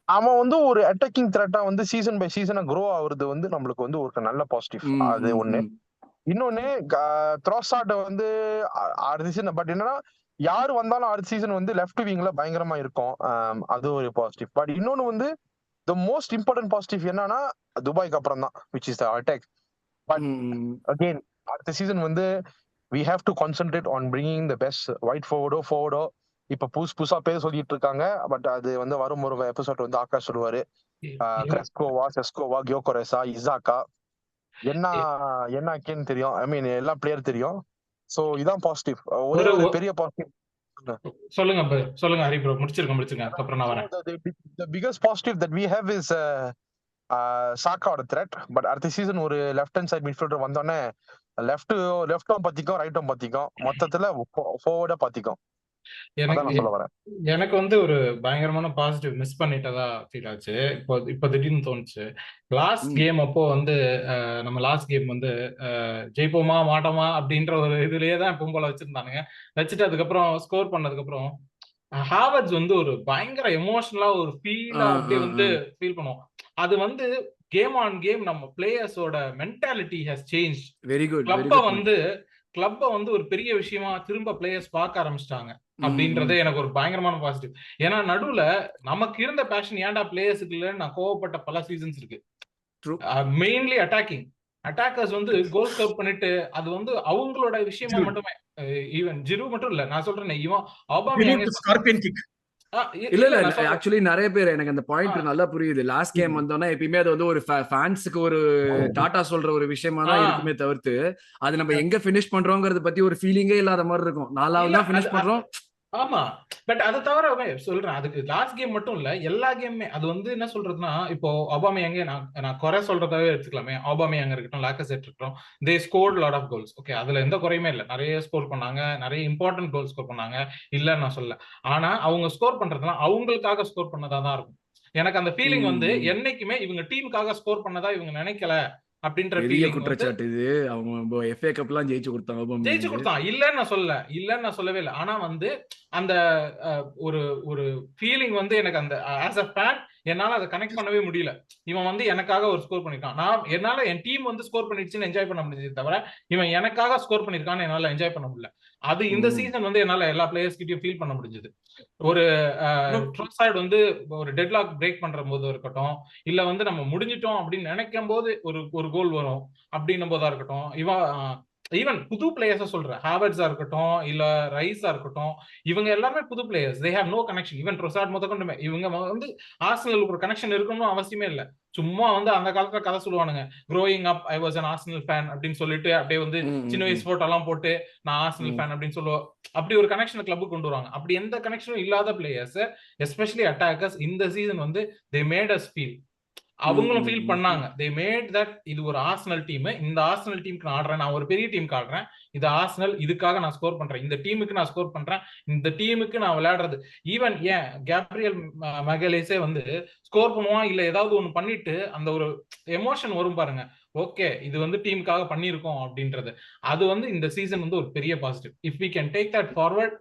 அவன் வந்து ஒரு அட்டாக்கிங் த்ரெட்டா வந்து சீசன் பை சீசனா க்ரோ ஆகுறது வந்து நம்மளுக்கு வந்து ஒரு நல்ல பாசிட்டிவ். அது ஒண்ணு. இன்னொன்னு த்ரோசாட் வந்து அடுத்த சீசன், பட் என்னன்னா யாரு வந்தாலும் அடுத்த சீசன் வந்து லெஃப்ட் விங்ல பயங்கரமா இருக்கும். அது ஒரு பாசிட்டிவ். பட் இன்னொன்னு வந்து the most important positive என்னன்னா துபாய்க்கு அப்புறம் தான், which is the attack. But again அடுத்த சீசன் வந்து we have to concentrate on bringing the best wide forward. இப்ப புதுசா பேர் சொல்லிட்டு இருக்காங்க. பட் அது வந்து வரும் ஒரு எபிசோட் வந்து ஆகாஷ் சொல்லுவாரு. கிரெஸ்கோவா, செஸ்கோவா, கியோகோரெசா, இசாக்கா என்னன்னு தெரியும். ஐ மீன் எல்லா பிளேயர் தெரியும். சோ இதான் பாசிட்டிவ். ஒரு பெரிய பாசிட்டிவ். சொல்லுங்க ஹரி ப்ரோ. முடிச்சிருங்க அப்புறம் நான் வரேன். The biggest positive that we have is சாக்காவோட த்ரெட். பட் அடுத்த சீசன் ஒரு லெஃப்ட் ஹேண்ட் சைட் மிட்ஃபீல்டர் வந்தோடனே லெஃப்டும் பத்திக்கும் ரைட்டும் பத்திக்கும், மொத்தத்துல ஃபார்வர்டா பத்திக்கும். எனக்கு வந்து ஒரு பயங்கரமான பாசிட்டிவ் மிஸ் பண்ணிட்டதா ஃபீல் ஆச்சு. இப்போ திடீர்னு தோணுச்சு. லாஸ்ட் கேம் அப்போ வந்து நம்ம லாஸ்ட் கேம் வந்து ஜெயிப்போமா மாட்டோமா அப்படின்ற ஒரு இதுலயே தான் எப்பவும் போல வச்சிருந்தானுங்க. வச்சுட்டு அதுக்கப்புறம் ஸ்கோர் பண்ணதுக்கு அப்புறம் ஹாவர்ட்ஸ் வந்து ஒரு பயங்கர எமோஷனலா ஒரு ஃபீலா அப்படியே வந்து ஃபீல் பண்ணுவோம். அது வந்து கேம் ஆன் கேம் நம்ம பிளேயர்ஸோட mentality has change. Very good. கிளப்ப வந்து ஒரு பெரிய விஷயமா திரும்ப பிளேயர்ஸ் பார்க்க ஆரம்பிச்சிட்டாங்க அப்படின்றதே எனக்கு ஒரு பயங்கரமான பாசிட்டிவ். ஏன்னா நடுவுல நமக்கு இருந்த பேஷன் ஏன்டா பிளேயர்ஸுக்கு இல்லைன்னு நான் கோவப்பட்ட பல சீசன்ஸ் இருக்கு. மெயின்லி அட்டாக்கர்ஸ் வந்து கோல் ஸ்கோர் பண்ணிட்டு அது வந்து அவங்களோட விஷயமா மட்டுமே. ஈவன் ஜிரு மட்டும் இல்ல, நான் சொல்றேன் இவன் இல்ல ஆக்சுவலி நிறைய பேர் எனக்கு அந்த பாயிண்ட் நல்லா புரியுது. லாஸ்ட் கேம் வந்தோம்னா எப்பயுமே அது வந்து ஒரு ஃபேன்ஸுக்கு ஒரு டாட்டா சொல்ற ஒரு விஷயமா தான் இருக்குமே தவிர்த்து அது நம்ம எங்க பினிஷ் பண்றோங்கிறத பத்தி ஒரு ஃபீலிங்கே இல்லாத மாதிரி இருக்கும். 4வது தான் பினிஷ் பண்றோம். ஆமா, பட் அது தவிர சொல்றேன், அதுக்கு லாஸ்ட் கேம் மட்டும் இல்ல எல்லா கேமுமே அது வந்து என்ன சொல்றதுன்னா, இப்போ ஆபாமேயங்க நான் குறை சொல்றதாவே எடுத்துக்கலாமே. ஆபாமேயங்க இருக்கட்டும், லாக்கசெட் இருக்கட்டும், they scored lot of goals. Okay, அதுல எந்த குறையுமே இல்லை. நிறைய ஸ்கோர் பண்ணாங்க, நிறைய இம்பார்ட்டன்ட் கோல் ஸ்கோர் பண்ணாங்க, இல்லன்னு நான் சொல்ல. ஆனா அவங்க ஸ்கோர் பண்றதுலாம் அவங்களுக்காக ஸ்கோர் பண்ணதா தான் இருக்கும். எனக்கு அந்த ஃபீலிங் வந்து என்னைக்குமே இவங்க டீமுக்காக ஸ்கோர் பண்ணதா இவங்க நினைக்கல அப்படின்ற குற்றச்சாட்டு இது. அவங்க எஃப்ஏ கப்லாம் ஜெயிச்சு கொடுத்தான். இல்லன்னு நான் சொல்லவே இல்லை. ஆனா வந்து அந்த ஒரு ஃபீலிங் வந்து எனக்கு அந்த ஆஸ் அ ஃபேன் என்னால அதை கனெக்ட் பண்ணவே முடியல. இவன் வந்து எனக்காக ஒரு ஸ்கோர் பண்ணிருக்கான், நான் என்னால என் டீம் வந்து ஸ்கோர் பண்ணிடுச்சுன்னு என்ஜாய் பண்ண முடிஞ்சது தவிர இவன் எனக்காக ஸ்கோர் பண்ணிருக்கான்னு என்னால என்ஜாய் பண்ண முடியல. அது இந்த சீசன் வந்து என்னால எல்லா பிளேயர்ஸ் கிட்டயும் ஃபீல் பண்ண முடிஞ்சது. ஒரு ட்ரோசாய்டு வந்து ஒரு டெட்லாக் பிரேக் பண்ற போது இருக்கட்டும், இல்ல வந்து நம்ம முடிஞ்சிட்டோம் அப்படின்னு நினைக்கும் போது ஒரு கோல் வரும் அப்படின்னும் போதா இருக்கட்டும், ஈவன் புது பிளேயர்ஸா சொல்றேன், ஹாவர்ட்ஸா இருக்கட்டும் இல்ல ரைஸா இருக்கட்டும், இவங்க எல்லாமே புது players. They have no connection. Even Trossard முதற்கொண்டுமே இவங்க வந்து ஆர்சனலுக்கு ஒரு கனெக்ஷன் இருக்கணும்னு அவசியமே இல்லை. சும்மா வந்து அந்த காலத்துல கதை சொல்லுவானுங்க, growing up I was an Arsenal fan அப்படின்னு சொல்லிட்டு அப்படியே வந்து சின்ன வயசு போட்டோ எல்லாம் போட்டு நான் ஆர்சனல் ஃபேன் அப்படின்னு சொல்லுவோம். அப்படி ஒரு கனெக்ஷன் கிளப்புக்கு கொண்டு வருவாங்க. அப்படி எந்த கனெக்ஷனும் இல்லாத பிளேயர்ஸ், எஸ்பெஷலி அட்டாக்கர்ஸ், இந்த சீசன் வந்து தே மேட் அஸ் ஃபீல். அவங்களும் ஃபீல் பண்ணாங்க. தே மேட் தட் இது ஒரு ஆர்சனல் டீம், இந்த ஆர்சனல் டீமுக்கு நான் ஆடுறேன், நான் ஒரு பெரிய டீமுக்கு ஆடுறேன், இது ஆர்சனல், இதுக்காக நான் ஸ்கோர் பண்றேன், இந்த டீமுக்கு நான் ஸ்கோர் பண்றேன், இந்த டீமுக்கு நான் விளையாடுறது. ஈவன் ஏன் கேப்ரியல் மெகலேஸே வந்து ஸ்கோர் பண்ணுவான் இல்ல ஏதாவது ஒண்ணு பண்ணிட்டு அந்த ஒரு எமோஷன் வரும் பாருங்க. ஓகே, இது வந்து டீமுக்காக பண்ணியிருக்கோம் அப்படின்றது. அது வந்து இந்த சீசன் வந்து ஒரு பெரிய positive. If we can take that forward,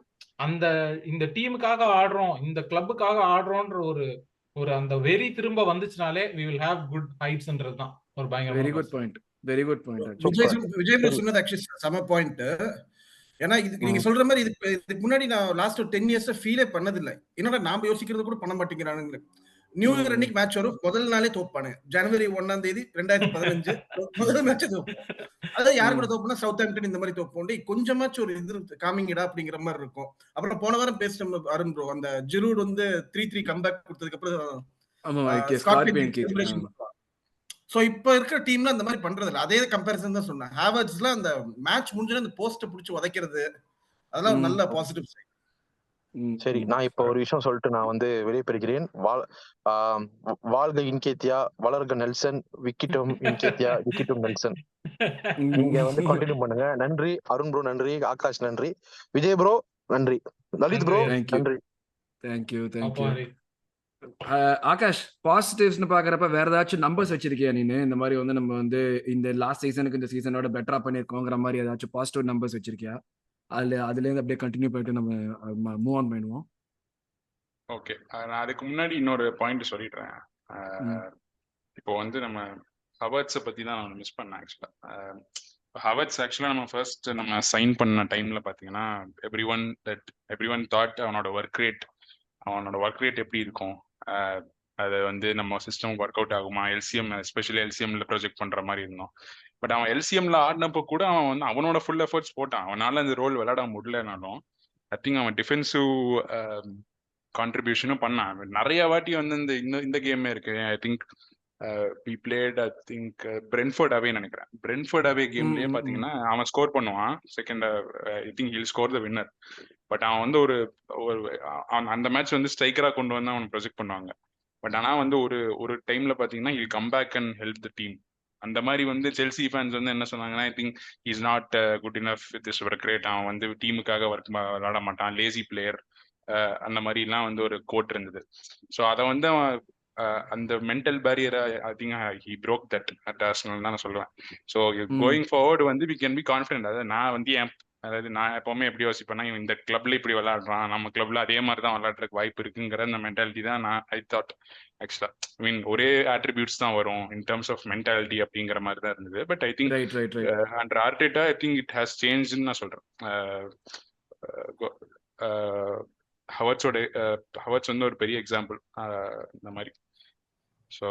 இந்த டீமுக்காக ஆடுறோம், இந்த கிளப்புக்காக ஆடுறோம்ன்ற ஒரு அந்த வெறி திரும்ப வந்துச்சுனாலே we will have good heights-ன்றது தான் ஒரு பயங்கர very good point. Vijay bro சொன்னது ஆக்சுவலி சம பாயிண்ட். ஏன்னா இதுக்கு நீங்க சொல்ற மாதிரி இதுக்கு முன்னாடி நான் லாஸ்ட் ஒரு 10 இயர்ஸ் ஃபீலே பண்ணதில்லை. என்னடா நாம யோசிக்கிறது கூட பண்ண மாட்டேங்கிறானுங்க. நியூ இயர் அன்னைக்கு மேட்ச் வரும், முதல் நாளே தோப்பானுங்க. ஜனவரி 1ஆம் தேதி 2015 முதல் மேட்ச் தோப்பு. அதாவது யாரு கூட தோப்புனா சவுத்ஹாம்ப்டன் இந்த மாதிரி தோப்போண்டி கொஞ்சமாச்சும் ஒரு இது காமிங்கடா அப்படிங்கிற மாதிரி இருக்கும். அப்புறம் போன வாரம் பேசின அருண் ப்ரோ அந்த ஜிரூட் வந்து 3-3 கம்பேக் கொடுத்ததுக்கு அப்புறம் சோ இப்ப இருக்கிற டீம்ல அந்த மாதிரி பண்றது இல்ல. அதே கம்பேரிசன் தான் சொன்னேன். ஹாவர்ட்ஸ்ல அந்த மேட்ச் முடிஞ்சோட அந்த போஸ்ட புடிச்சு உதைக்கிறது, அதெல்லாம் ஒரு நல்ல பாசிட்டிவ் சைட். சரி, நான் இப்ப ஒரு விஷயம் சொல்லிட்டு நான் வந்து வெளியே பெறுகிறேன். வாழ்க இன்கேத்தியா, வளர்க நெல்சன், விக்கிட்டும் இன்கேத்தியா, விக்கிட்டும் நெல்சன். நீங்க வந்து கண்டினியூ பண்ணுங்க. நன்றி அருண் ப்ரோ, நன்றி ஆகாஷ், நன்றி விஜய் ப்ரோ, நன்றி லலித் ப்ரோ, நன்றி. தேங்க்யூ. ஆகாஷ், பாசிட்டிவ்ஸ்னு பாக்குறப்ப வேற ஏதாச்சும் நம்பர்ஸ் வச்சிருக்கியா நீனு? இந்த மாதிரி வந்து நம்ம வந்து இந்த லாஸ்ட் சீசனுக்கு இந்த சீசனோட பெட்டரா பண்ணிருக்கோங்கிற மாதிரி ஏதாச்சும் பாசிட்டிவ் நம்பர்ஸ் வச்சிருக்கியா? அதுல இருந்து அப்படியே கண்டினியூ பண்ணிட்டு நம்ம மூவ் ஆன் பண்ணுவோம். ஓகே, நான் அதுக்கு முன்னாடி இன்னொரு பாயிண்ட் சொல்லிடுறேன். இப்போ வந்து நம்ம ஹவர்ட்ஸை பத்தி தான் நான் மிஸ் பண்ணேன் ஆக்சுவலா. ஹவர்ட்ஸ் ஆக்சுவலா நம்ம ஃபர்ஸ்ட் நம்ம சைன் பண்ண டைம்ல பாத்தீங்கன்னா எவ்ரி ஒன் தாட் அவனோட ஒர்க் ரேட் எப்படி இருக்கும், அது வந்து நம்ம சிஸ்டம் ஒர்க் அவுட் ஆகுமா, எல்சிஎம் எஸ்பெஷலி எல்சிஎம்ல ப்ரொஜெக்ட் பண்ற மாதிரி இருந்தோம். பட் அவன் எல்சிஎம்ல ஆடினப்போ கூட அவன் வந்து அவனோட ஃபுல் எஃபர்ட்ஸ் போட்டான். அவனால அந்த ரோல் விளையாட முடியலனாலும் ஐ திங்க் அவன் டிஃபென்சிவ் கான்ட்ரிபியூஷனும் பண்ணான். நிறைய வாட்டி வந்து இந்த கேமே இருக்கு. I think we played I think Brentford away நினைக்கிறேன். Brentford away கேம்லயே பாத்தீங்கன்னா அவன் ஸ்கோர் பண்ணுவான். Second I think he'll score the winner. But அவன் வந்து அந்த மேட்ச் வந்து ஸ்ட்ரைக்கரா கொண்டு வந்து அவன் ப்ரொஜெக்ட் பண்ணுவாங்க. பட் ஆனா வந்து ஒரு டைம்ல பாத்தீங்கன்னா he'll come back and help the team. அந்த மாதிரி வந்து செல்சி ஃபேன்ஸ் வந்து என்ன சொன்னாங்கன்னா, I think is not good enough with this work rate, அவன் வந்து டீமுக்காக விளையாட மாட்டான், லேசி பிளேயர், அந்த மாதிரிலாம் வந்து ஒரு கோட் இருந்தது. ஸோ அதை வந்து அவன் அந்த மென்டல் பேரியரை I think he broke that at Arsenal தான் நான் சொல்லுவேன். ஸோ கோயிங் ஃபார்வர்டு வந்து வி கேன் பி கான்ஃபிடென்ட். அதாவது நான் எப்பவுமே எப்படி யோசிப்பேன்னா, இந்த கிளப்ல இப்படி விளையாடுறான், நம்ம கிளப்ல அதே மாதிரி தான் விளையாடுறதுக்கு வாய்ப்பு இருக்குங்கிற அந்த மென்டாலிட்டி தான் நான் ஐ தாட் ஆக்சுவலா. ஐ மீன் ஒரே ஆட்ரிபியூட்ஸ் தான் வரும் இன் டர்ம்ஸ் ஆஃப் மென்டாலிட்டி அப்படிங்கிற மாதிரி தான் இருந்தது. But I think under Arteta I think it has சேஞ்ச்னு நான் சொல்றேன். ஹவர்ட்ஸ் வந்து ஒரு பெரிய எக்ஸாம்பிள் இந்த மாதிரி. So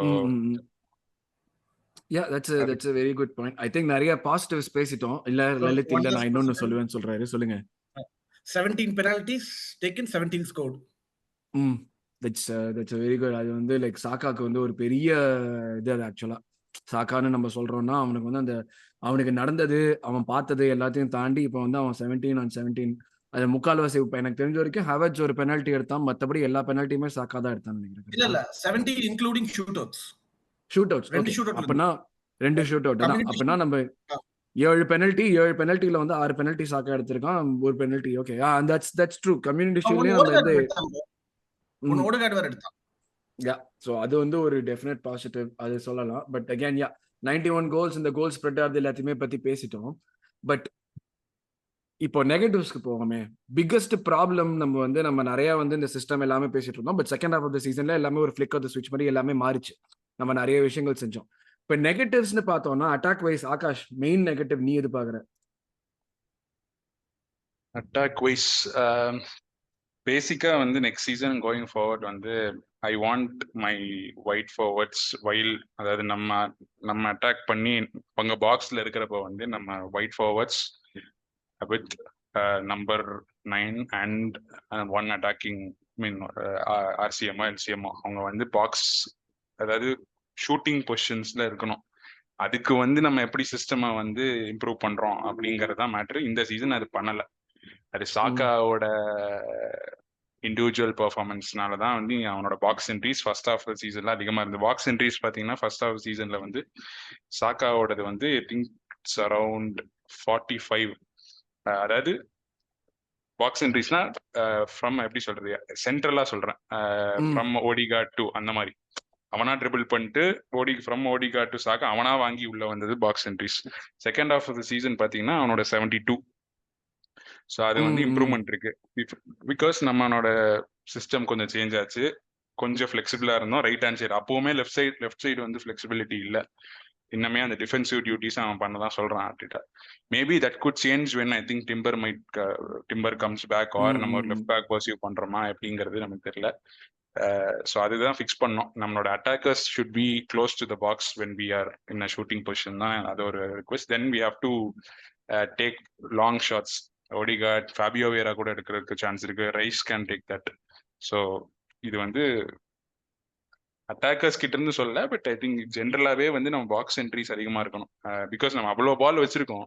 yeah, that's a very good point. I think நிறைய பாசிட்டிவ்ஸ் பேசிட்டோம். இல்ல லலித், இல்ல நான் இன்னொன்னு சொல்லுவேன்னு சொல்றாரு, சொல்லுங்க. 17 penalties taken, 17 scored. that's a very good. அது வந்து லைக் சாக்காக்கு வந்து ஒரு பெரிய இது. அது ஆக்சுவலா சாக்கான்னு நம்ம சொல்றோம்னா அவனுக்கு வந்து அவனுக்கு நடந்தது, அவன் பார்த்தது எல்லாத்தையும் தாண்டி இப்போ வந்து அவன் 17 அது முக்கால்வாசி. இப்போ எனக்கு தெரிஞ்ச வரைக்கும் ஹவர்ட்ஸ் ஒரு பெனால்ட்டி எடுத்தான், மற்றபடி எல்லா பெனால்ட்டியுமே சாக்கா தான் எடுத்தான் நினைக்கிறேன். இல்ல 17 இன்க்ளூடிங் ஷூட் அவுட்ஸ். அப்படின்னா 2 ஷூட் அவுட் தான். அப்படின்னா நம்ம 7 பெனல்ட்டில வந்து 6 பெனல்ட்டி சாக்கா எடுத்திருக்கான், ஒரு penalty. Okay, that's true. Community ஷீல்ட்லயே நம்ம வந்து ஓடகார்ட் வேற எடுத்தான். யா, சோ அது வந்து ஒரு டெஃபினட் பாசிட்டிவ், அது சொல்லலாம். பட் அகைன் 91 கோல்ஸ், இந்த கோல் ஸ்ப்ரெட் ஆகுது எல்லாத்தையுமே பத்தி பேசிட்டோம். பட் இப்போ நெகட்டிவ்ஸ்க்கு போவோமே. பிக்கஸ்ட் ப்ராப்ளம் நம்ம நிறைய வந்து இந்த சிஸ்டம் எல்லாமே பேசிட்டு இருந்தோம். But second half of the சீசன்ல எல்லாமே ஒரு ஃபிளிக் ஆஃப் த ஸ்விட்ச் மாதிரி எல்லாமே மாறிச்சு. நம்ம நிறைய விஷயங்கள் செஞ்சோம். இப்போ நெகட்டிவ்ஸ்னு பார்த்தோம்னா attack wise Akash, main negative நீ எது பாக்குற? அட்டாக் வைஸ் பேசிக்கா வந்து நெக்ஸ்ட் சீசன் கோயிங் ஃபார்வர்ட் வந்து I want my wide forwards while, அதாவது நம்ம அட்டாக் பண்ணி உங்க பாக்ஸ்ல இருக்கிறப்ப வந்து நம்ம wide forwards with number 9 and 1 attacking mean ஆர்சிஎம்ஓ எல்சிஎம்ஓ அவங்க வந்து பாக்ஸ், அதாவது ஷூட்டிங் பொசிஷன்ஸ்ல இருக்கணும். அதுக்கு வந்து நம்ம எப்படி சிஸ்டமை வந்து இம்ப்ரூவ் பண்றோம் அப்படிங்கறதான் மேட்ரு. இந்த சீசன் அது பண்ணல. அது சாக்காவோட இண்டிவிஜுவல் பெர்ஃபார்மன்ஸ்னால தான் வந்து அவனோட பாக்ஸ் என்ட்ரிஸ் ஃபர்ஸ்ட் ஹாஃப் சீசன்ல அதிகமா இருந்து. பாக்ஸ் என்ட்ரிஸ் பாத்தீங்கன்னா ஃபர்ஸ்ட் ஹாஃப் சீசன்ல வந்து சாக்காவோடது வந்து ஐ திங்க் இட்ஸ் அரௌண்ட் 45. அதாவது பாக்ஸ் என்ட்ரிஸ்னா ஃப்ரம் எப்படி சொல்றது, சென்ட்ரலா சொல்றேன், ஃப்ரம் ஓடிகார்ட் டு அந்த மாதிரி அவனா ட்ரிபிள் பண்ணிட்டு ஃப்ரம் ஓடிகார்ட் டு சாக்கா அவனா வாங்கி உள்ள வந்தது box entries. Second half of the season பாத்தீங்கன்னா அவனோட 72. ஸோ அது வந்து இம்ப்ரூவ்மெண்ட் இருக்கு. பிகாஸ் நம்மளோட சிஸ்டம் கொஞ்சம் சேஞ்ச் ஆச்சு, கொஞ்சம் ஃபிளெக்சிபிளா இருந்தோம். ரைட் ஹேண்ட் சைடு அப்பவுமே லெஃப்ட் சைடு வந்து ஃபிளெக்சிபிலிட்டி இல்லை. இன்னமே அந்த டிஃபென்சிவ் டியூட்டிஸ் அவன் பண்ணதான் சொல்றான் அப்படின்ட்டு. Maybe that could change when I think Timber comes back, or நம்ம ஒரு லெஃப்ட் பேக் பர்சியூ பண்றோமா அப்படிங்கிறது நமக்கு தெரியல. ஸோ அதுதான் ஃபிக்ஸ் பண்ணோம். நம்மளோட attackers should be close to the box when we are in a shooting position தான் அது ஒரு request. Then we have to take long shots. Odegaard, Fabio Vieira கூட எடுக்கிறதுக்கு சான்ஸ் இருக்கு. Rice can take that. So இது வந்து attackers கிட்ட இருந்து சொல்ல, பட் ஐ திங்க் ஜென்ரலாவே வந்து நம்ம பாக்ஸ் என்ட்ரிஸ் அதிகமா இருக்கணும். பிகாஸ் நம்ம அவ்வளோ பால் வச்சிருக்கோம்.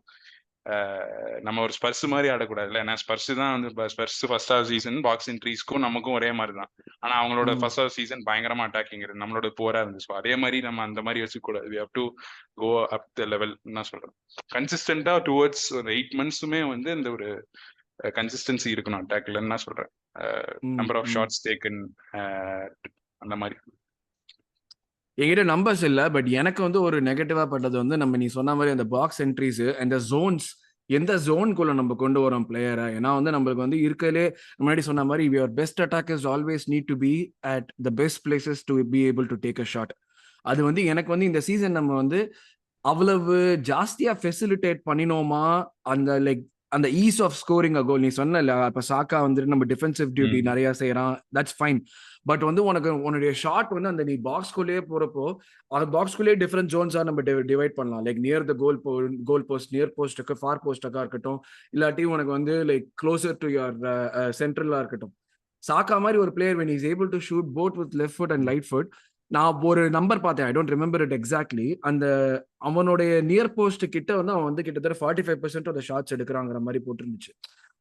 நம்ம ஒரு ஸ்பர்ஸ் மாதிரி ஆடக்கூடாதுல்ல. ஏன்னா ஸ்பர்ஸ் தான் வந்து Spurs first half season box இன்ட்ரீஸ்க்கும் நமக்கும் ஒரே மாதிரி தான். ஆனா அவங்களோட ஃபர்ஸ்ட் ஹாஃப் சீசன் பயங்கரமா அட்டாக்கிங் இருக்கு, நம்மளோட போரா இருந்துச்சு. அதே மாதிரி நம்ம அந்த மாதிரி வச்சுக்கூடாது. We have to go up the level. நான் சொல்றேன் கன்சிஸ்டன்டா டுவர்ட்ஸ் ஒரு 8 months இந்த இந்த ஒரு கன்சிஸ்டன்சி இருக்கணும் அட்டாக்ல. நான் சொல்றேன் நம்பர் ஆஃப் ஷாட்ஸ் டேக்கன் அந்த மாதிரி. என்கிட்ட நம்பர்ஸ் இல்ல, பட் எனக்கு வந்து ஒரு நெகட்டிவா பட்டது வந்து நம்ம நீ சொன்ன மாதிரி அந்த பாக்ஸ் என்ட்ரிஸ் அந்த ஜோன்ஸ், எந்த ஜோனுக்குள்ள நம்ம கொண்டு வரோம் பிளேயரை. ஏன்னா வந்து நம்மளுக்கு வந்து இருக்கலே முன்னாடி சொன்ன மாதிரி your best attackers always need to be at the best places to be able to take a shot. அது வந்து எனக்கு வந்து இந்த சீசன் நம்ம வந்து அவ்வளவு ஜாஸ்தியா ஃபெசிலிட்டேட் பண்ணினோமா அந்த லைக் அந்த ஈஸ் ஆஃப் ஸ்கோரிங் அ கோல். நீ சொன்ன இப்ப சாக்கா வந்துட்டு நம்ம டிஃபென்சிவ் டியூட்டி நிறைய செய்யறான், தட்ஸ் ஃபைன். பட் வந்து உன்னுடைய ஷாட் வந்து அந்த நீ பாக்ஸ்குள்ளேயே போறப்போ அந்த பாக்ஸ்குள்ளேயே டிஃபரெண்ட் ஜோன்ஸா நம்ம டிவைட் பண்ணலாம். Like near the goal post, near போஸ்ட்டுக்கு, ஃபார் போஸ்டக்கா இருக்கட்டும், இல்லாட்டி உனக்கு வந்து லைக் க்ளோசர் டு யுவர் சென்ட்ரலா இருக்கட்டும். சாக்கா மாதிரி ஒரு player when he is able to shoot both with left foot and right foot. நான் ஒரு நம்பர் பார்த்தேன், I don't remember it exactly. அந்த அவனுடைய நியர் போஸ்ட் கிட்ட வந்து அவன் வந்து கிட்டத்தட்ட 45% ஆஃப் த ஷாட்ஸ் எடுக்கிறாங்கிற மாதிரி போட்டுருந்துச்சு.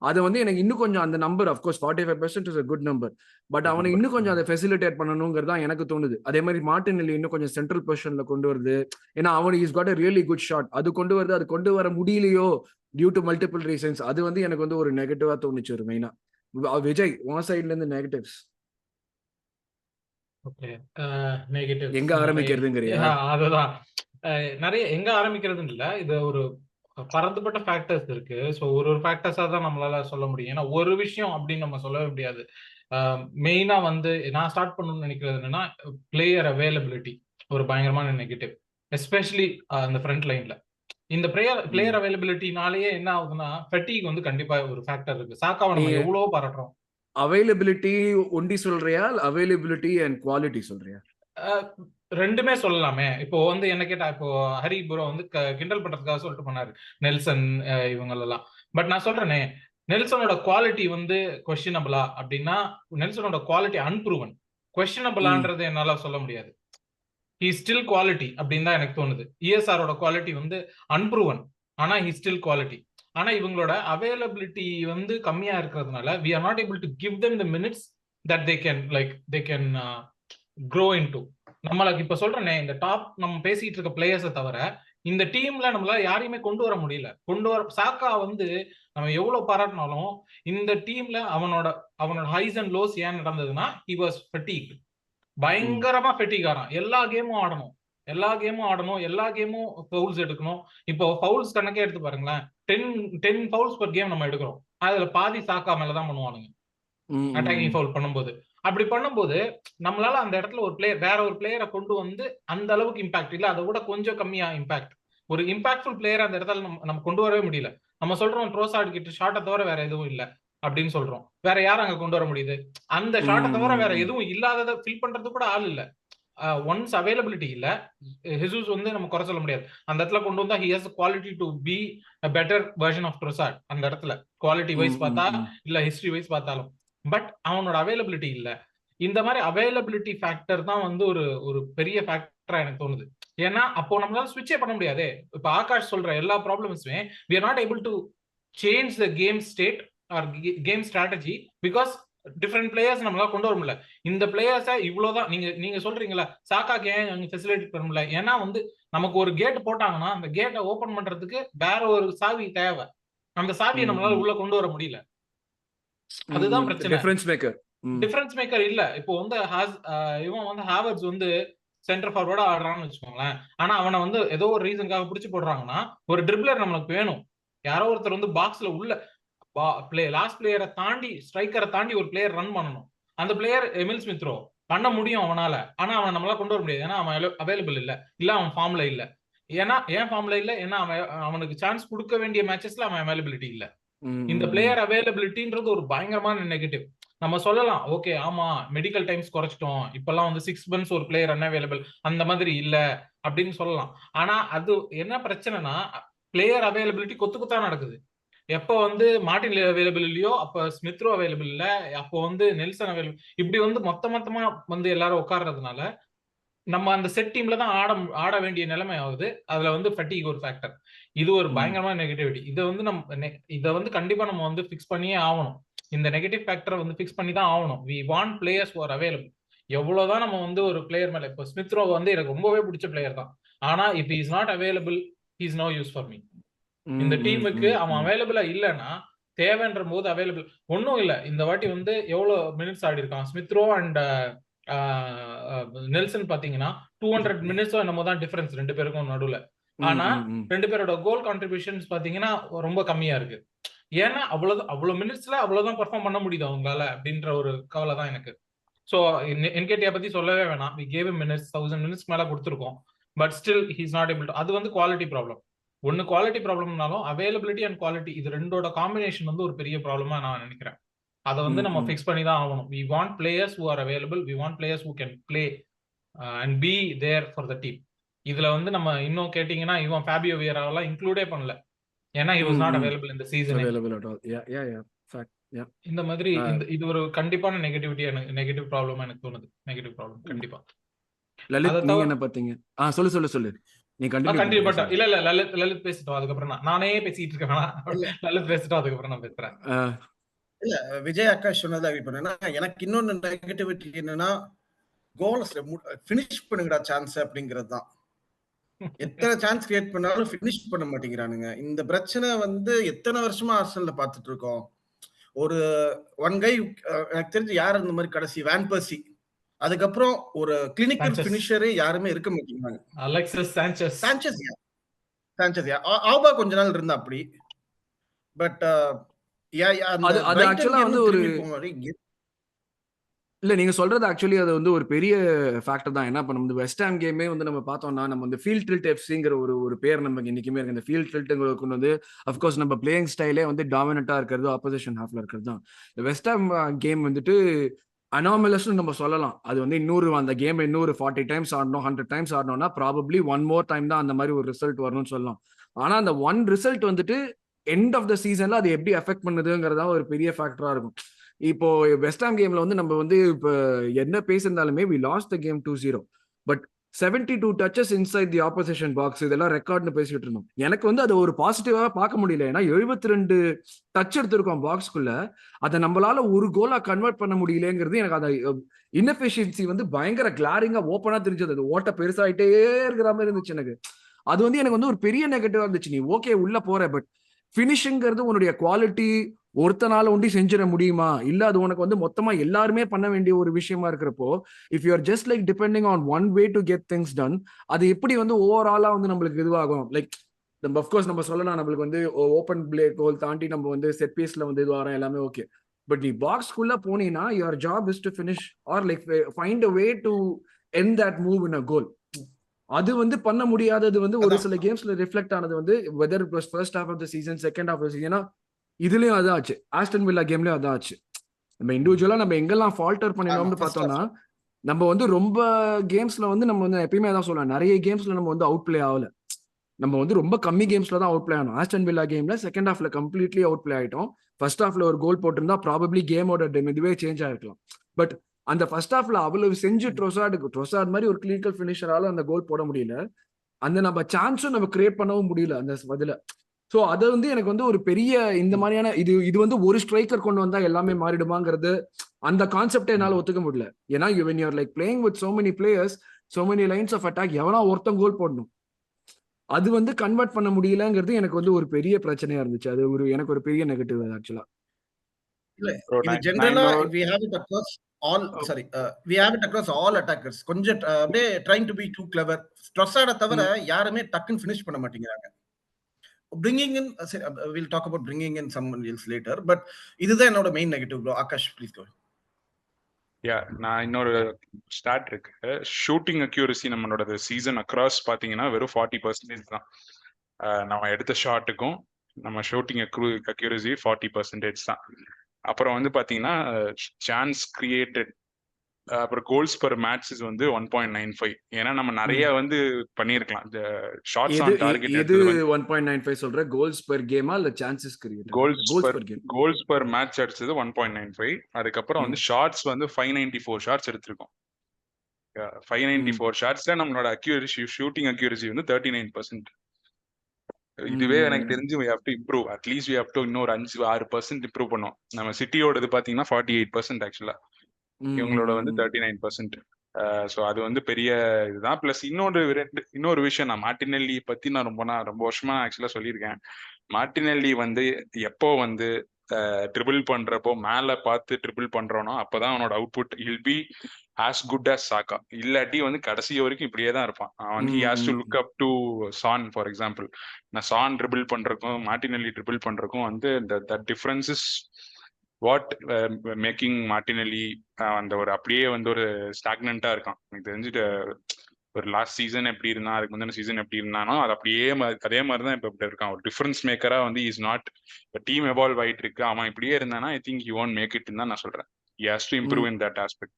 அது வந்து எனக்கு இன்னும் கொஞ்சம் அந்த number, of course 45% is a good number, but அவனை இன்னும் கொஞ்சம் அதை ஃபெசிலிட்டேட் பண்ணணுங்கிறது தான் எனக்கு தோணுது. அதே மாதிரி மார்டினெல்லி இன்னும் கொஞ்சம் சென்ட்ரல் பொசிஷன்ல கொண்டு வருது. ஏன்னா அவன் is got a really good shot. அது கொண்டு வருது, அது கொண்டு வர முடியலையோ டியூ டு மல்டிபிள் ரீசன்ஸ். அது வந்து எனக்கு வந்து ஒரு நெகட்டிவா தோணுச்சு ஒரு மெயினா. விஜய், உன் சைட்ல இருந்து நெகட்டிவ்ஸ் நெகட்டிவ் எங்க ஆரம்பிக்கிறதுங்கறியா? அதுதான் நிறைய எங்க ஆரம்பிக்கிறதுன்னு இல்ல, இது ஒரு பரந்துபட்ட ஃபேக்டர்ஸ் இருக்கு. ஸோ ஒரு ஃபேக்டர்ஸா தான் நம்மளால சொல்ல முடியும். ஏன்னா ஒரு விஷயம் அப்படின்னு நம்ம சொல்லவே முடியாது. மெயினா வந்து நான் ஸ்டார்ட் பண்ணணும்னு நினைக்கிறது என்னன்னா பிளேயர் அவைலபிலிட்டி ஒரு பயங்கரமான நெகட்டிவ், எஸ்பெஷலி அந்த ஃப்ரண்ட் லைன்ல. இந்த பிளேயர் அவைலபிலிட்டினாலேயே என்ன ஆகுதுன்னா ஃபெட்டிக் வந்து கண்டிப்பா ஒரு ஃபேக்டர் இருக்கு. சாக்காவை நம்ம எவ்வளவோ பாராட்டுறோம். அவைலபிலிட்டி ஒண்டி சொல்றியா, அவைலபிலிட்டி அண்ட் குவாலிட்டி சொல்றியா? ரெண்டுமே சொல்லலாமே. இப்போ வந்து என்ன கேட்டா, இப்போ ஹரி ப்ரோ வந்து கிண்டல் பண்றதுக்காக சொல்லிட்டு பண்ணாரு நெல்சன் இவங்க எல்லாம். பட் நான் சொல்றேனே, நெல்சனோட குவாலிட்டி வந்து கொஸ்டினபிளா அப்படின்னா நெல்சனோட குவாலிட்டி அன்ப்ரூவன். கொஸ்டினபிளான்றது என்னால சொல்ல முடியாது. ஹி ஸ்டில் குவாலிட்டி அப்படின்னு தான் எனக்கு தோணுது. இஎஸ்ஆரோட குவாலிட்டி வந்து அன்ப்ரூவன், ஆனா ஹி ஸ்டில் குவாலிட்டி. ஆனா இவங்களோட அவைலபிலிட்டி வந்து கம்மியா இருக்கிறதுனால we are not able to give them the minutes that they can grow into. நம்மளுக்கு இப்ப சொல்றேனே, இந்த டாப் நம்ம பேசிட்டு இருக்க பிளேயர்ஸை தவிர இந்த டீம்ல நம்மளால யாரையுமே கொண்டு வர முடியல. சாக்கா வந்து நம்ம எவ்வளவு பாராட்டினாலும் இந்த டீம்ல அவனோட ஹைஸ் அண்ட் லோஸ் ஏன் நடந்ததுன்னா he was fatigued. பயங்கரமா ஃபெட்டிக் ஆறான். எல்லா கேமும் ஆடணும், எல்லா கேமும் ஃபவுல்ஸ் எடுக்கணும். இப்போ ஃபவுல்ஸ் கணக்கே எடுத்து பாருங்களேன், 10 ஃபவுல்ஸ் பர் கேம் நம்ம எடுக்கிறோம். அதுல பாதி சாக்கா மேலதான் பண்ணுவானுங்க அட்டாக்கிங் ஃபவுல் பண்ணும்போது. அப்படி பண்ணும்போது நம்மளால அந்த இடத்துல வேற ஒரு பிளேயரை கொண்டு வந்து அந்த அளவுக்கு இம்பாக்ட் இல்ல, அதை விட கொஞ்சம் கம்மியா இம்பாக்ட், ஒரு இம்பாக்ட்ஃபுல் பிளேயர் அந்த இடத்துல நம்ம கொண்டு வரவே முடியல. நம்ம சொல்றோம் ட்ரோசார்ட் கிட்ட ஷாட்டை தவிர வேற எதுவும் இல்ல அப்படின்னு சொல்றோம். வேற யாரும் அங்க கொண்டு வர முடியுது? அந்த ஷாட்டை தவிர வேற எதுவும் இல்லாததை ஃபில் பண்றது கூட ஆள் இல்ல. ஒன்ஸ் அவைலபிலிட்டி இல்ல, ஹெசூஸ் வந்து நம்ம குறை சொல்ல முடியாது. அந்த இடத்துல கொண்டு வந்தா he has the quality to be a better version of Trossard. அந்த இடத்துல குவாலிட்டி வைஸ் பார்த்தா இல்ல ஹிஸ்டரி வைஸ் பார்த்தாலும், பட் அவனோட அவைலபிலிட்டி இல்ல. இந்த மாதிரி அவைலபிலிட்டி ஃபேக்டர் தான் வந்து ஒரு பெரிய ஃபேக்டரா எனக்கு தோணுது. ஏன்னா அப்போ நம்மளால ஸ்விட்சே பண்ண முடியாது. இப்ப ஆகாஷ் சொல்ற எல்லா ப்ராப்ளம்ஸுமே we are not able to change the game state or game strategy because different players நம்மளால கொண்டு வர முடியல. இந்த பிளேயர்ஸை இவ்வளவுதான் நீங்க சொல்றீங்களா சாக்காக்கு ஏன் ஃபெசிலிட்டேட் பண்ண முடியல? ஏன்னா வந்து நமக்கு ஒரு கேட் போட்டாங்கன்னா அந்த கேட்டை ஓபன் பண்றதுக்கு வேற ஒரு சாவி தேவை. அந்த சாவியை நம்மளால உள்ள கொண்டு வர முடியல. அதுதான் பிரச்சனை. டிஃபரன்ஸ் மேக்கர் இல்ல. இப்போ வந்து இவன் வந்து ஹாவர்ட்ஸ் வந்து சென்டர் ஃபார்வர்டா ஆடுறான்னு வச்சுக்கோங்களேன். ஆனா அவனை வந்து ஏதோ ஒரு ரீசனுக்காக பிடிச்சு போடுறாங்கன்னா ஒரு ட்ரிப்ளர் நம்மளுக்கு வேணும். யாரோ ஒருத்தர் வந்து பாக்ஸ்ல உள்ள லாஸ்ட் பிளேயரை தாண்டி ஸ்ட்ரைக்கரை தாண்டி ஒரு பிளேயர் ரன் பண்ணணும். அந்த பிளேயர் எமில் ஸ்மித் ரோ பண்ண முடியும் அவனால, ஆனா அவன் நம்மளால கொண்டு வர முடியாது. ஏன்னா அவன் அவைலபிள் இல்ல, அவன் ஃபார்ம்ல இல்ல. ஏன் ஃபார்ம்ல இல்ல? ஏன்னா அவனுக்கு சான்ஸ் கொடுக்க வேண்டிய மேட்சஸ்ல அவன் அவைலபிலிட்டி இல்ல. இந்த பிளேயர் அவைலபிலிட்டின்றது ஒரு பயங்கரமான நெகட்டிவ். நம்ம சொல்லலாம், ஓகே ஆமா மெடிக்கல் டைம்ஸ் குறைச்சிட்டோம், இப்பெல்லாம் வந்து 6 months ஒரு பிளேயர் அன்அவைலபிள் அந்த மாதிரி இல்ல அப்படின்னு சொல்லலாம். ஆனா அது என்ன பிரச்சனைனா பிளேயர் அவைலபிலிட்டி கொத்தா நடக்குது. எப்போ வந்து மார்டின் அவைலபிள் இல்லையோ அப்ப ஸ்மித்ரோ அவைலபிள் இல்ல, அப்போ வந்து நெல்சன் அவைலபிள், இப்படி வந்து மொத்தமா வந்து எல்லாரும் உட்கார்றதுனால நம்ம அந்த செட் டீம்ல தான் ஆட வேண்டிய நிலைமை ஆகுது. அதுல வந்து ஃபட்டிக் ஒரு ஃபேக்டர். இது ஒரு பயங்கரமான நெகட்டிவிட்டி. இதை வந்து கண்டிப்பா நம்ம வந்து ஃபிக்ஸ் பண்ணியே ஆகணும். இந்த நெகட்டிவ் ஃபேக்டரை வந்து ஃபிக்ஸ் பண்ணி தான் ஆகணும். We want players are available. எவ்வளவுதான் நம்ம வந்து ஒரு பிளேயர் மேல, இப்போ ஸ்மித் ரோ வந்து எனக்கு ரொம்பவே பிடிச்ச பிளேயர் தான், ஆனா if is not available is no use for me. இந்த டீமுக்கு அவன் அவைலபிளா இல்லைன்னா தேவைன்ற போது அவைலபிள் ஒன்னும் இல்ல. இந்த வாட்டி வந்து எவ்வளவு மினிட்ஸ் ஆடி இருக்கான் ஸ்மித் ரோ அண்ட் நெல்சன் பாத்தீங்கன்னா 200 மினிட்ஸோ என்னமோ தான் டிஃபரன்ஸ் ரெண்டு பேருக்கும் நடுவுல. ஆனா ரெண்டு பேரோட கோல் கான்ட்ரிபியூஷன்ஸ் பாத்தீங்கன்னா ரொம்ப கம்மியா இருக்கு. ஏன்னா அவ்வளவு மினிட்ஸ்ல அவ்வளவுதான் பெர்ஃபார்ம் பண்ண முடியுது அவங்களால அப்படின்ற ஒரு கவலை தான் எனக்கு. சோ என்கேடியா பத்தி சொல்லவே வேணாம். வி கேவ் மினிட்ஸ் 1000 மினிட்ஸ் மேல கொடுத்துருக்கோம். But still he is not able to. அது வந்து குவாலிட்டி ப்ராப்ளம். ஒன்னு குவாலிட்டி ப்ராப்ளம்னாலும் அவைலபிலிட்டி அண்ட் குவாலிட்டி இது ரெண்டோட காம்பினேஷன் வந்து ஒரு பெரிய ப்ராப்ளமா நான் நினைக்கிறேன். அதை வந்து நம்ம ஃபிக்ஸ் பண்ணி தான் ஆகணும். We want players who are available, we want players who can play and be there for the team. இதுல வந்து நம்ம இன்னும் கேட்டீங்கன்னா இவன் ஃபேபியோ வியராவெல்லாம் இன்க்ளூடே பண்ணல. ஏன்னா he was not available in the season. Available at all. Yeah. Fact. Yeah. இந்த மாதிரி இது ஒரு கண்டிப்பான நெகட்டிவ் ப்ராப்ளம் எனக்கு தோணுது. நெகட்டிவ் ப்ராப்ளம் கண்டிப்பா. லலித் நீங்க என்ன பாத்தீங்க? சொல்லு. நீ கண்டினியூ பண்ணு. இல்ல லலித் பேசிட்டோம், அதுக்கப்புறம் நானே பேசிட்டு இருக்கேன். லலித் பேசிட்டோம், அதுக்கப்புறம் நான் பேசுறேன். இல்ல விஜய் ஆகாஷ் சொன்னதை அக்ரி பண்ணேன்னா, எனக்கு இன்னொன்னு நெகட்டிவிட்டி என்னன்னா, கோல்ஸ் ஃபினிஷ் பண்ணுங்கடா சான்ஸ் அப்படிங்கிறது தான். எத்தனை சான்ஸ் கிரியேட் பண்ணாலும் ஃபினிஷ் பண்ண மாட்டேங்கிறானுங்க. இந்த பிரச்சனை வந்து எத்தனை வருஷமா ஆர்சனல்ல பார்த்துட்டு இருக்கோம். ஒரு ஒன் கை எனக்கு தெரிஞ்சு யார் இந்த மாதிரி கடைசி வேன் பர்சி, அதுக்கப்புறம் ஒரு கிளினிக்கல் ஃபினிஷரே யாருமே இருக்க மாட்டேங்கிறாங்க. அலெக்சிஸ் சாnchez ஆல்பா கொஞ்ச நாள் இருந்தா அப்படி. பட் அது ஆக்சுவலா வந்து ஒரு இல்ல நீங்க சொல்றது ஆக்சுவலி அது வந்து ஒரு பெரிய ஃபேக்டர் தான். என்ன பண்ணும் வெஸ்ட் ஹாம் கேமே வந்து நம்ம பார்த்தோம்னா, நம்ம வந்து ஃபீல்ட் டில்ட் எஃப்சிங்கிற ஒரு பேர் நமக்கு இன்னைக்குமே இருக்கு. இந்த ஃபீல்ட் டில்ட்டுங்கிற கொண்டு வந்து அஃப்கோர்ஸ் நம்ம பிளேயிங் ஸ்டைலே வந்து டாமினண்டா இருக்கிறது ஆப்போசிஷன் ஹாஃப்ல இருக்கிறது தான். இந்த வெஸ்ட் ஹாம் கேம் வந்துட்டு அனாமலஸ்னு நம்ம சொல்லலாம். அது வந்து அந்த கேம் இன்னொரு 40 டைம்ஸ் ஆடணும், 100 டைம்ஸ் ஆடணும்னா ப்ராபப்ளி ஒன் மோர் டைம் தான் அந்த மாதிரி ஒரு ரிசல்ட் வரணும்னு சொல்லலாம். ஆனா அந்த ஒன் ரிசல்ட் வந்துட்டு எண்ட் ஆஃப் த சீசன்ல அது எப்படி அஃபெக்ட் பண்ணுதுங்கிறதா ஒரு பெரிய ஃபேக்டரா இருக்கும். இப்போ வெஸ்ட் ஹாம் கேம்ல வந்து நம்ம வந்து இப்போ என்ன பேசியிருந்தாலுமே we lost the game 2-0 but 72 touches inside the opposition box இதெல்லாம் ரெக்கார்ட்னு பேசிட்டு இருந்தோம். எனக்கு வந்து அது ஒரு பாசிட்டிவா பார்க்க முடியல. ஏன்னா 72 டச் எடுத்திருக்கோம் பாக்ஸ்குள்ள, அதை நம்மளால ஒரு கோலா கன்வெர்ட் பண்ண முடியலங்கிறது எனக்கு அந்த இன்எஃபிஷியன்சி வந்து பயங்கர கிளாரிங்கா ஓப்பனா தெரிஞ்சது. அது ஓட்ட பெருசாயிட்டே இருக்கிற மாதிரி இருந்துச்சு எனக்கு. அது வந்து எனக்கு வந்து ஒரு பெரிய நெகட்டிவா இருந்துச்சு. நீ ஓகே உள்ள போற, பட் பினிஷிங்கிறது உன்னுடைய குவாலிட்டி ஒருத்தனால ஒண்டி செஞ்சிட முடியுமா? இல்ல அது உனக்கு வந்து மொத்தமா எல்லாருமே பண்ண வேண்டிய ஒரு விஷயமா இருக்கிறப்போ, if you are just like depending on one way to get things ton, அது எப்படி வந்து ஓவராலா வந்து நம்மளுக்கு இதுவாகும். லைக் நம்ம அஃப்கோர்ஸ் நம்ம சொல்லலாம், நம்மளுக்கு வந்து ஓப்பன் பிளே கோல் தாண்டி நம்ம வந்து செட் பீஸ்ல வந்து இது வரோம் எல்லாமே ஓகே. பட் நீ பாக்ஸ்குள்ள போனீங்கன்னா your job is to finish or like find a way to end that move in a goal. அது வந்து பண்ண முடியாதது வந்து ஒரு சில கேம்ஸ்ல ரிஃப்ளெக்ட் ஆனது வந்து whether it was first half of the season, second half of the season. இதுலயும் அதான் ஆச்சு, ஆஸ்டன் வில்லா கேம்லயும் அதான் ஆச்சு. நம்ம இண்டிவிஜுவலா நம்ம எங்கெல்லாம் ஃபால்டர் பண்ணினோம்னு பார்த்தோம்னா, நம்ம வந்து ரொம்ப கேம்ஸ்ல வந்து நம்ம வந்து எப்பயுமே தான் சொல்லலாம், நிறைய கேம்ஸ்ல நம்ம வந்து அவுட் பிளே ஆகல. நம்ம வந்து ரொம்ப கம்மி கேம்ஸ்ல தான் அவுட் பிளே ஆனோம். ஆஸ்டன் வில்லா கேம்ல செகண்ட் ஹாஃப்ல கம்ப்ளீட்லி அவுட் பிளே ஆயிட்டோம். ஃபர்ஸ்ட் ஹாஃப்ல ஒரு கோல் போட்டிருந்தா ப்ராபப்ளி கேமோட இதுவே சேஞ்ச் ஆயிருக்கலாம். பட் அந்த ஃபர்ஸ்ட் ஹாஃப்ல அவ்வளவு செஞ்சு ட்ரோசார்ட் மாதிரி ஒரு கிளினிக்கல் ஃபினிஷரால அந்த கோல் போட முடியல. அந்த நம்ம சான்ஸும் நம்ம கிரியேட் பண்ணவும் முடியல அந்த பதில. ஸோ அது வந்து எனக்கு வந்து ஒரு பெரிய இந்த மாதிரியான இது வந்து ஒரு ஸ்ட்ரைக்கர் கொண்டு வந்தா எல்லாமே மாறிடுமாங்கிறது அந்த கான்செப்டே என்னால ஒத்துக்க முடியல. ஏன்னா when you're like playing with so many players, so many lines of attack, எவனா ஒருத்தன் கோல் போடணும். அது வந்து கன்வெர்ட் பண்ண முடியலங்கிறது எனக்கு வந்து ஒரு பெரிய பிரச்சனையா இருந்துச்சு. அது எனக்கு ஒரு பெரிய நெகட்டிவ் ஆக்சுவலா. இல்ல இது ஜெனரலா we have it across all we have it across all attackers. கொஞ்சம் அப்படியே trying to be too clever. ட்ரொசார்ட தவிர யாருமே டக்குன்னு ஃபினிஷ் பண்ண மாட்டேங்கிறாங்க. Bringing in we'll talk about bringing in someone else later, but இதுதான் என்னோட main negative bro. Akash please go. நான் இன்னொரு ஸ்டாட் இருக்கு. ஷூட்டிங் அக்யூரசி நம்மளோட சீசன் அக்ராஸ் பாத்தீங்கன்னா வெறும் 40% தான். நம்ம எடுத்த ஷாட்டுக்கும் நம்ம ஷூட்டிங் அக்யூரசி 40% தான். அப்புறம் வந்து பாத்தீங்கன்னா சான்ஸ் கிரியேட்டட், அப்புறம் கோல்ஸ் பெர் மேட்சஸ் வந்து 1.95. ஏன்னா நம்ம நிறைய வந்து பண்ணிருக்கலாம். இந்த ஷாட்ஸ் ஆன் டார்கெட் இது 1.95 சொல்ற கோல்ஸ் பெர் கேமா இல்ல chances created? Goals per match அடிச்சது 1.95. அதுக்கப்புறம் வந்து ஷாட்ஸ் வந்து 594 ஷாட்ஸ் எடுத்திருக்கோம். 594 ஷாட்ஸ்ல நம்மளோட அக்யூரசி ஷூட்டிங் அக்யூரசி வந்து 39%. இதுவே எனக்கு தெரிஞ்சு we have to improve, at least we have to இன்னொரு 5-6% இம்ப்ரூவ் பண்ணும். நம்ம சிட்டியோடது பாத்தீங்கன்னா 48% ஆக்சுவலா, இவங்களோட வந்து 39%. ஸோ அது வந்து பெரிய இதுதான். பிளஸ் இன்னொரு விஷயம், நான் மார்டினெல்லி பத்தி நான் ரொம்ப வருஷமா ஆக்சுவலா சொல்லியிருக்கேன். மார்டினெல்லி வந்து எப்போ வந்து ட்ரிபிள் பண்றப்போ மேல பார்த்து ட்ரிபிள் பண்றானோ அப்பதான் அவனோட output will be as good as சாக்கா. இல்லாட்டி வந்து கடைசி வரைக்கும் இப்படியே தான் இருப்பான். அவன் he has to look up to Son for example. நான் சான் ட்ரிபிள் பண்றதுக்கும் மார்டினெல்லி ட்ரிபிள் பண்றதுக்கும் வந்து that difference is what making Martinelli அந்த ஒரு அப்படியே வந்து ஒரு ஸ்டாக்னண்டா இருக்கான். எனக்கு தெரிஞ்சுட்டு ஒரு லாஸ்ட் சீசன் எப்படி இருந்தா, அதுக்கு முந்தின சீசன் எப்படி இருந்தானோ அது அப்படியே அதே மாதிரி தான் இப்ப இருக்கான். ஒரு டிஃபரன்ஸ் மேக்கரா வந்து இஸ் நாட், டீம் எவால்வ் ஆயிட்டு இருக்கு, அவன் இப்படியே இருந்தானா I think he won't make it தான் நான் சொல்றேன். he has to improve in that aspect.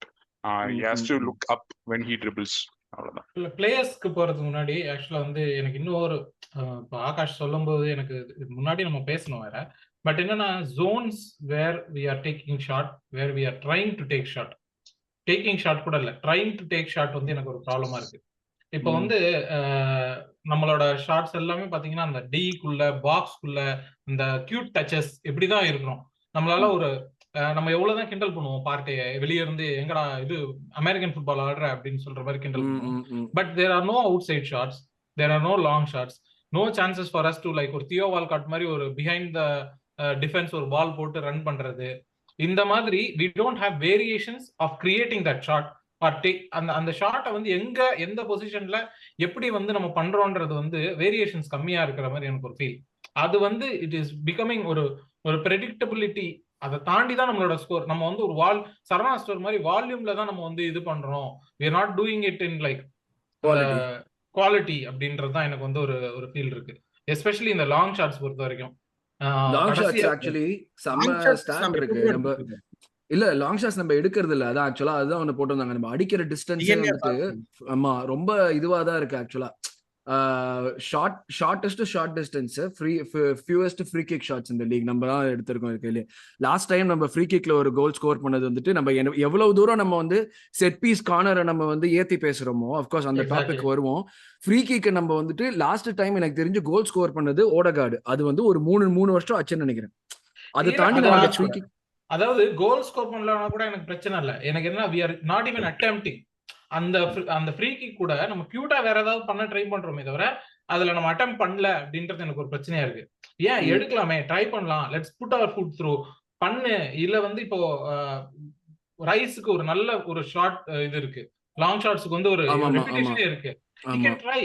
he has to look up when he dribbles. அவ்வளவுதான். இல்ல பிளேயர்ஸ்க்கு போறதுக்கு முன்னாடி ஆக்சுவலா வந்து எனக்கு இன்னொரு இப்போ ஆகாஷ் சொல்லும்போது எனக்கு முன்னாடி நம்ம பேசணும் வேற. பட் என்னன்னா zones where we are taking shot, where we are trying to take shot. Taking shot கூட இல்ல, ட்ரைங் டு டேக் ஷாட் வந்து எனக்கு ஒரு ப்ராப்ளமா இருக்கு. இப்போ வந்து நம்மளோட ஷாட்ஸ் எல்லாமே பாத்தீங்கன்னா அந்த டிக்குள்ள பாக்ஸ்க்குள்ள இந்த கியூட் டச்சஸ் இப்படிதான் இருக்கணும். நம்மளால ஒரு நம்ம எவ்வளவுதான் கிண்டல் பண்ணுவோம் பார்ட்டியை, வெளியே இருந்து எங்கடா இது அமெரிக்கன் ஃபுட்பால் ஆடுற அப்படின்னு சொல்ற மாதிரி கிண்டல் பண்ணுவோம். But there are no outside shots, there are no long shots, no chances for us to like ஒரு தியோ வால்காட் மாதிரி ஒரு பிஹைண்ட் த டிஃபென்ஸ் ஒரு பால் போட்டு ரன் பண்றது. இந்த மாதிரி we don't have variations of creating that shot or take அந்த ஷாட்டை வந்து எந்த பொசிஷன்ல எப்படி வந்து நம்ம பண்றோம்ன்றது வந்து வேரியேஷன்ஸ் கம்மியா இருக்கிற மாதிரி எனக்கு ஒரு ஃபீல். அது வந்து இட் இஸ் பிகமிங் ஒரு ப்ரெடிக்டபிலிட்டி. அதை தாண்டி தான் நம்மளோட ஸ்கோர். நம்ம வந்து ஒரு சரணா ஸ்டோர் மாதிரி வால்யூம்ல தான் நம்ம வந்து இது பண்றோம். we are not doing it in like quality அப்படின்றது தான் எனக்கு வந்து ஒரு ஃபீல் இருக்கு, எஸ்பெஷலி இந்த லாங் ஷாட்ஸ் பொறுத்த வரைக்கும். லாங் ஷாட்ஸ் ஆக்சுவலி செம்ம ஸ்டாட் இருக்கு. நம்ம இல்ல லாங் ஷாட்ஸ் நம்ம எடுக்கிறது இல்ல, அதான் ஆக்சுவலா அதுதான் ஒண்ணு போட்டிருந்தாங்க. நம்ம அடிக்கிற டிஸ்டன்ஸ் வந்துட்டு ஆமா ரொம்ப இதுவா தான் இருக்கு ஆக்சுவலா. Shortest short distance, fewest free kick shots இந்த லீக் நம்ம தான் எடுத்திருக்கோம் இருக்கையிலே. லாஸ்ட் டைம் நம்ம ஃப்ரீ கிக்ல ஒரு கோல் ஸ்கோர் பண்ணது வந்துட்டு நம்ம எவ்வளவு தூரம் நம்ம வந்து செட் பீஸ் கார்னரை நம்ம வந்து ஏத்தி பேசுறோமோ, அப்கோர்ஸ் அந்த டாபிக் வருவோம். ஃப்ரீ கிக் நம்ம வந்துட்டு லாஸ்ட் டைம் எனக்கு தெரிஞ்சு கோல் ஸ்கோர் பண்ணது ஓடகார்டு, அது வந்து ஒரு 3 வருஷம் ஆச்சுன்னு நினைக்கிறேன். அது தாண்டி அதாவது கோல் ஸ்கோர் பண்ணலன்னா கூட எனக்கு பிரச்சனை இல்லை. எனக்கு என்ன we are not even attempting. அந்த ஃப்ரீ கிக் கூட நம்ம கியூட்டா வேற ஏதாவது பண்ண ட்ரை பண்றோமே தவிர அதுல நம்ம அட்டெம்ப்ட் பண்ணல அப்படின்றது எனக்கு ஒரு பிரச்சனையா இருக்கு. ஏன் எடுக்கலாமே, ட்ரை பண்ணலாம், let's put our foot through பண்ணு. இல்ல வந்து இப்போ ரைஸுக்கு ஒரு நல்ல ஒரு ஷார்ட் இது இருக்கு, லாங் ஷாட்ஸ்க்கு வந்து ஒரு ரெபிடேஷனே இருக்கு, he can try.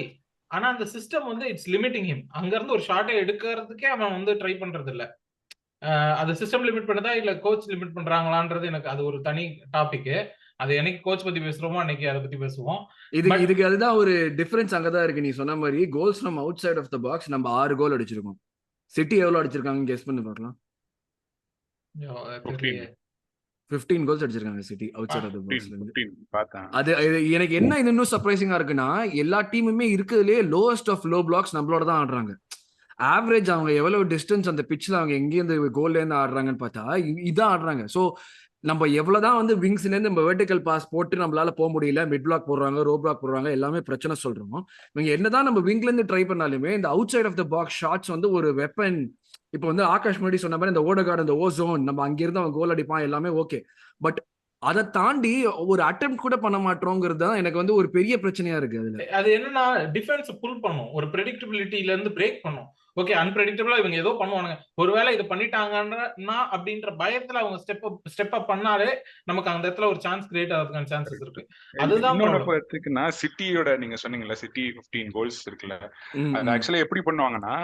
ஆனா அந்த சிஸ்டம் வந்து இட்ஸ் லிமிட்டிங் ஹிம். அங்க இருந்து ஒரு ஷாட்டை எடுக்கிறதுக்கே அவன் வந்து ட்ரை பண்றது இல்ல. அது சிஸ்டம் லிமிட் பண்ணதா இல்ல கோச் லிமிட் பண்றாங்களான்றது எனக்கு அது ஒரு தனி டாபிக். அது என்னைக்கு கோச் பத்தி பேசுறோமோ அன்னைக்கு அதை பத்தி பேசுவோம். இதுக்கு அதுதான் ஒரு டிஃபரன்ஸ் அங்கதான் இருக்கு. நீ சொன்ன மாதிரி goals from outside of the box நம்ம 6 கோல் அடிச்சிருக்கோம். சிட்டி எவ்வளவு அடிச்சிருக்காங்க கெஸ் பண்ணி பார்க்கலாம். 15 கோல்ஸ் அடிச்சிருக்காங்க City outside of the பாக்ஸ்ல இருந்து. அது எனக்கு என்ன இது இன்னும் சர்ப்ரைசிங்கா இருக்குன்னா, எல்லா டீமுமே இருக்கிறதுலயே லோவஸ்ட் ஆஃப் லோ பிளாக்ஸ் நம்மளோட தான் ஆடுறாங்க. ஆவரேஜ் அவங்க எவ்வளவு டிஸ்டன்ஸ் அந்த பிட்ச்ல அவங்க எங்கேருந்து கோல்ல இருந்து ஆடுறாங்கன்னு பார்த்தா இதான் ஆடுறாங்க. ஸோ நம்ம எவ்வளவுதான் வந்து விங்ஸ்ல இருந்து நம்ம வெர்டிகல் பாஸ் போட்டு நம்மளால போக முடியல, மிட் பிளாக் போடுறாங்க, ரோ பிளாக் போடுறாங்க, எல்லாமே பிரச்சனை சொல்றோம். இவங்க என்னதான் நம்ம விங்ல இருந்து ட்ரை பண்ணாலுமே இந்த outside of the box shots வந்து ஒரு வெப்பன். இப்போ வந்து ஆகாஷ் முன்னாடி சொன்ன மாதிரி இந்த ஓடகார்டு, இந்த ஓசோன், நம்ம அங்கிருந்து அவன் கோல் அடிப்பான், எல்லாமே ஓகே. பட் அதை தாண்டி ஒரு அட்டெம்ப்ட் கூட பண்ண மாட்டோங்கிறது தான் எனக்கு வந்து ஒரு பெரிய பிரச்சனையா இருக்கு. அதுல அது என்னன்னா டிஃபென்ஸ் புல் பண்ணும், ஒரு ப்ரெடிக்டபிலிட்டில இருந்து பிரேக் பண்ணும். ஓகே, அன்பிரெடிக்டபிளா இவங்க ஏதோ பண்ணுவானுங்க, ஒருவேளை இதை பண்ணிட்டாங்கன்னா அப்படின்ற பயத்துல அவங்க ஸ்டெப் அப் பண்ணாலே நமக்கு அந்த இடத்துல ஒரு சான்ஸ் கிரியேட் ஆகிறதுக்கான சான்சஸ் இருக்கு. அதுதான் சிட்டியோட நீங்க சொன்னீங்கல்ல, சிட்டி 15 கோல்ஸ் இருக்குல்ல, அது ஆக்சுவலா எப்படி பண்ணுவாங்கன்னா,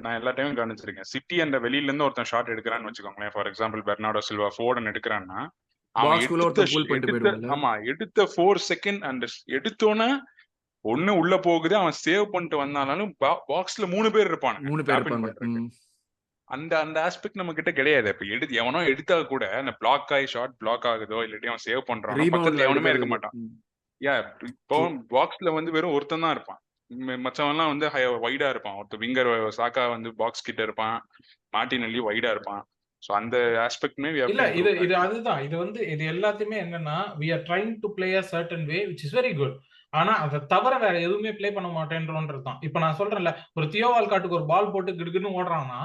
நான் எல்லா டைமும் கவனிச்சிருக்கேன். சிட்டி அந்த வெளியில இருந்து ஒருத்தன் ஷாட் எடுக்கிறான்னு வச்சுக்கோங்களேன், for example Bernardo Silva, Foden எடுக்கிறான்னா எடுத்த 4 செகண்ட் அந்த எடுத்தோன்னே ஒண்ணு உள்ள போகுது, அவன் சேவ் பண்ணிட்டு வந்தாலும் பாக்ஸ்ல 3 பேர் இருப்பாங்க. அந்த ஆஸ்பெக்ட் நம்ம கிட்ட கிடையாது. இப்ப எவனோ எடுத்தா கூட அந்த பிளாக் ஆகி ஷாட் பிளாக் ஆகுதோ இல்லாட்டி அவன் சேவ் பண்றான், பக்கத்துல எவனுமே இருக்க மாட்டான். இப்போ பாக்ஸ்ல வந்து வெறும் ஒருத்தன் தான் இருப்பான், மற்றவன் எல்லாம் வந்து வைடா இருப்பான். ஒருத்தர் விங்கர் சாக்கா வந்து பாக்ஸ் கிட்ட இருப்பான், மார்டினெல்லி வைடா இருப்பான். சோ அந்த ஆஸ்பெக்ட்மே இல்ல இது அதுதான் இது வந்து இது எல்லாத்தையுமே என்னன்னா we are trying to play a certain way which is very good. ஆனா அதை தவிர வேற எதுவுமே ப்ளே பண்ண மாட்டேன்றோன்றது தான். இப்ப நான் சொல்றேன்ல, ஒரு தியோ வால்காட்டுக்கு ஒரு பால் போட்டு கிடுக்குன்னு ஓடுறான்னா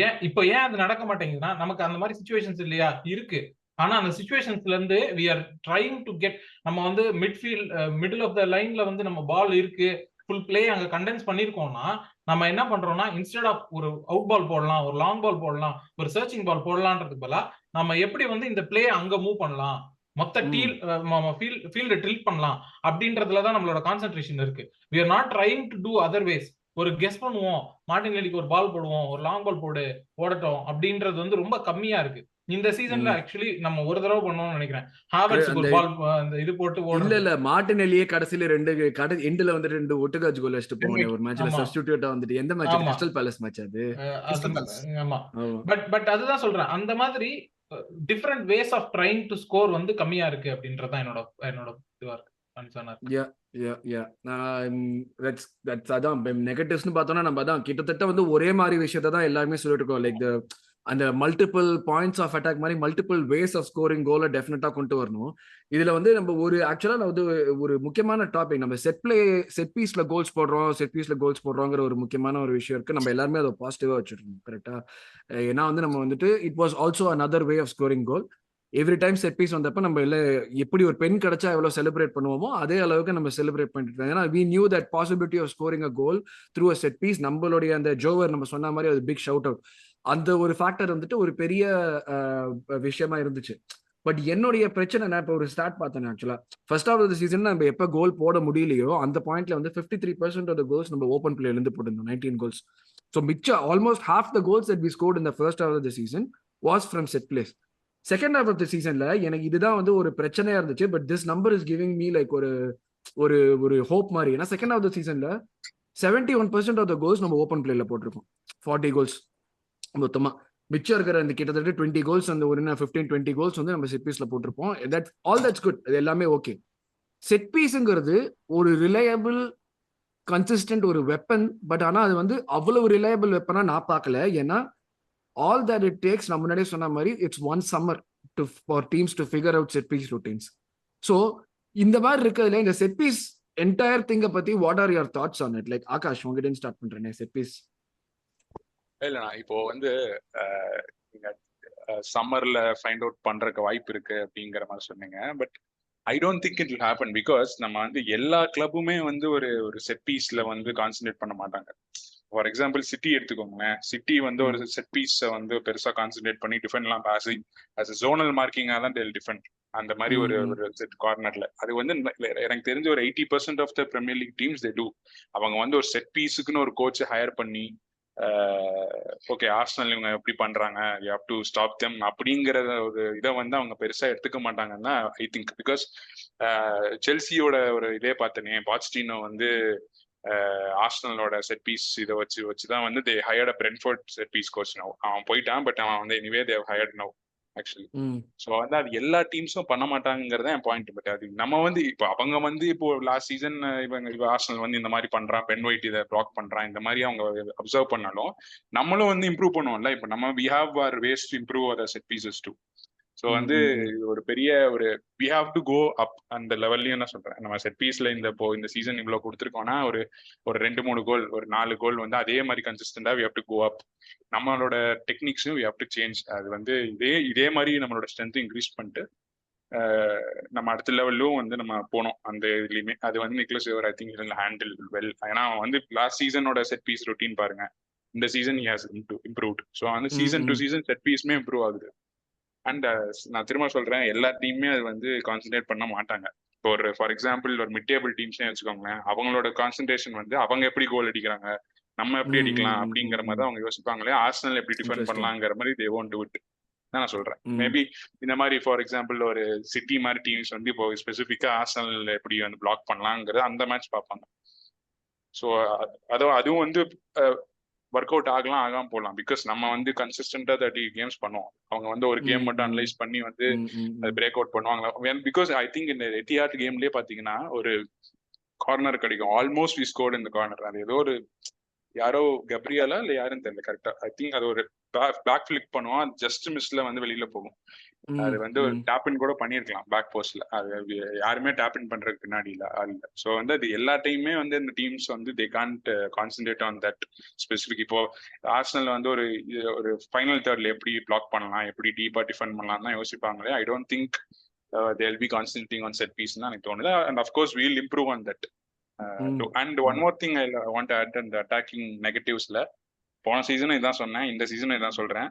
ஏன் அது நடக்க மாட்டேங்குதுன்னா, நமக்கு அந்த மாதிரி சுச்சுவேஷன்ஸ் இல்லையா இருக்கு. ஆனா அந்த சுச்சுவேஷன்ஸ்ல இருந்து we are trying to get, நம்ம வந்து மிடில் ஆஃப் த லைன்ல வந்து நம்ம பால் இருக்கு, ஃபுல் பிளே அங்க கண்டென்ஸ் பண்ணிருக்கோம்னா, நம்ம என்ன பண்றோம்னா இன்ஸ்டெட் ஆஃப் ஒரு அவுட் பால் போடலாம், ஒரு லாங் பால் போடலாம், ஒரு சர்ச்சிங் பால் போடலான்றதுக்கு பதிலா நம்ம எப்படி வந்து இந்த பிளே அங்க மூவ் பண்ணலாம், மொத்த ஃபீல்ட ட்ரில் பண்ணலாம் அப்படின்றதுலதான் நம்மளோட கான்சென்ட்ரேஷன் இருக்கு. we are not trying to do other ways. ஒரு கெஸ் பண்ணுவோம், மார்டினெல்லிக்கு ஒரு பால் போடுவோம், ஒரு லாங் பால் போடு ஓடட்டும் அப்படின்றது வந்து ரொம்ப கம்மியா இருக்கு இந்த சீசன்ல. ஆக்சுவலி நம்ம ஒரு தடவை பண்ணோம்னு நினைக்கிறேன், ஹாவர்ட்ஸ்க்கு ஒரு பால் அந்த இது போட்டு ஓடுறது. இல்ல மார்டினெல்லியே கடைசில எண்டுல வந்து 2 ஒட்டுக்காச்சு கோல் அடிச்சிட்டு போவானே ஒரு மேட்ச்ல சப்ஸ்டிட்யூட்டா வந்துட்டு. எந்த மேட்ச்? கிறிஸ்டல் பேலஸ் மேட்ச் அது. ஆமா, பட் அதுதான் சொல்றேன், அந்த மாதிரி different ways of trying to score வந்து கம்மியா இருக்கு அப்படின்றதான் என்னோட இதுவா இருக்கு. அதான் நெகட்டிவ்ஸ்னு பார்த்தோம்னா நம்ம அதான் கிட்டத்தட்ட வந்து ஒரே மாதிரி விஷயத்தை தான் எல்லாருமே சொல்லிட்டு இருக்கோம். லைக் அந்த மல்டிபிள் பாயிண்ட்ஸ் ஆஃப் அட்டாக் மாதிரி மல்டிபிள் வேஸ் ஆஃப் ஸ்கோரிங் கோலை டெஃபினட்டா கொண்டு வரணும். இதுல வந்து நம்ம ஆக்சுவலா வந்து ஒரு முக்கியமான டாபிக், நம்ம செட் பீஸ்ல கோல்ஸ் போடுறோங்கிற ஒரு முக்கியமான ஒரு விஷயம் இருக்கு. நம்ம எல்லாருமே அதை பாசிட்டிவா வச்சிருக்கோம், கரெக்டா? ஏன்னா வந்து நம்ம வந்துட்டு it was also another way of scoring goal. Every time set piece வந்தப்ப நம்ம எப்படி ஒரு பென் கிடைச்சா எவ்வளவு செலிப்ரேட் பண்ணுவோமோ அதே அளவுக்கு நம்ம செலிப்ரேட் பண்ணிட்டு இருக்கோம். ஏன்னா we knew that possibility of scoring a goal through a set piece. நம்மளுடைய அந்த ஜோவர் நம்ம சொன்ன மாதிரி அது பிக் ஷவுட் அவுட். அந்த ஒரு ஃபேக்டர் வந்துட்டு ஒரு பெரிய விஷயமா இருந்துச்சு. பட் என்னுடைய பிரச்சனை, நான் இப்போ ஒரு ஸ்டார்ட் பார்த்தேன். ஆக்சுவலா ஃபர்ஸ்ட் ஆஃப் த சீசன் நம்ம எப்போ கோல் போட முடியலையோ அந்த பாயிண்ட்ல வந்து 53% ஆஃப் த கோல்ஸ் நம்ம ஓப்பன் பிளேல இருந்து போட்டிருந்தோம், 19 கோல்ஸ். ஸோ மிச்சம் almost half the goals that we scored in the first half of the season was from set plays. Second half of the சீசன்ல எனக்கு இதுதான் வந்து ஒரு பிரச்சனையா இருந்துச்சு. But this number is giving me like ஒரு hope மாதிரி. ஏன்னா செகண்ட் ஹாஃப் ஆஃப் த சீசன்ல 71% ஆஃப் த கோல்ஸ் நம்ம ஓப்பன் பிளேல போட்டிருக்கோம். 40 கோல்ஸ் மொத்தமா. மிச்சம் இருக்கிற அந்த கிட்டத்தட்ட 20 கோல்ஸ் அந்த ஒரு 15-20 கோல்ஸ் வந்து நம்ம செட் பீஸ்ல போட்டிருப்போம். தட்ஸ் குட், அது எல்லாமே ஓகே. செட் பீஸ்ங்கிறது ஒரு ரிலையபிள் கன்சிஸ்டன்ட் ஒரு வெப்பன். பட் ஆனா அது வந்து அவ்வளவு ரிலையபிள் வெப்பனா நான் பார்க்கல. ஏன்னா all that it takes, நான் முன்னாடியே சொன்ன மாதிரி, it's one summer for teams to figure out set piece routines. So இந்த மாதிரி இருக்கிறதுல இந்த செட் பீஸ் என்டையர் திங்க பத்தி what are your thoughts on it? Like Akash, உங்ககிட்ட ஸ்டார்ட் பண்றேனே. செட் பீஸ் இல்லைண்ணா, இப்போ வந்து நீங்க சம்மர்ல ஃபைண்ட் அவுட் பண்றதுக்கு வாய்ப்பு இருக்கு அப்படிங்கிற மாதிரி சொன்னீங்க. But I don't think it will happen. Because நம்ம வந்து எல்லா கிளப்புமே வந்து ஒரு செட் பீஸ்ல வந்து கான்சென்ட்ரேட் பண்ண மாட்டாங்க. ஃபார் எக்ஸாம்பிள் சிட்டி எடுத்துக்கோங்களேன். சிட்டி வந்து ஒரு செட் பீஸை வந்து பெருசா கான்சென்ட்ரேட் பண்ணி டிஃபெண்ட்லாம் ஆஸ் ஜோனல் மார்க்கிங்காக தான் டெல் டிஃபெண்ட் அந்த மாதிரி ஒரு செட் கார்னர்ல. அது வந்து எனக்கு தெரிஞ்ச ஒரு 80% of the Premier League teams they do. அவங்க வந்து ஒரு செட் பீஸுக்குன்னு ஒரு கோச்சை ஹையர் பண்ணி ஓகே ஆர்சனல் இவங்க எப்படி பண்றாங்க, you have to stop them அப்படிங்கிற ஒரு இதை வந்து அவங்க பெருசா எடுத்துக்க மாட்டாங்கன்னா ஐ திங்க். பிகாஸ் செல்சியோட ஒரு இதே பார்த்தனே, பாச்டினோ வந்து ஆர்சனலோட செட் பீஸ் இதை வச்சுதான் வந்து they hired a Brentford set piece coach now. அவன் போயிட்டான், பட் அவன் வந்து anyway they hired now actually. So வந்து அது எல்லா டீம்ஸும் பண்ண மாட்டாங்கிறது என் பாயிண்ட். பட் அது நம்ம வந்து இப்போ அவங்க வந்து இப்போ லாஸ்ட் சீசன் இவங்க ஆர்சனல் வந்து இந்த மாதிரி பண்றான், பென் ஒயிட் இதை பிளாக் பண்றான், இந்த மாதிரி அவங்க அப்சர்வ் பண்ணாலும் நம்மளும் வந்து இம்ப்ரூவ் பண்ணுவோம்ல. இப்போ நம்ம we have our ways to improve our set pieces too. So வந்து ஒரு பெரிய we have to go up அந்த லெவல்லையும் என்ன சொல்றேன். நம்ம செட் பீஸ்ல இந்த சீசன் இவ்வளவு கொடுத்துருக்கோம்னா ஒரு 2-3 கோல், ஒரு 4 கோல் வந்து அதே மாதிரி கன்சிஸ்டண்டா வி ஹாவ் டு கோ அப். நம்மளோட டெக்னிக்ஸும் வி ஹாவ் டு சேஞ்ச். அது வந்து இதே மாதிரி நம்மளோட ஸ்ட்ரென்த் இன்க்ரீஸ் பண்ணிட்டு நம்ம அடுத்த லெவல்லும் வந்து நம்ம போனோம் அந்த இதுலயுமே. அது வந்து Nicolas Jover I think handle well. ஏன்னா வந்து லாஸ்ட் சீசனோட செட் பீஸ் ரொட்டீன் பாருங்க, இந்த season he has improved. So வந்து சீசன் டு சீசன் செட் பீஸ்மே இம்ப்ரூவ் ஆகுது. அண்ட் நான் திரும்ப சொல்றேன், எல்லா டீமுமே அது வந்து கான்சென்ட்ரேட் பண்ண மாட்டாங்க. இப்போ ஒரு ஃபார் எக்ஸாம்பிள் ஒரு மிட் டேபிள் டீம்ஸே வச்சுக்கோங்களேன், அவங்களோட கான்சென்ட்ரேஷன் வந்து அவங்க எப்படி கோல் அடிக்கிறாங்க, நம்ம எப்படி அடிக்கலாம் அப்படிங்கிற மாதிரி தான் அவங்க யோசிப்பாங்களே. ஆர்சனல் எப்படி டிஃபெண்ட் பண்ணலாங்கிற மாதிரி தே வாண்ட் டு இட் நான் சொல்றேன். மேபி இந்த மாதிரி ஃபார் எக்ஸாம்பிள் ஒரு சிட்டி மாதிரி டீம்ஸ் வந்து இப்போ ஸ்பெசிஃபிக்கா ஆர்சனல் எப்படி வந்து பிளாக் பண்ணலாங்கிறது அந்த மேட்ச் பார்ப்பாங்க. ஸோ அதுவும் வந்து ஒர்க் அவுட் ஆகாம போகலாம். பிகாஸ் நம்ம வந்து கன்சிஸ்டன்டா 30 கேம்ஸ் பண்ணுவோம். அவங்க வந்து ஒரு கேம் மட்டும் அனலைஸ் பண்ணி வந்து அது பிரேக் அவுட் பண்ணுவாங்க. பிகாஸ் ஐ திங்க் இந்த எட்டிஹாட் கேம்லயே பாத்தீங்கன்னா ஒரு கார்னர் கிடைக்கும், ஆல்மோஸ்ட் வி ஸ்கோர்ட் இந்த கார்னர். அது ஏதோ ஒரு யாரோ கப்ரியலா இல்ல யாருன்னு தெரியல கரெக்டா. ஐ திங்க் அது ஒரு பேக் ஃபிளிக் பண்ணுவான், ஜஸ்ட் மிஸ்ல வந்து வெளியில போகும். அது வந்து ஒரு டேப் இன் கூட பண்ணிருக்கலாம் பேக் போஸ்ட்ல. அது யாருமே டேப் இன் பண்றதுக்கு பின்னாடி இல்ல. ஸோ வந்து அது எல்லா டைமுமே வந்து இந்த டீம்ஸ் வந்து they can't concentrate on that specific. இப்போ ஆர்சனல் வந்து ஒரு ஃபைனல் தேர்ட்ல எப்படி பிளாக் பண்ணலாம், எப்படி டீப்பா டிஃபெண்ட் பண்ணலாம் தான் யோசிப்பாங்களே. I don't think they will be concentrating on set piece ன்னு எனக்கு தோணுது. And of course we'll improve on that. And one more thing I want to add on the attacking negatives-ல, போன சீசனும் இதான் சொன்னேன், இந்த சீசனும் இதான் சொல்றேன்.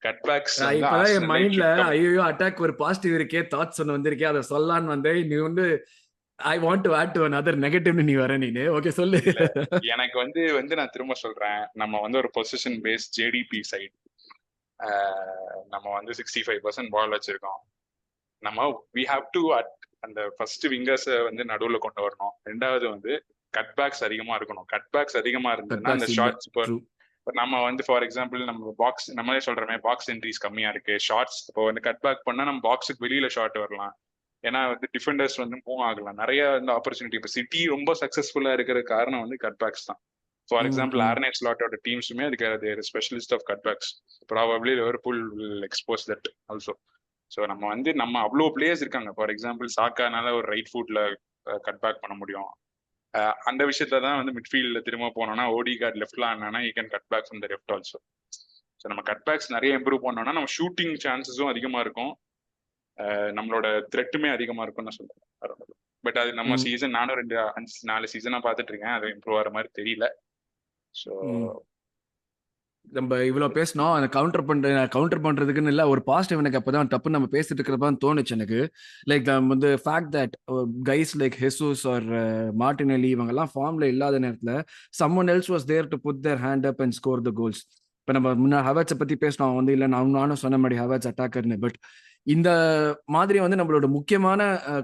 கட்பேக்ஸ் இப்பதான் என் மைண்ட்ல ஐயோ அட்டாக் ஒரு பாசிட்டிவ் இருக்கே தாட்ஸ் ஒன்று வந்திருக்கே, அதை சொல்லலான்னு வந்தேன். நீ வந்து I want to add to another negative நீ வர நீ. ஓகே சொல்லு. எனக்கு வந்து நான் திரும்ப சொல்றேன், நம்ம வந்து ஒரு பொசிஷன் பேஸ் ஜேடிபி சைடு, நம்ம வந்து 65% பால் வச்சிருக்கோம். நம்ம we have to அந்த ஃபர்ஸ்ட் விங்கர்ஸ் வந்து நடுவுல கொண்டு வரணும். ரெண்டாவது வந்து கட்பேக்ஸ் அதிகமா இருக்கணும். கட்பேக்ஸ் அதிகமா இருந்ததுன்னா அந்த ஷார்ட்ஸ் நம்ம வந்து ஃபார் எக்ஸாம்பிள் நம்ம பாக்ஸ் நம்மளே சொல்றோமே பாக்ஸ் என்ட்ரிஸ் கம்மியா இருக்கு, ஷார்ட்ஸ் இப்போ வந்து கட் பேக் பண்ணா நம்ம பாக்ஸுக்கு வெளியில ஷார்ட் வரலாம். ஏன்னா வந்து டிஃபெண்டர்ஸ் வந்து மூவ் ஆகலாம், நிறைய இந்த ஆப்பர்ச்சுனிட்டி. இப்போ சிட்டி ரொம்ப சக்சஸ்ஃபுல்லா இருக்கிற காரணம் வந்து கட் பேக்ஸ் தான். ஃபார் எக்ஸாம்பிள் ஆர்னே ஸ்லாட்டோட டீம்ஸுமே அதுக்கு specialist of cut backs. Probably Liverpool will expose that also. So நம்ம வந்து நம்ம அவ்வளோ பிளேயர்ஸ் இருக்காங்க. ஃபார் எக்ஸாம்பிள் சாக்கானால ஒரு ரைட் ஃபுட்ல கட் பேக் பண்ண முடியும். அந்த விஷயத்துல தான் வந்து மிட்ஃபீல்ட்ல திரும்ப போனோம்னா ஓடிகார்ட் லெஃப்ட்ல ஆனா you can cut back from the left also. So நம்ம கட் பேக்ஸ் நிறைய இம்ப்ரூவ் பண்ணோம்னா நம்ம ஷூட்டிங் சான்சஸும் அதிகமா இருக்கும், நம்மளோட த்ரெட்டுமே அதிகமா இருக்கும்னு நான் சொல்றேன். பட் அது நம்ம சீசன் நானும் 4 சீசனா பார்த்துட்டு இருக்கேன், அது இம்ப்ரூவ் ஆகிற மாதிரி தெரியல. ஸோ நம்ம இவ்வளோ பேசணும், அதை கவுண்டர் பண்றதுக்குன்னு இல்லை, ஒரு பாசிட்டிவ் எனக்கு அப்போதான் தப்பு நம்ம பேசிட்டு இருக்கிறப்பதான் தோணுச்சு எனக்கு. லைக் வந்து fact that guys like Jesus or Martinelli இவங்கெல்லாம் ஃபார்ம்ல இல்லாத நேரத்தில் someone else was there to put their hand up and score the goals. இப்போ நம்ம முன்னாடி ஹவர்ட்ஸை பத்தி பேசினோம், அவன் வந்து இல்லை நானும் சொன்ன மாதிரி ஹவர்ட்ஸ் அட்டாக்கர்னு. பட் இந்த மாதிரி வந்து நம்மளோட முக்கியமான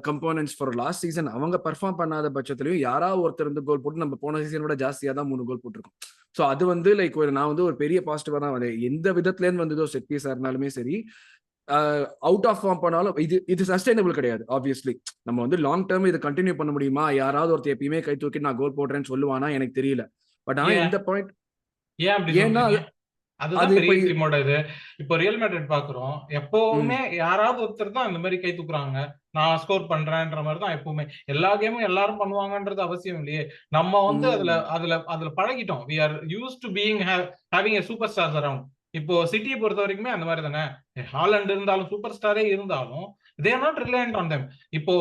கம்போனன்ட்ஸ் ஃபார் லாஸ்ட் சீசன் அவங்க பெர்ஃபார்ம் பண்ணாத பட்சத்துலையும் யாராவது ஒருத்தர் வந்து கோல் போட்டு நம்ம போன சீசன் விட ஜாஸ்தியாக தான் 3 கோல் போட்டிருக்கோம். ஸோ அது வந்து லைக் நான் வந்து ஒரு பெரிய பாசிட்டிவாக தான் வந்தேன். எந்த விதத்துலேருந்து வந்ததோ செட் பீஸாக இருந்தாலுமே சரி, அவுட் ஆஃப் ஃபார்ம் பண்ணாலும் இது சஸ்டைனபிள் கிடையாது. ஆப்வியஸ்லி நம்ம வந்து லாங் டேர்ம் இதை கண்டினியூ பண்ண முடியுமா? யாராவது ஒருத்தர் எப்பயுமே கை தூக்கி நான் கோல் போடுறேன்னு சொல்லுவானா எனக்கு தெரியல. பட் ஆனால் இந்த பாயிண்ட் ஏன்னா அதுதான் பெரிய டீமோட இது. இப்போ ரியல் மேட்ரிட் பாக்குறோம், எப்பவுமே யாராவது ஒருத்தர் தான் இந்த மாதிரி கை தூக்குறாங்க, நான் ஸ்கோர் பண்றேன்ற மாதிரி தான் எப்பவுமே. எல்லா கேமும் எல்லாரும் பண்ணுவாங்கன்றது அவசியம் இல்லையே. நம்ம வந்து அதுல பழகிட்டோம். we are used to having a superstars around. இப்போ சிட்டியை பொறுத்த வரைக்குமே அந்த மாதிரி தானே. ஹாலண்ட் இருந்தாலும் சூப்பர் ஸ்டாரே இருந்தாலும் they are not reliant on them. இப்போ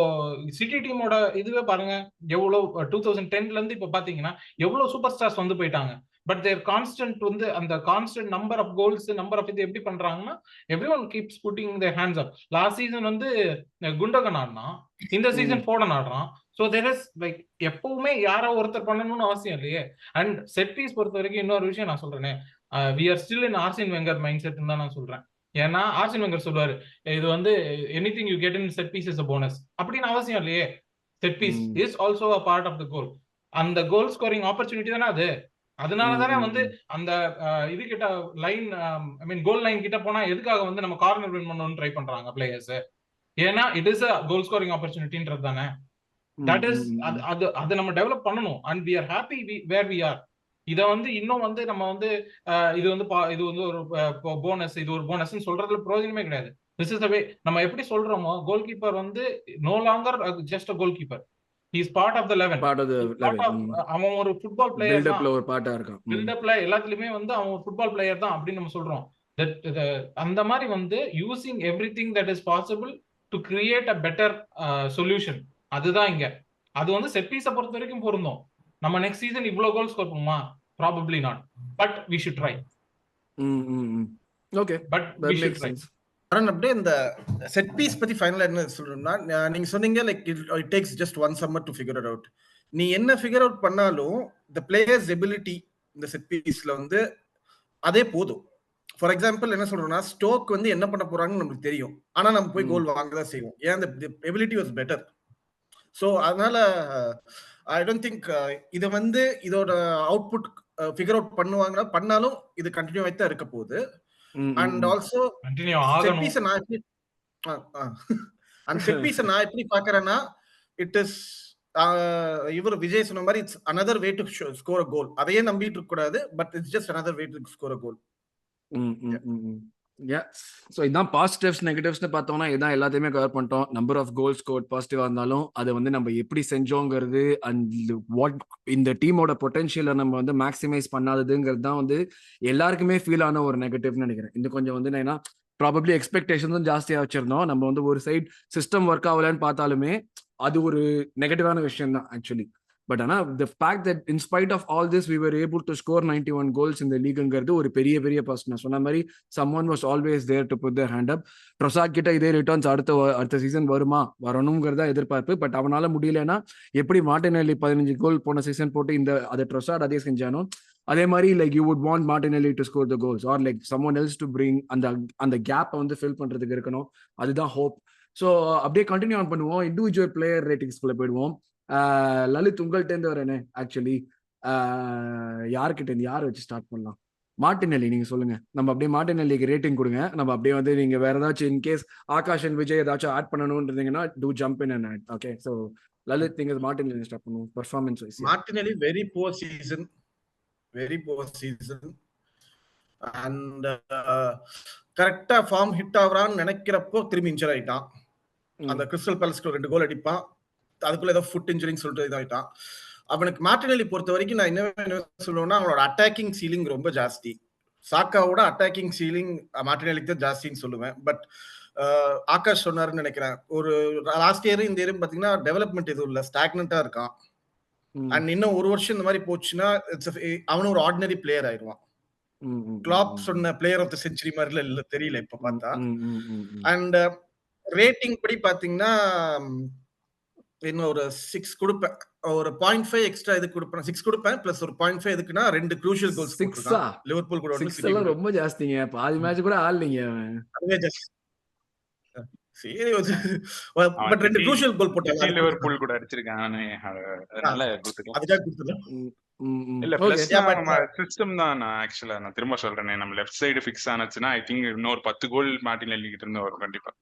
சிட்டி டீமோட இதுவே பாருங்க, எவ்வளவு 2010ல இருந்து இப்ப பாத்தீங்கன்னா எவ்வளவு சூப்பர் ஸ்டார்ஸ் வந்து போயிட்டாங்க. பட் தேர் கான்ஸ்டன்ட் வந்து அந்த constant number of goals number of இது எப்படி பண்றாங்கன்னா everyone keeps putting their hands up. Last season வந்து குண்டகன் ஆடுறான், இந்த சீசன் ஃபோடன் ஆடுறான். ஸோ தேர் இஸ் லைக் எப்பவுமே யாரோ ஒருத்தர் பண்ணணும்னு அவசியம் இல்லையே. அண்ட் செட் பீஸ் பொறுத்த வரைக்கும் இன்னொரு விஷயம் நான் சொல்றேனே, we are still in Arsene Wenger mind set தான் நான் சொல்றேன். ஏன்னா ஆர்சன் வெங்கர் சொல்லுவாரு, இது வந்து anything you get in set piece is a bonus அப்படின்னு அவசியம் இல்லையே. Set piece is also a part of the goal. அந்த கோல் ஸ்கோரிங் ஆப்பர்ச்சுனிட்டி தானே அது. அதனாலதானே வந்து அந்த இது கிட்ட லைன் ஐ மீன் கோல் லைன் கிட்ட போனா எதுக்காக வந்து நம்ம கார்னர் வின் பண்ணணும்னு ட்ரை பண்றாங்க பிளேயர்ஸ்? ஏன்னா it is a goal scoring ஆப்பர்ச்சுனிட்டின்றது தானே. தட் இஸ் அது நம்ம டெவலப் பண்ணணும். And we are happy where we are. இத வந்து இன்னும் வந்து நம்ம வந்து இது வந்து ஒரு போனஸ், இது ஒரு போனஸ்ன்னு சொல்றதுல பிரயோஜனமே கிடையாது. This is the way. நம்ம எப்படி சொல்றோமோ, கோல் கீப்பர் வந்து no longer just a goalkeeper. He is part of the 11. அவன் ஒரு ஃபுட்பால் பிளேயர் தான், ஒரு பார்ட்டா இருக்கான். பில்டப்ல எல்லாத்துலயுமே வந்து அவன் ஒரு ஃபுட்பால் பிளேயர் தான் அப்படின்னு நம்ம சொல்றோம். அந்த மாதிரி வந்து using everything that is possible to create a better solution. அதுதான் இங்க. அது வந்து செட் பீஸை பொறுத்த வரைக்கும் பொருந்தும். நம்ம நெக்ஸ்ட் சீசன் இவ்வளவு கோல் ஸ்கோர் பண்ணுமா? Probably not, but we should try. Okay, but we should try. அப்படியே இந்த செட் பீஸ் பத்தி ஃபைனலா என்ன சொல்லணும்னா, நீங்க சொன்னீங்க like it takes just one summer to figure it out. நீ என்ன ஃபிகர் அவுட் பண்ணாலும் தி பிளேயர்ஸ் எபிலிட்டி இந்த செட் பீஸ்ல வந்து அதே போதும். ஃபார் எக்ஸாம்பிள் என்ன சொல்றோம்னா, ஸ்டோக் வந்து என்ன பண்ண போறாங்கன்னு நமக்கு தெரியும், ஆனா நம்ம போய் கோல் வாங்க தான் செய்வோம். ஏன் அந்த எபிலிட்டி வாஸ் பெட்டர். ஸோ அதனால ஐ டோன்ட் திங்க் இதை வந்து இதோட அவுட்புட் ஃபிகர் அவுட் பண்ணுவாங்கன்னா, பண்ணாலும் இது கண்டினியூ ஆகிட்டு தான் இருக்க போகுது. And also set piece நான் எப்படி பார்க்கறேன்னா, it is இவர் விஜய் சொன்ன மாதிரி it's another way to score a goal. அதையே நம்பிட்டு இருக்க கூடாது, but it's just another way to score a goal. So இதான் பாசிட்டிவ்ஸ் நெகட்டிவ்ஸ்னு பார்த்தோம்னா இதான் எல்லாத்தையுமே கவர் பண்ணிட்டோம். நம்பர் ஆஃப் கோல் ஸ்கோர் பாசிட்டிவா இருந்தாலும் அதை வந்து நம்ம எப்படி செஞ்சோங்கிறது அண்ட் வாட் இந்த டீமோட பொட்டன்ஷியலை நம்ம வந்து மேக்ஸிமைஸ் பண்ணாததுங்கிறது தான் வந்து எல்லாருக்குமே ஃபீல் ஆன ஒரு நெகட்டிவ்னு நினைக்கிறேன். இன்னும் கொஞ்சம் வந்து என்னன்னா ப்ராபப்ளி எக்ஸ்பெக்டேஷன்ஸும் ஜாஸ்தியாக வச்சிருந்தோம். நம்ம வந்து ஒரு சைட் சிஸ்டம் ஒர்க் ஆகலன்னு பார்த்தாலுமே அது ஒரு நெகட்டிவான விஷயம் தான் ஆக்சுவலி. பட் ஆனால் the fact that in spite of all this we were able to score 91 goals இந்த லீக்ங்கிறது ஒரு பெரிய பெரிய பர்சன். நான் சொன்ன மாதிரி someone was always there to put their hand up. ட்ரொசார்ட் கிட்ட இதே ரிட்டர்ன்ஸ் அடுத்த சீசன் வரணுங்கிறதா எதிர்பார்ப்பு. பட் அவனால முடியலன்னா எப்படி மார்டினெல்லி 15 கோல் போன சீசன் போட்டு அதை ட்ரொசார்ட் அதே செஞ்சானோ அதே மாதிரி like you would want Martinelli to score the goals or like someone else to bring அந்த கேப்பை வந்து ஃபில் பண்றதுக்கு இருக்கணும். அதுதான் ஹோப். ஸோ அப்படியே கண்டினியூ ஆன் பண்ணுவோம். இண்டிவிஜுவல் பிளேயர் ரேட்டிங்ஸ்குள்ள போயிடுவோம். லலித் உங்கள்கிட்ட இருந்து வரேனே ஆக்சுவலி யாருக்கிட்ட இருந்து யாரை வச்சு ஸ்டார்ட் பண்ணலாம்? மார்டினெல்லி நீங்க சொல்லுங்க. நம்ம அப்படியே மார்டினெல்லிக்கு ரேட்டிங் கொடுங்க. நம்ம அப்படியே வந்து நீங்க வேற ஏதாச்சும் இன்கேஸ் ஆகாஷ் அண்ட் விஜய் ஏதாச்சும் ஆட் பண்ணணும்ன்றீங்கன்னா to jump in and add. Okay, so Lalit நீங்க மார்டினெல்லி ஸ்டார்ட் பண்ணுவோம். Performance wise Martinelli very poor season and கரெக்டா ஃபார்ம் ஹிட் ஆகுறான்னு நினைக்கிறப்போ திரும்பி இன்ஜர் ஆயிட்டான். அந்த கிறிஸ்டல் பேலஸ்க்கு 2 கோல் அடிப்பான், அதுக்குள்ள ஏதோ ஃபுட் இன்ஜுரின்னு சொல்லிட்டு இதாயிட்டான். அவனுக்கு மார்டினெல்லி பொறுத்த வரைக்கும் நான் என்ன சொல்லுவேன்னா அவனோட அட்டாக்கிங் சீலிங் ரொம்ப ஜாஸ்தி. சாக்காவோட அட்டாக்கிங் சீலிங் மார்டினெல்லிக்கு தான் ஜாஸ்தின்னு சொல்லுவேன். பட் ஆகாஷ் சொன்னாருன்னு நினைக்கிறேன், ஒரு லாஸ்ட் இயர் இந்த இயரும் பாத்தீங்கன்னா டெவலப்மெண்ட் எதுவும் இல்லை, ஸ்டாக்னண்டா இருக்கான். அண்ட் இன்னும் ஒரு வருஷம் இந்த மாதிரி போச்சுன்னா அவனும் ஒரு ஆர்டினரி பிளேயர் ஆயிடுவான். கிளாப் சொன்ன பிளேயர் ஆஃப் த செஞ்சுரி மாதிரில இல்ல, தெரியல இப்ப பார்த்தா. அண்ட் ரேட்டிங் படி பாத்தீங்கன்னா இன்னும் ஒரு 6 கொடுப்பேன், ஒரு 0.5 எக்ஸ்ட்ரா இது கொடுப்பேன். 6 கொடுப்பேன் பிளஸ் ஒரு 0.5 எதுக்குன்னா 2 க்ரூஷியல் கோல்ஸ் போட்டுருக்கான் லிவர்பூல் கூட. 6 எல்லாம் ரொம்ப ஜாஸ்திங்க, பாதி மேட்ச் கூட ஆடலீங்க அவன். அதுவே ஜஸ்ட் சரி, பட் 2 க்ரூஷியல் கோல் போட்டான் லிவர்பூல் கூட அடிச்சிருக்கான், அதனால அதுக்காக கொடுத்துறேன். இல்ல பிளஸ் நம்ம சிஸ்டம் தான். நான் ஆக்சுவலா நான் திரும்ப சொல்றேன், நம்ம லெஃப்ட் சைடு ஃபிக்ஸ் ஆனச்சுன்னா ஐ திங்க் இன்னொரு 10 கோல் மார்டினெல்லி கிட்ட இருந்து வரும் கண்டிப்பா.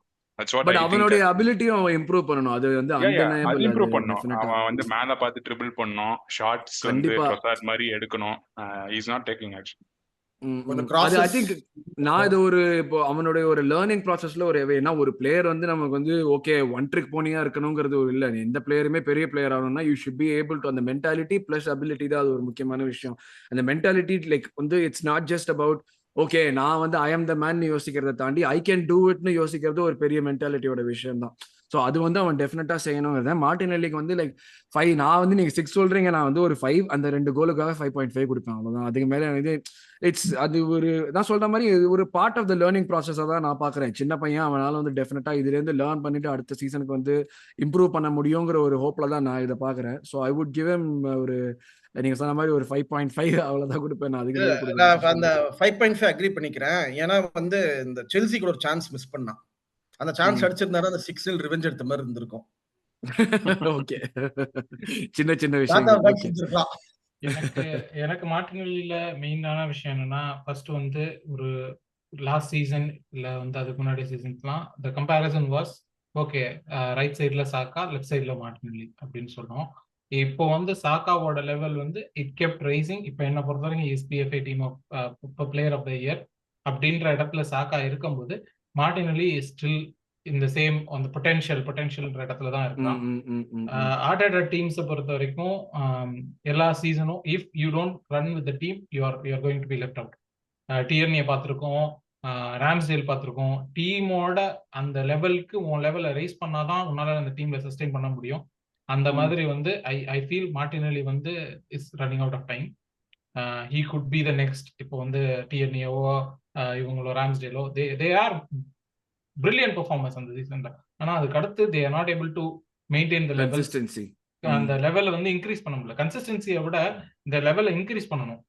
பட் அவனுடைய அபிலிட்டியும் அவன் இம்ப்ரூவ் பண்ணனும். அது வந்து அன்டெனியபிள். இம்ப்ரூவ் பண்ணனும். அவன் வந்து மேல பார்த்து ட்ரிபிள் பண்ணனும், ஷாட்ஸ் வந்து ப்ரொசார்ட் மாதிரி எடுக்கணும். he is not taking action. அது ஐ திங்க் நான் இது ஒரு இப்போ அவனுடைய ஒரு லேர்னிங் ப்ராசஸ்ல ஒரு ஏன்னா ஒரு பிளேயர் வந்து நமக்கு வந்து ஓகே ஒன் ட்ரிக் போனியா இருக்கணுங்கிறது ஒரு இல்லை. எந்த பிளேயருமே பெரிய பிளேயர் ஆகணும்னா you should be able to அந்த மென்டாலிட்டி பிளஸ் அபிலிட்டி தான் அது ஒரு முக்கியமான விஷயம். அந்த மென்டாலிட்டி லைக் வந்து it's not just about okay நான் வந்து ஐ எம் த மேன் யோசிக்கிறத தாண்டி ஐ கேன் டூ இட்னு யோசிக்கிறது ஒரு பெரிய மென்டாலிட்டியோட விஷயம் தான். ஸோ அது வந்து அவன் டெஃபினட்டா செய்யணுங்கிறத. மார்டினெல்லிக்கு வந்து லைக் 5, நான் வந்து நீங்க 6 சொல்றீங்க, நான் வந்து ஒரு 5 அந்த 2 கோலுக்காக 5.5 கொடுப்பேன், அவ்வளவுதான். அதுக்கு மேல இது அது ஒரு நான் சொல்ற மாதிரி ஒரு பார்ட் ஆஃப் த லேர்னிங் ப்ராசஸா தான் நான் பாக்குறேன். சின்ன பையன், அவனால வந்து டெஃபினட்டா இதுல இருந்து லேர்ன் பண்ணிட்டு அடுத்த சீசனுக்கு வந்து இம்ப்ரூவ் பண்ண முடியுங்கிற ஒரு ஹோப்ல தான் நான் இதை பாக்குறேன். So I would give him ஒரு நீங்க சொன்ன மாதிரி ஒரு 5.5 அவ்வளவுதான் கொடுப்பேன். நான் அதுக்கு அந்த 5.5 அக்ரி பண்ணிக்கிறேன். ஏன்னா வந்து இந்த செல்சி கூட ஒரு சான்ஸ் மிஸ் பண்ணான். அந்த சான்ஸ் அடிச்சிருந்தாரு அந்த 6-0 ரிவெஞ்ச் எடுத்த மாதிரி இருந்திருக்கும். ஓகே, சின்ன சின்ன விஷயம். எனக்கு மார்டினெல்லில மெயினான விஷயம் என்னன்னா, ஃபர்ஸ்ட் வந்து ஒரு லாஸ்ட் சீசன் இல்ல வந்து அதுக்கு முன்னாடி சீசன்ஸ்லாம் the comparison was okay, right சைடுல சாக்கா, லெஃப்ட் சைடுல மார்டினெல்லி அப்படின்னு சொன்னோம். இப்போ வந்து சாக்காவோட லெவல் வந்து இட் கெப்ட் ரைசிங். இப்போ என்ன பொறுத்த வரைக்கும் SPFI team of player of the year அப்படின்ற இடத்துல சாக்கா இருக்கும்போது மார்டினெல்லி ஸ்டில் இந்த சேம் அந்த பொட்டென்ஷியல்ன்ற இடத்துல தான் இருக்கான். ஆர்டேட்டா டீம்ஸை பொறுத்த வரைக்கும் எல்லா சீசனும் if you don't run with the team you are going to be left out. டியர்னியை பார்த்துருக்கோம், ராம்ஸ்டேல் பார்த்துருக்கோம். டீமோட அந்த லெவலுக்கு உன் லெவலை ரைஸ் பண்ணாதான் உன்னால அந்த டீம்ல சஸ்டெயின் பண்ண முடியும். அந்த மாதிரி வந்து ஐ ஃபீல் மார்டினெல்லி வந்து is running out of time. He could be the next. இப்போ வந்து டியர்னியோவோ இவங்களோ ராம்ஸ்டேலோ தே ஆர் பிரில்லியன்ட் பெர்ஃபார்மன்ஸ் அந்த சீசன்ல. ஆனா அதுக்கு அடுத்து they are not able to maintain the level. அந்த லெவலை வந்து இன்க்ரீஸ் பண்ண முடியல. கன்சிஸ்டன்சியை விட இந்த லெவலை இன்க்ரீஸ் பண்ணணும்.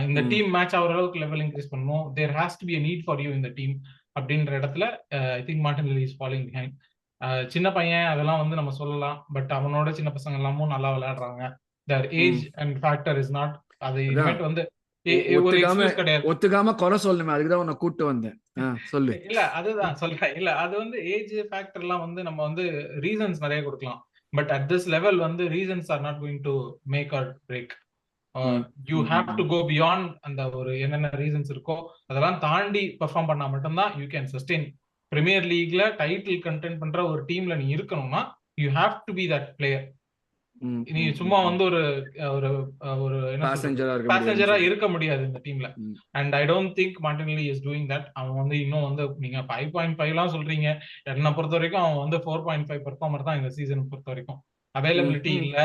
இந்த டீம் மேட்ச் ஆகிற அளவுக்கு லெவல் இன்க்ரீஸ் பண்ணணும். There has to be a need for you இந்த டீம் அப்படின்ற இடத்துல I think Martinelli is following behind. சின்ன பையன் அதெல்லாம் வந்து நம்ம சொல்லலாம், பட் அவனோட சின்ன பசங்க எல்லாமும் நல்லா விளையாடுறாங்க. தேர் age and factor is not அது இனிமேட் வந்து ஒரு எக்ஸ்கியூஸ் கிடையாது. ஒத்துக்காம குறை சொல்லணுமே, அதுக்குதான் உன்னை கூட்டு வந்தேன். சொல்லு. இல்ல அதுதான் சொல்றேன். இல்ல அது வந்து ஏஜ் ஃபேக்டர்லாம் வந்து நம்ம வந்து ரீசன்ஸ் நிறைய கொடுக்கலாம். பட் அட் திஸ் லெவல் வந்து reasons are not going to make or break. You have to go beyond அந்த ஒரு என்னென்ன ரீசன்ஸ் இருக்கோ அதெல்லாம் தாண்டி பெர்ஃபார்ம் பண்ணா மட்டும்தான் யூ கேன் சஸ்டெயின். பிரீமியர் லீக்ல டைட்டில் கண்டென்ட் பண்ற ஒரு டீம்ல நீ இருக்கணும்னா you have to be that player. நீ சும்மா வந்து ஒரு ஒரு ஒரு என்ன பேசஞ்சரா இருக்க முடியாது இந்த டீம்ல. And I don't think Martinelli is doing that. அவன் வந்து இன்னும் வந்து நீங்க 5.5 எல்லாம் சொல்றீங்க, என்னை பொறுத்த வரைக்கும் அவன் வந்து 4.5 பெர்ஃபார்மர் தான் இந்த சீசன் பொறுத்த வரைக்கும். அவைலபிலிட்டி இல்ல.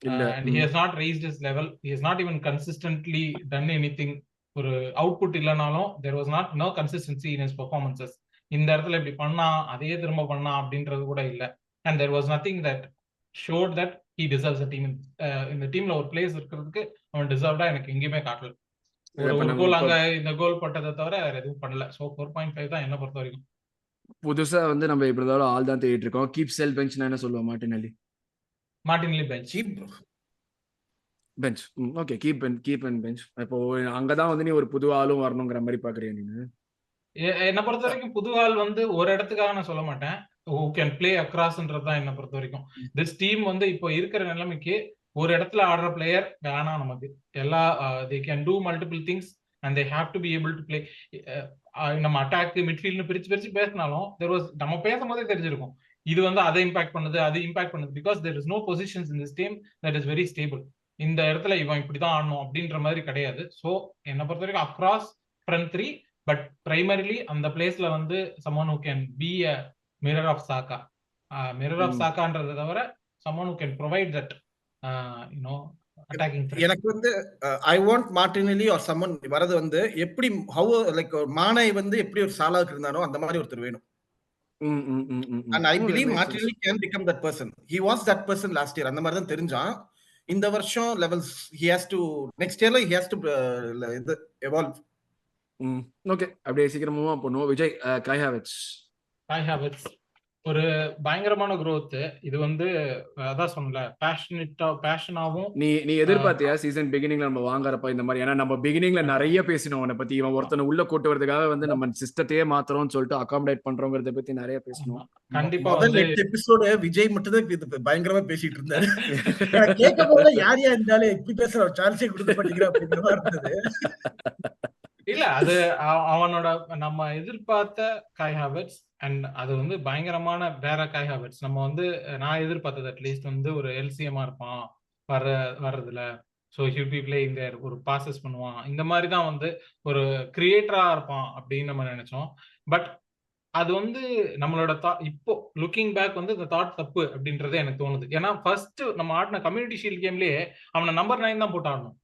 And he has not raised his level. He has not even consistently done anything. ஒரு அவுட்புட் இல்லனாலும் there was no consistency in his performances. இந்த இடத்துல இப்படி பண்ணா அதே திரும்ப பண்ணா அப்படின்றது கூட இல்ல. And there was nothing that showed that he deserves a team. இந்த டீம்ல ஒரு பிளேஸ் இருக்கிறதுக்கு அவன் டிசர்வ்டா எனக்கு எங்கேயுமே காட்டல. ஒரு கோல் அங்க இந்த கோல் பட்டதை தவிர வேற எதுவும் பண்ணல. சோ 4.5 தான் என்ன பொறுத்த வரைக்கும். புதுசா வந்து நம்ம இப்படி தான் ஆள் தான் தேடிட்டு இருக்கோம். கீப் செல் பெஞ்ச் என்ன சொல்லுவோம் Martinelli? Martinelli bench. Okay, keep and bench. இப்போ அங்கதான் வந்து நீ ஒரு புது ஆளும் வரணுங்கிற மாதிரி பாக்குறியா நீங்க? என்ன பொறுத்த வரைக்கும் புது ஆள் வந்து ஒரு இடத்துக்காக நான் சொல்ல மாட்டேன். who can play acrossன்றது தான் என்ன பொறுத்த வரைக்கும். திஸ் டீம் வந்து இப்போ இருக்கிற நிலைமைக்கு ஒரு இடத்துல ஆடுற பிளேயர் வேணாம் நமக்கு. எல்லா they can do multiple things and they have to be able to play. நம்ம அட்டாக் மிட்ஃபீல்ட்னு பிரிச்சு பேசினாலும் நம்ம பேசும்போதே தெரிஞ்சிருக்கும் இது வந்து அதை இம்பாக்ட் பண்ணுது, அது இம்பாக்ட் பண்ணுது. Because there is no positions in this team that is very stable. இந்த இடத்துல இவன் இப்படிதான் ஆடணும் அப்படின்ற மாதிரி கிடையாது. ஸோ என்னை பொறுத்த வரைக்கும் அக்ராஸ் ஃப்ரண்ட் 3, பட் பிரைமரிலி அந்த பிளேஸ்ல வந்து someone who can be a mirror of Saka. mirror of Sakaன்றதை தவிர someone who can provide that attacking threat. எனக்கு வந்து I want Martinelli or someone வரது வந்து எப்படி how like மானை வந்து எப்படி ஒரு சாலாக்கு இருந்தானோ அந்த மாதிரி ஒருத்தர் வேணும். And I believe Martinelli can become that person. He was that person last year. அந்த மாதிரி தான் தெரிஞ்சான். இந்த வருஷம் levels he has to next yearல he has to evolve. Okay, அப்படியே சீக்கிரமா பண்ணுவோம். விஜய், காய் ஹாவர்ட்ஸ் ஒரு பயங்கரமான growth. இது வந்து அதான் சொன்னல பேஷனாவும் நீ எதிர்பார்த்தியா சீசன் பிகினிங்ல நம்ம வாங்குறப்ப இந்த மாதிரி? ஏன்னா நம்ம பிகினிங்ல நிறைய பேசினோம் அவனை பத்தி. இவன் ஒருத்தனை உள்ள கூட்டு வரதுக்காக வந்து நம்ம சிஸ்டத்தையே மாத்துறோம்னு சொல்லிட்டு அகாமடேட் பண்றோங்கிறத பத்தி நிறைய பேசணும். கண்டிப்பா எபிசோடு விஜய் மட்டும் தான் பயங்கரமா பேசிட்டு இருந்தாரு. கேட்க போல யார் இருந்தாலும் இப்படி பேசுற சான்ஸே கொடுக்க மாட்டேங்கிற அப்படிங்கிற மாதிரி இருந்தது. இல்ல அது அவனோட நம்ம எதிர்பார்த்த காய் ஹாவர்ட்ஸ் அண்ட் அது வந்து பயங்கரமான வேற காய் ஹாவர்ட்ஸ். நம்ம வந்து நான் எதிர்பார்த்தது அட்லீஸ்ட் வந்து ஒரு எல்சிஎம்மா இருப்பான் வர்றதுல. ஸோ ஹில் பி பிளேயிங் தேர், ஒரு பாசஸ் பண்ணுவான், இந்த மாதிரி தான் வந்து ஒரு கிரியேட்டரா இருப்பான் அப்படின்னு நம்ம நினைச்சோம். பட் அது வந்து நம்மளோட இப்போ லுக்கிங் பேக் வந்து இந்த தாட் தப்பு அப்படின்றதே எனக்கு தோணுது. ஏன்னா ஃபர்ஸ்ட் நம்ம ஆடின கம்யூனிட்டி ஷீல்ட் கேம்லயே அவனை நம்பர் 9 தான் போட்டு ஆடணும்.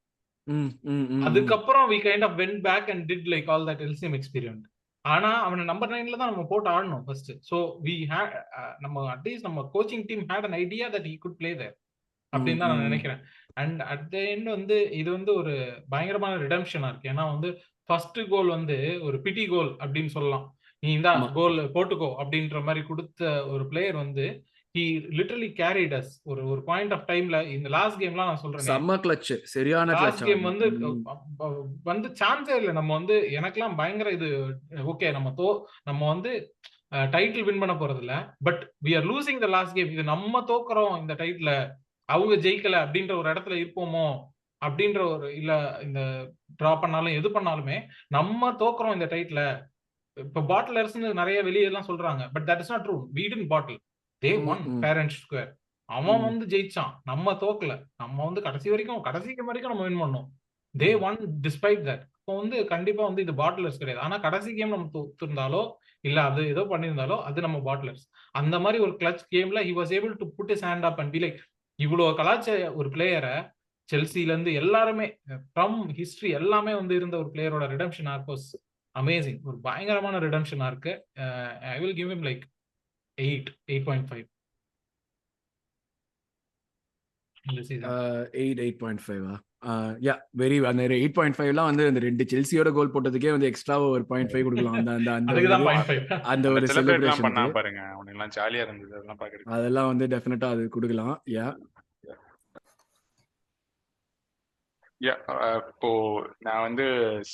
அதுக்கப்புறம் we kind of went back and did like all that LCM experiment. ஆனா அவனை நம்பர் 9ல தான் நம்ம போட்டு ஆடணும் ஃபர்ஸ்ட். சோ we had நம்ம அட்லீஸ்ட் நம்ம coaching team had an idea that he could play there அப்படின்னு தான் நான் நினைக்கிறேன். அண்ட் அட் த எண்ட் வந்து இது வந்து ஒரு பயங்கரமான ரிடம்ஷனா இருக்கு. ஏன்னா வந்து ஃபர்ஸ்ட் கோல் வந்து ஒரு பிடி கோல் அப்படின்னு சொல்லலாம். நீ இந்த கோல் போட்டுக்கோ அப்படின்ற மாதிரி கொடுத்த ஒரு பிளேயர் வந்து he literally carried us ஒரு பாயிண்ட் ஆஃப் டைம்ல. இந்த லாஸ்ட் கேம்லாம் நான் சொல்றேன் செம்ம கிளட்ச், சரியான கிளட்ச். கேம் வந்து சான்ஸே இல்ல. நம்ம வந்து எனக்கெல்லாம் பயங்கர இது ஓகே நம்ம வந்து டைட்டில் வின் பண்ண போறது இல்ல, but we are losing the last game. இது நம்ம தோக்குறோம் இந்த டைட்டில, அவங்க ஜெயிக்கல அப்படின்ற ஒரு இடத்துல இருப்போமோ அப்படின்ற ஒரு இல்ல இந்த டிரா பண்ணாலும் எது பண்ணாலுமே நம்ம தோக்குறோம் இந்த டைட்டில. இப்ப பாட்டிலர்ஸ்னு நிறைய வெளியே எல்லாம் சொல்றாங்க, but that is not true. we didn't bottle, they won fair and square. அவன் வந்து ஜெயிச்சான், நம்ம தோக்கல. நம்ம வந்து கடைசி வரைக்கும் நம்ம வின் பண்ணோம். they won despite that. இப்போ வந்து கண்டிப்பா வந்து இது பாட்டிலர்ஸ் கிடையாது. ஆனா கடைசி கேம் நம்ம தோத்திருந்தாலோ இல்ல அது ஏதோ பண்ணியிருந்தாலோ அது நம்ம பாட்டிலர்ஸ். அந்த மாதிரி ஒரு கிளட்ச் கேம்ல he was able to put his hand up and be like, இவ்வளவு கலாச்ச ஒரு பிளேயரை செல்சில இருந்து எல்லாருமே ஃப்ரம் ஹிஸ்டரி எல்லாமே வந்து இருந்த ஒரு பிளேயரோட ரிடம்ஷன் ஆர்க் வாஸ் அமேசிங். ஒரு பயங்கரமான redemption arch. I will give him like 8.5 இந்த சீசன். 8.5 யா வெரி அந்த 8.5லாம் வந்து அந்த ரெண்டு செல்சியோட கோல் போட்டதுக்கே வந்து எக்ஸ்ட்ராவா ஒரு 0.5 கொடுக்கலாம். அந்த ஒரு செலிப்ரேஷன் பண்ணா பாருங்க, அவனுக்கு ஜாலியா இருந்தது அதெல்லாம் பாக்குறீங்க. அதெல்லாம் வந்து டெஃபினட்டா அது கொடுக்கலாம். யா இப்போ நான் வந்து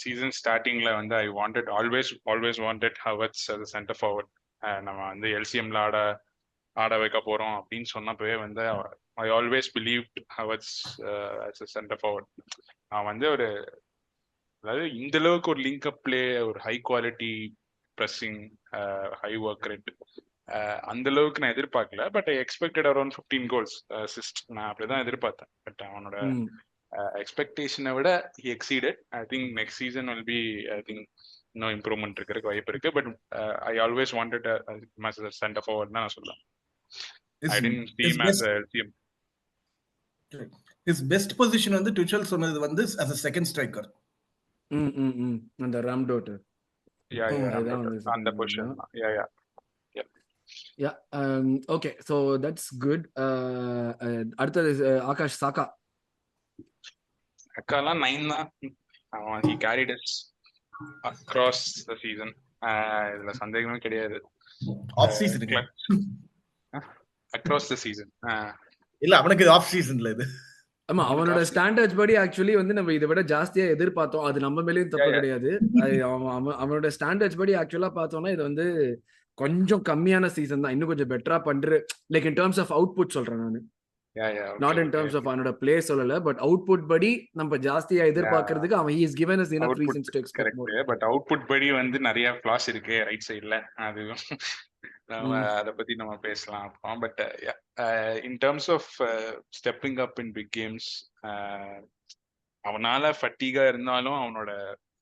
சீசன் ஸ்டார்டிங்ல வந்து I wanted always wanted ஹவர்ட்ஸ் as a center forward. நம்ம வந்து எல்சிஎம்ல ஆட வைக்க போறோம் அப்படின்னு சொன்னப்பவே வந்து I always believed ஹவர்ட்ஸ் as a centre forward. அவன் வந்து ஒரு அதாவது இந்த அளவுக்கு ஒரு லிங்க் அப் பிளே, ஒரு high quality pressing, high work rate, அந்த அளவுக்கு நான் எதிர்பார்க்கல. But I expected around 15 goals assist. நான் அப்படிதான் எதிர்பார்த்தேன். பட் அவனோட எக்ஸ்பெக்டேஷனை விட he exceeded. I think next season will be, I think இன்னும் இம்ப்ரூவ்மெண்ட் இருக்கிறதுக்கு வாய்ப்பு இருக்கு. But I always wanted as a center forward தான் நான் சொல்லுவேன். I didn't see him as a LCM. His best position வந்து டுச்சல் சொன்னது வந்து as a second striker. அந்த ராம்டோட் அந்த position. Okay, so that's good. அடுத்தது ஆகாஷ் சாக்கா. அக்காலாம் 9 தான். அவன் he carried us across the season. இதுல சந்தேகமே கிடையாது. Of season across the season. இல்ல அவனுக்கு இது ஆஃப் சீசன்ல இது. ஆமா, அவனோட ஸ்டாண்டர்ட்ஸ் படி ஆக்சுவலி வந்து நம்ம இதை விட ஜாஸ்தியா எதிர்பார்த்தோம். அது நம்ம மேலேயும் தப்பு கிடையாது. அவனோட ஸ்டாண்டர்ட்ஸ் படி ஆக்சுவலா பார்த்தோம்னா இது வந்து கொஞ்சம் கம்மியான சீசன் தான். இன்னும் கொஞ்சம் பெட்டரா பண்ற, like in terms of output சொல்றேன் நானு. நாட் இன் டர்ம்ஸ் ஆஃப் அவனோட பிளே சொல்லல, பட் அவுட்புட் படி நம்ம ஜாஸ்தியா எதிர்பார்க்கிறதுக்கு அவன் he is given us enough reasons to expect more. But output படி வந்து நிறைய ஃபிளாஸ் இருக்கு ரைட் சைடுல. அது நம்ம அத பத்தி நம்ம பேசலாம் அப்புறம். But in terms of stepping up in big games, அவனால ஃபட்டிகா இருந்தாலும்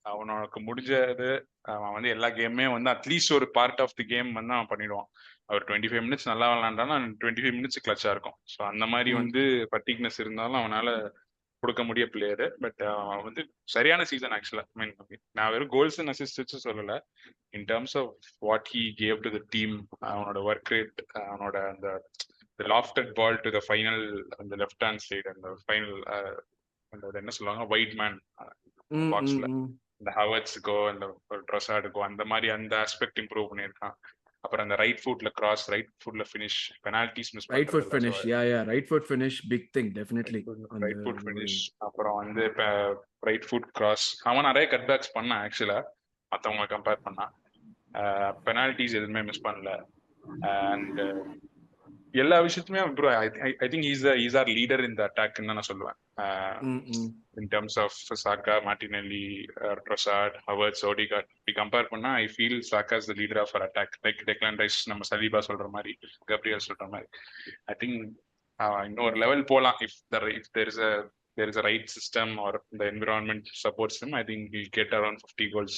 அவனுக்கு முடிஞ்சது அவன் வந்து எல்லா கேமுமே வந்து அட்லீஸ்ட் ஒரு பார்ட் ஆஃப் தி கேம் வந்து அவன் பண்ணிடுவான். அவர் 25 மினிட்ஸ் நல்லா விளாண்டானா 25 மினிட்ஸ் கிளச்சா இருக்கும். ஸோ அந்த மாதிரி வந்து ஃபட்டிக்னஸ் இருந்தாலும் அவனால கொடுக்க முடிய பிளேயரு. பட் அவன் வந்து சரியான சீசன் ஆக்சுவலா. மீன் நான் வெறும் கோல்ஸ் அண்ட் அசிஸ்ட் வச்சு சொல்லல. In terms of what he gave to the team, அவனோட ஒர்க் ரேட், அவனோட அந்த lofted ball to the final, அந்த லெஃப்ட் ஹேண்ட் சைடு, அந்த ஃபைனல் அந்த என்ன சொல்லுவாங்க வைட் மேன் பாக்ஸ்ல, இந்த ஹவர்ட்ஸுக்கோ அந்த ட்ரொசார்டுக்கோ அந்த மாதிரி அந்த ஆஸ்பெக்ட் இம்ப்ரூவ் பண்ணியிருக்கான். அப்புறம் அந்த ரைட் ஃபுட்ல கிராஸ், ரைட் ஃபுட்ல finish, penalties miss right foot finish. Right foot finish big thing definitely. Right foot finish, அப்புறம் வந்து ரைட் ஃபுட் கிராஸ். அவன் நிறைய கட் பேக்ஸ் பண்ணான் ஆக்சுவலா மற்றவங்க கம்பேர் பண்ணா. பெனால்டிஸ் எதுவுமே மிஸ் பண்ணல. அண்ட் எல்லா விஷயத்துமே improve. I think he's our leader in the attack ன்னு நான் சொல்லுவேன். In terms of Saka, Martinelli, Trossard, Havertz, Odegaard, இப்படி கம்பேர் பண்ணா I feel Saka is the leader of our attack. Like Declan Rice, நம்ம Saliba சொல்ற மாதிரி, Gabriel சொல்ற மாதிரி. I think இன்னொரு லெவல் போலாம். if there is a right system or the environment supports him, I think he'll get around 50 goals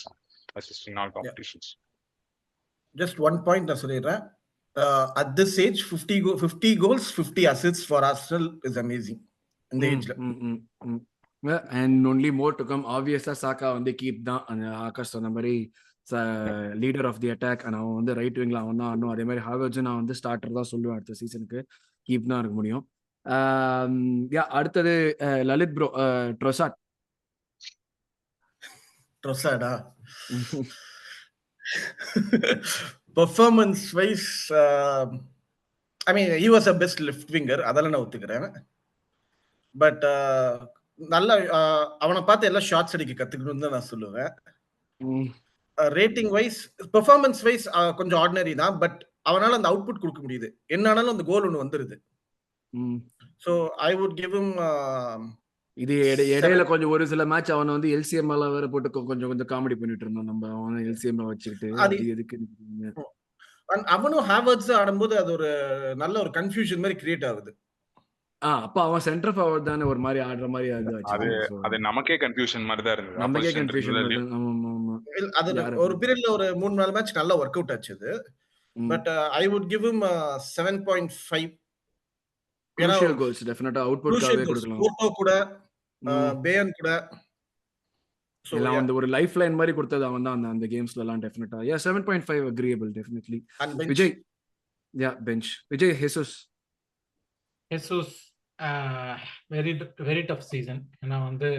assist in all competitions. Just one point நான் சொல்லிடுறேன். At this age 50 goals 50 assists for Arsenal is amazing in the age. And only more to come. Obviously Saka வந்து keep தான். ஆகாஷ் சொன்ன மாதிரி leader of the attack. அவன் வந்து right விங்ல அவன் தான் ஆடணும். அதே மாதிரி ஹாவர்ட்ஸ் நான் வந்து ஸ்டார்டர் தான் சொல்லுவேன் அடுத்த சீசனுக்கு. கீப் தான் இருக்க முடியும். அடுத்தது லலித் ப்ரோ, ட்ரொசார்டா performance wise, I mean he was a best left winger, அதெல்லாம் நான் ஒத்துக்கிறேன். பட் நல்ல அவனை பார்த்து எல்லாம் ஷார்ட்ஸ் அடிக்க கத்துக்கணும்னு தான் நான் சொல்லுவேன். ரேட்டிங் வைஸ், பெர்ஃபார்மன்ஸ் வைஸ் கொஞ்சம் ஆர்டினரி தான். பட் அவனால அந்த அவுட்புட் கொடுக்க முடியுது. என்ன ஆனாலும் அந்த கோல் ஒன்று வந்துருது. So I would give him. இது இடையில கொஞ்சம் ஒரு சில மேட்ச் அவனை வந்து எல்சிஎம் எல்லாம் வேற போட்டு கொஞ்சம் காமெடி பண்ணிட்டு இருந்தோம் நம்ம. அவனை எல்சிஎம் வச்சுக்கிட்டு எதுக்கு அவனும் ஹாவர்ட்ஸ் ஆடும்போது அது ஒரு நல்ல ஒரு கன்ஃபியூஷன் மாதிரி கிரியேட் ஆகுது. அப்ப அவன் சென்டர் ஃபார்வர்ட் தானே ஒரு மாதிரி ஆடுற மாதிரி அது நமக்கே கன்ஃபியூஷன் மாதிரி தான் இருந்தது. நமக்கே கன்ஃபியூஷன். அது ஒரு பீரியட்ல ஒரு 3-4 மேட்ச் நல்லா வொர்க் அவுட் ஆச்சு. But I would give him 7.5. crucial goals definitely output-காவே கொடுக்கலாம். போட்டோ கூட பேயன் கூட எல்லாம் வந்து ஒரு லைஃப் லைன் மாதிரி கொடுத்தது அவன் தான் அந்த கேம்ஸ்ல எல்லாம். டெஃபினட்டா 7.5 agreeable definitely. Vijay bench. Vijay Jesus very tough season. ஏன்னா வந்து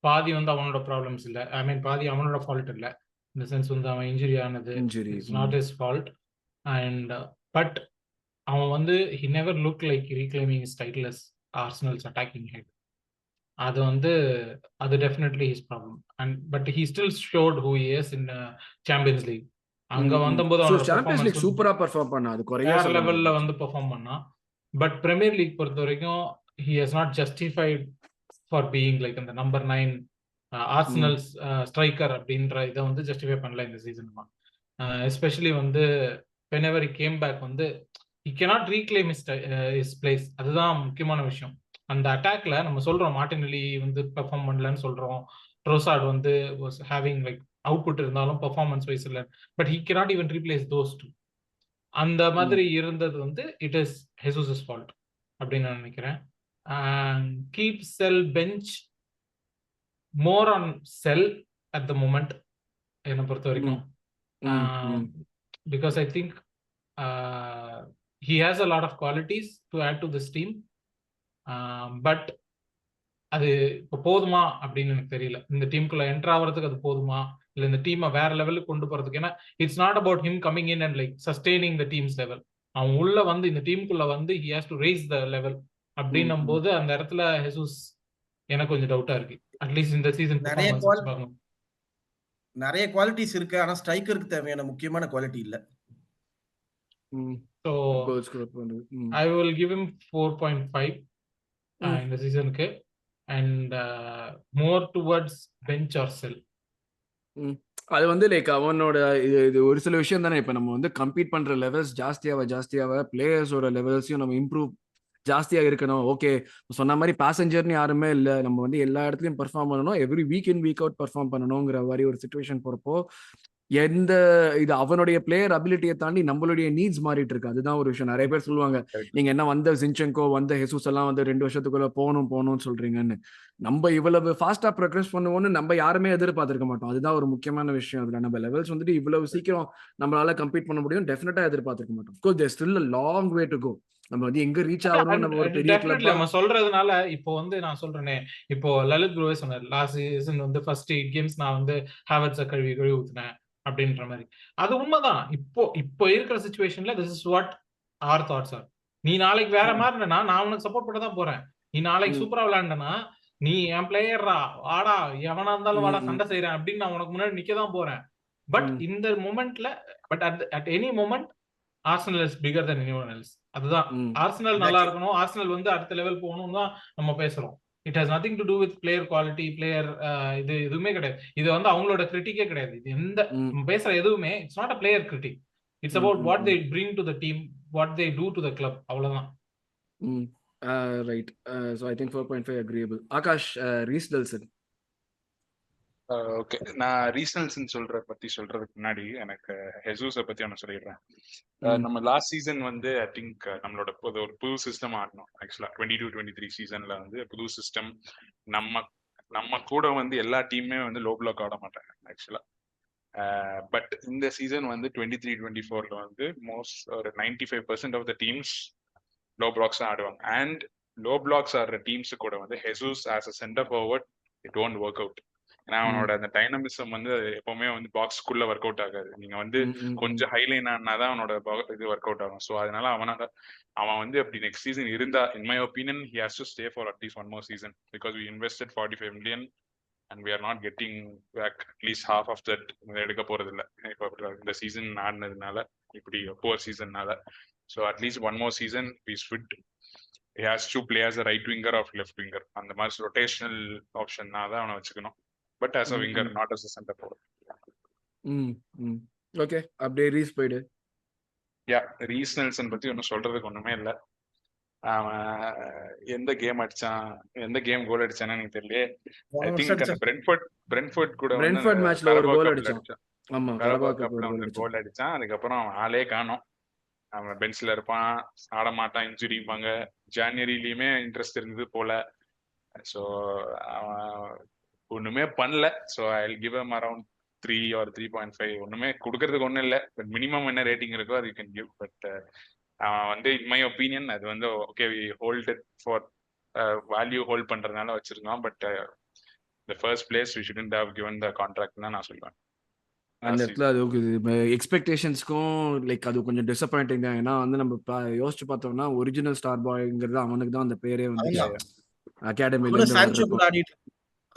பாதி வந்து அவனோட ப்ராப்ளம்ஸ் இல்லை. ஐ மீன் பாதி அவனோட ஃபால்ட் இல்லை. இந்த சென்ஸ் வந்து அவன் இன்ஜுரி ஆனது it's not his fault. And but அவன் வந்து he never looked like reclaiming his title as Arsenal's attacking head. அது வந்து அது definitely his problem. And but he still showed who he is in Champions League. அங்க வந்தபோது so அவனோட champions performance league சூப்பரா perform பண்ணா, அது குறையா வேற சொல்ல லெவல்ல முடியாது. வந்து பெர்ஃபார்ம் பண்ணான். பட் பிரீமியர் லீக் பொறுத்த வரைக்கும் he has not justified for being like இந்த நம்பர் 9 ஆர்சனல் ஸ்ட்ரைக்கர் அப்படின்ற இதை வந்து ஜஸ்டிஃபை பண்ணல இந்த சீசன். எஸ்பெஷலி வந்து whenever he came back வந்து he cannot reclaim his place. அதுதான் முக்கியமான விஷயம். அந்த அட்டாக்ல நம்ம சொல்றோம் மார்டினெல்லி வந்து பெர்ஃபார்ம் பண்ணலன்னு சொல்றோம், ட்ரோசார்ட் வந்து was having like அவுட்புட் இருந்தாலும் பெர்ஃபார்மன்ஸ் வைஸ் இல்லை, but he cannot even replace those two. அந்த மாதிரி இருந்தது வந்து இட் இஸ் ஹெசூஸஸ் ஃபால்ட் அப்படின்னு நான் நினைக்கிறேன். Keep sell bench more on sell at the moment என்னை பொறுத்த வரைக்கும். Because I think he has a lot of qualities to add to this team, but அது இப்போ போதுமா அப்படின்னு எனக்கு தெரியல. இந்த டீமுக்குள்ள என்டர் ஆகிறதுக்கு அது போதுமா, இல்லை இந்த டீமை வேற லெவலுக்கு கொண்டு போறதுக்கு. ஏன்னா it's not about him coming in and like sustaining the teams level. அவன் உள்ள வந்து இந்த டீமுக்குள்ள வந்து he has to raise the level அப்படின்னும் போது அந்த இடத்துல ஹெசூஸ் எனக்கு கொஞ்சம் டவுட்டா இருக்கு. அட்லீஸ்ட் இந்த சீசன் நிறைய குவாலிட்டிஸ் இருக்கு, ஆனா ஸ்ட்ரைக்கருக்கு தேவையான முக்கியமான குவாலிட்டி இல்ல. So I will give him 4.5 இந்த சீசனுக்கு, and more towards bench or sell. அது வந்து லைக் அவனோட இது ஒரு சில விஷயம் தானே. இப்போ நம்ம வந்து கம்பீட் பண்ற லெவல்ஸ் ஜாஸ்தியாக பிளேயர்ஸோட லெவல்ஸையும் நம்ம இம்ப்ரூவ் ஜாஸ்தியா இருக்கணும். ஓகே, சொன்ன மாதிரி பேசஞ்சர்னு யாருமே இல்லை, நம்ம வந்து எல்லா இடத்துலையும் பெர்ஃபார்ம் பண்ணணும், எவ்ரி வீக் இன் வீக் அவுட் பெர்ஃபார்ம் பண்ணணுங்கிற மாதிரி ஒரு சுச்சுவேஷன் போறப்போ எந்த இது அவனுடைய பிளேயர் அபிலிட்டியை தாண்டி நம்மளுடைய நீட்ஸ் மாறிட்டு இருக்கு. அதுதான் ஒரு விஷயம். நிறைய பேர் சொல்லுவாங்க, நீங்க என்ன வந்த ஜின்செங்கோ வந்த ஹெசூஸ் எல்லாம் வந்து 2 வருஷத்துக்குள்ள போகணும்னு சொல்றீங்கன்னு. நம்ம இவ்வளவு ஃபாஸ்டா ப்ரோக்ரஸ் பண்ணுவோம்னு நம்ம யாருமே எதிர்பார்த்திருக்க மாட்டோம். அதுதான் ஒரு முக்கியமான விஷயம். அதுல நம்ம லெவல்ஸ் வந்துட்டு இவ்வளவு சீக்கிரம் நம்மளால கம்பீட் பண்ண முடியும் டெஃபினட்டா எதிர்பார்த்திருக்க மாட்டோம். Of course there's still a long way to go. நம்ம வந்து எங்க ரீச் ஆகணும், நம்ம ஒரு பெரிய கிளப் நம்ம சொல்றதுனால. இப்போ வந்து நான் சொல்றேனே, இப்போ லலித் குருவே சொன்னார் லாஸ்ட் சீசன் வந்து ஃபர்ஸ்ட் 8 கேம்ஸ் நான் வந்து ஹேவர்ட்ஸை கழுவி ஊத்துனேன் அப்படின்ற மாதிரி. அது உண்மைதான். இப்போ இருக்கிற சிச்சுவேஷன்ல this is what our thoughts are. நீ நாளைக்கு வேற மாதிரி இருந்தனா நான் உனக்கு சப்போர்ட் பண்ண தான் போறேன். நீ நாளைக்கு சூப்பரா விளையாண்டனா நீ என் பிளேயர்ரா, வாடா எவனா இருந்தாலும் வாடா சண்டை செய்யறேன் அப்படின்னு நான் உனக்கு முன்னாடி நிக்க தான் போறேன். பட் இந்த மொமெண்ட்ல, but at any moment Arsenal is bigger then anyone else. அதுதான் ஆர்சனல் நல்லா இருக்கணும், ஆர்சனல் வந்து அடுத்த லெவல் போகணும் தான் நம்ம பேசுறோம். It has nothing to do with player quality, player இது எதுவுமே கிடையாது. இது வந்து அவங்களோட கிரிட்டிக்கே கிடையாது. இது எந்த பேசுற எதுவுமே it's not a player critic. It's about what they bring to the team, what they do to the club. அவ்வளவுதான். Right. So I think 4.5 agreeable. Akash, Reiss Nelson. Okay, நான் ரீசன்ஸ் சொல்றதுக்கு முன்னாடி எனக்கு ஹெசூஸை பத்தி ஒன்று சொல்லிடுறேன். நம்ம லாஸ்ட் சீசன் வந்து ஐ திங்க் நம்மளோட ஒரு புது சிஸ்டம் ஆடணும். ஆக்சுவலா 22-23 சீசன்ல வந்து புது சிஸ்டம். நம்ம கூட வந்து எல்லா டீமுமே வந்து லோ பிளாக் ஆட மாட்டாங்க ஆக்சுவலா. பட் இந்த சீசன் வந்து 23-24ல வந்து ஒரு 95% of the teams low blocks ஆடுவாங்க. அண்ட் லோ பிளாக்ஸ் ஆடுற டீம்ஸ் கூட வந்து Jesus as a centre forward it won't work out. ஏன்னா அவனோட அந்த டைனமிசம் வந்து எப்பவுமே வந்து பாக்ஸ்க்குள்ள ஒர்க் அவுட் ஆகாது. நீங்க வந்து கொஞ்சம் ஹைலைன் ஆனாதான் அவனோட இது ஒர்க் அவுட் ஆகும். ஸோ அதனால அவன் வந்து அப்படி நெக்ஸ்ட் சீசன் இருந்தா, in my opinion he has to stay for at least one more season, because we invested 45 million and we are not getting back at least half of that. எடுக்க போறது இல்லை இப்போ இந்த சீசன் ஆடினதுனால, இப்படி போர் சீசன்னால. So at least one more season we should he has to play as a right winger or left winger. அந்த மாதிரி rotational ஆப்ஷன்னா தான் அவனை வச்சுக்கணும். But as a winger, not as a center forward. Okay, அப்படியே ரீஸ் போயிடு. Raise Nelson பத்தி ஒன்றும் சொல்றதுக்கு ஒண்ணுமே இல்லை. அவன் எந்த கேம் அடிச்சான், எந்த கேம் கோல் அடிச்சானு எனக்கு தெரியல. ஐ திங்க் அந்த பிரென்ஃபோர்ட் கூட மேட்ச்ல ஒரு கோல் அடிச்சான். ஆமா, கரபா கப்ல வந்து கோல் அடிச்சான். அதுக்கப்புறம் அவன் ஆளே காணோம். அவன் பெஞ்ச்ல இருப்பான், ஆட மாட்டான், இன்ஜுரிப்பாங்க. ஜான்வரிலயுமே இன்ட்ரெஸ்ட் இருந்தது போல. ஸோ அவன் ஒண்ணுமே பண்ணல. So I will give him around 3 or 3.5. ஒண்ணுமே கொடுக்கறதுக்கு ஒன்றும் இல்லை. பட் மினிமம் என்ன ரேட்டிங் இருக்கோ அது யூ கேன் கிவ். பட் அவன் வந்து இன் மை ஒப்பீனியன் அது வந்து okay, we hold it for value hold பண்றதுனால வச்சிருந்தோம். But the first place we shouldn't have given the contract தான் நான் சொல்லுவேன். அந்த இடத்துல அது எக்ஸ்பெக்டேஷன்ஸ்க்கும் லைக் அது கொஞ்சம் டிசப்பாயிண்டிங் தான். ஏன்னா வந்து நம்ம யோசிச்சு பார்த்தோம்னா ஒரிஜினல் ஸ்டார் பாய்ங்கிறது அவனுக்கு தான் அந்த பேரே வந்து அகாடமில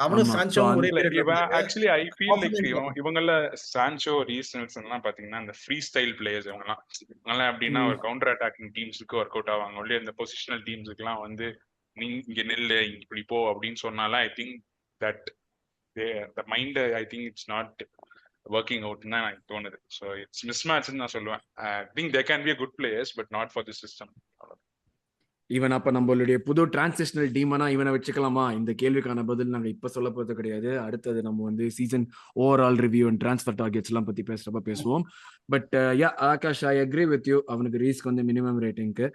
அவனும் ஆமா. So, சான்சோவும் ஒரே இல்ல பீரியட்ல இவன் இருந்தாங்க. Actually I feel like Offense இவங்கள சான்சோ ரீசன்ஸ் எல்லாம் பாத்தீங்கன்னா இந்த ஃப்ரீ ஸ்டைல் பிளேயர்ஸ் இவங்கெல்லாம் எப்படின்னா ஒரு கவுண்டர் அட்டாக்கிங் டீம்ஸுக்கு ஒர்க் அவுட் ஆவாங்க. ஒன்லி இந்த பொசிஷனல் டீம்ஸுக்கு எல்லாம் வந்து நீ இங்க நெல்லு இப்படி போ அப்படின்னு சொன்னாலும் I think that the mind I think it's not working அவுட்னு தான் எனக்கு தோணுது. ஸோ இட்ஸ் மிஸ் மேட்ச்னு நான் சொல்லுவேன். I think they can be a good players but not for the system. இவன் அப்ப நம்மளுடைய புது டிரான்சிஷனல் டீமானா இவனை வச்சுக்கலாமா? இந்த கேள்விக்கான பதில் நாங்க இப்ப சொல்ல போறது கிடையாது. அடுத்தது நம்ம வந்து season overall review and transfer targets எல்லாம் பத்தி பேசுறப்ப பேசுவோம். But yeah Akash, I agree with you. அவனுக்கு ரீஸ்க்கு வந்து மினிமம் ரேட்டிங்க்கு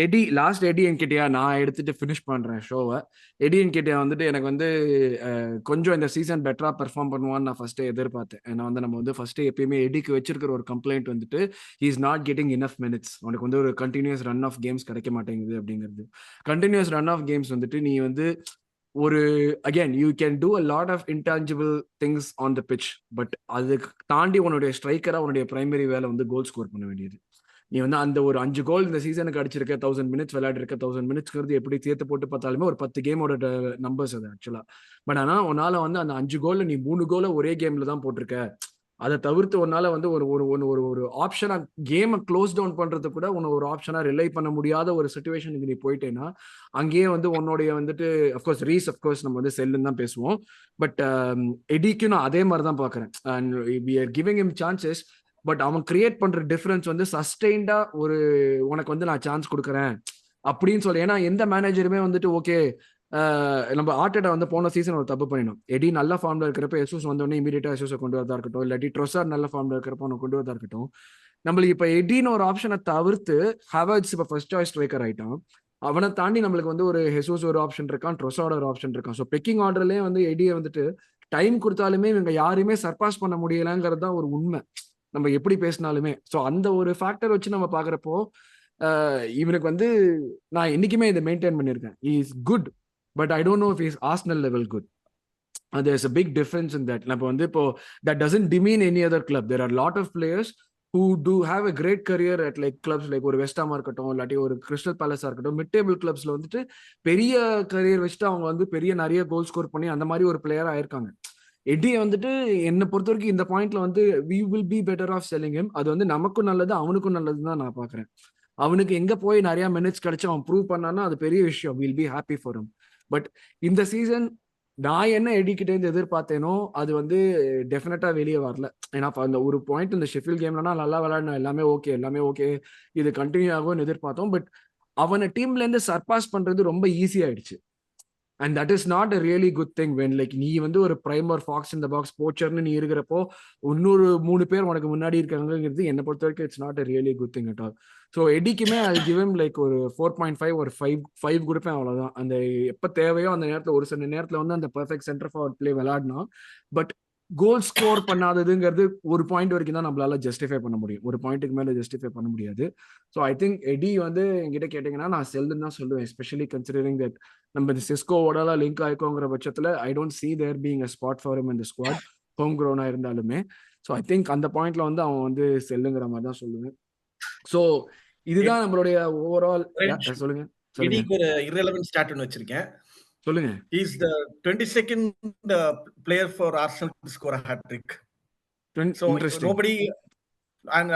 எடி லாஸ்ட் எடி என்கிட்டயா நான் எடுத்துட்டு ஃபினிஷ் பண்றேன் ஷோவை. எடி என்கிட்டயா வந்துட்டு எனக்கு வந்து கொஞ்சம் இந்த சீசன் பெட்டரா பெர்ஃபார்ம் பண்ணுவான்னு நான் ஃபர்ஸ்ட் எதிர்பார்த்தேன். ஏன்னா வந்து நம்ம வந்து ஃபர்ஸ்ட் எப்பயுமே எடிக்கு வச்சிருக்கிற ஒரு கம்ப்ளைண்ட் வந்துட்டு he is not getting enough minutes. உனக்கு வந்து ஒரு கண்டினியூஸ் ரன் ஆஃப் கேம்ஸ் கிடைக்க மாட்டேங்குது அப்படிங்கிறது. கண்டினியூஸ் ரன் ஆஃப் கேம்ஸ் வந்துட்டு நீ வந்து ஒரு again you can do a lot of intangible things on the pitch. But அதுக்கு தாண்டி உன்னுடைய ஸ்ட்ரைக்கரா உன்னுடைய பிரைமரி வேலை வந்து கோல் ஸ்கோர் பண்ண வேண்டியது. நீ வந்து அந்த ஒரு 5 கோல் இந்த சீசனுக்கு அடிச்சிருக்க, 1000 மினிட்ஸ் விளையாடிருக்க. 1000 மினிட்ஸ்ங்கிறது எப்படி சேர்த்து போட்டு பார்த்தாலுமே ஒரு 10 கேமோட நம்பர்ஸ் அது ஆக்சுவலா. பட் ஆனா உன்னால வந்து அந்த 5 கோல்ல நீ 3 கோலை ஒரே கேம்ல தான் போட்டிருக்க. அதை தவிர்த்து ஒன்னால வந்து ஒரு ஒரு ஒரு ஒரு ஆப்ஷனா கேமை க்ளோஸ் டவுன் பண்றது கூட உன்னை ஒரு ஆப்ஷனா ரிலை பண்ண முடியாத ஒரு சுச்சுவேஷனுக்கு நீ போயிட்டேன்னா அங்கேயே வந்து உன்னுடைய வந்துட்டு அஃப்கோர்ஸ் ரீஸ் அஃப்கோர்ஸ் நம்ம வந்து செல்லுன்னு தான் பேசுவோம். பட் எடிக்கு நான் அதே மாதிரி தான் பாக்குறேன். And we are giving him chances. But அவன் கிரியேட் பண்ற டிஃபரன்ஸ் வந்து சஸ்டெயின்டா ஒரு உனக்கு வந்து நான் சான்ஸ் கொடுக்குறேன் அப்படின்னு சொல்லி. ஏன்னா எந்த மேனேஜருமே வந்துட்டு ஓகே நம்ம ஆர்டேட்டா வந்து போன சீசன் ஒரு தப்பு பண்ணிடும். எடி நல்ல ஃபார்ம்ல இருக்கிறப்ப எசூஸ் வந்தோடனே இமீடியட்டா எசூஸை கொண்டு வரதா இருக்கட்டும், இல்லாட்டி ட்ரொசார் நல்ல ஃபார்ம்ல இருக்கிறப்ப அவனை கொண்டு வரதா இருக்கட்டும். நம்மளுக்கு இப்ப எடின்னு ஒரு ஆப்ஷனை தவிர்த்து ஹவர்ட்ஸ் இப்ப ஃபர்ஸ்ட் சாய்ஸ் ஸ்ட்ரைக்கர் ஆயிட்டான். அவனை தாண்டி நம்மளுக்கு வந்து ஒரு ஹெசூஸ் ஒரு ஆப்ஷன் இருக்கான், ட்ரொசார்ட் ஒரு ஆப்ஷன் இருக்கான். ஸோ பெக்கிங் ஆர்டர்லயே வந்து எடியை வந்துட்டு டைம் கொடுத்தாலுமே இவங்க யாரையுமே சர்பாஸ் பண்ண முடியலங்கிறது தான் ஒரு உண்மை, நம்ம எப்படி பேசினாலுமே. ஸோ அந்த ஒரு ஃபேக்டர் வச்சு நம்ம பாக்குறப்போ இவனுக்கு வந்து நான் என்னைக்குமே இதை மெயின்டைன் பண்ணியிருக்கேன். Is good but I don't know if is Arsenal level good. there's a big difference in that. நம்ம வந்து இப்போ that doesn't demean any other club. There are a lot of players who do have a great career at like clubs like ஒரு west ஹாமா இருக்கட்டும், இல்லாட்டி ஒரு crystal பேலஸா இருக்கட்டும், mid table கிளப்ஸ்ல வந்துட்டு பெரிய கரியர் வச்சுட்டு அவங்க வந்து பெரிய நிறைய கோல் ஸ்கோர் பண்ணி அந்த மாதிரி ஒரு பிளேயரா ஆயிருக்காங்க. எடியை வந்துட்டு என்னை பொறுத்த வரைக்கும் இந்த பாயிண்ட்ல வந்து we will be better off selling him. அது வந்து நமக்கும் நல்லது அவனுக்கும் நல்லதுன்னு தான் நான் பாக்குறேன். அவனுக்கு எங்க போய் நிறைய மினிட்ஸ் கிடைச்சு அவன் ப்ரூவ் பண்ணான்னா அது பெரிய விஷயம். we'll be happy for him. But இந்த சீசன் நான் என்ன எடிக்கிட்டே இருந்து எதிர்பார்த்தேனோ அது வந்து டெஃபினட்டா வெளியே வரல. ஏன்னா அந்த ஒரு பாயிண்ட் இந்த ஷெஃபீல்ட் கேம்லனா நல்லா விளையாடணும், எல்லாமே ஓகே இது கண்டினியூ ஆகும்னு எதிர்பார்த்தோம். பட் அவனை டீம்ல இருந்து சர்பாஸ் பண்றது ரொம்ப ஈஸி ஆயிடுச்சு. And that is not a really good thing when like நீ வந்து ஒரு பிரைமர் ஃபாக்ஸ் இந்த பாக்ஸ் போச்சர்னு நீ இருக்கிறப்போ இன்னொரு 3 பேர் உனக்கு முன்னாடி இருக்காங்கிறது என்னை பொறுத்த வரைக்கும் it's not a really good thing at all. So எடிக்குமே ஐ கிவ் ஹிம் லைக் ஒரு 4.5 ஒரு 5 கொடுப்பேன், அவ்வளோதான். அந்த எப்போ தேவையோ அந்த நேரத்தில் ஒரு சில நேரத்தில் வந்து அந்த பெர்ஃபெக்ட் சென்டர் ஃபார்வர்ட் பிளே விளையாடினா. பட் கோல் ஸ்கோர் பண்ணாததுங்கிறது ஒரு பாயிண்ட் வரைக்கும் தான் நம்மளால ஜஸ்டிஃபை பண்ண முடியும், ஒரு பாயிண்ட்டுக்கு மேலே ஜஸ்டிஃபை பண்ண முடியாது. ஸோ ஐ திங்க் எடி வந்து என்கிட்ட கேட்டிங்கன்னா நான் செல்லுன்னு தான் சொல்லுவேன், எஸ்பெஷலி கன்சிடரிங் தட் நம்ம இந்த சிஸ்கோவோட லிங்க் ஆயிக்கோங்கிற பட்சத்தில் I don't see there being a spot for him in the squad, home க்ரௌனா இருந்தாலுமே. ஸோ ஐ திங்க் அந்த பாயிண்ட்ல வந்து அவன் வந்து செல்லுங்கிற மாதிரி தான் சொல்லுவேன். ஸோ இதுதான் நம்மளுடைய ஓவரால். சொல்லுங்க எடிக்கு ஒரு irrelevant stat ஒன்னு வச்சிருக்கேன். சொல்லுங்க. He is the 22nd player for Arsenal to score a hat-trick. So nobody and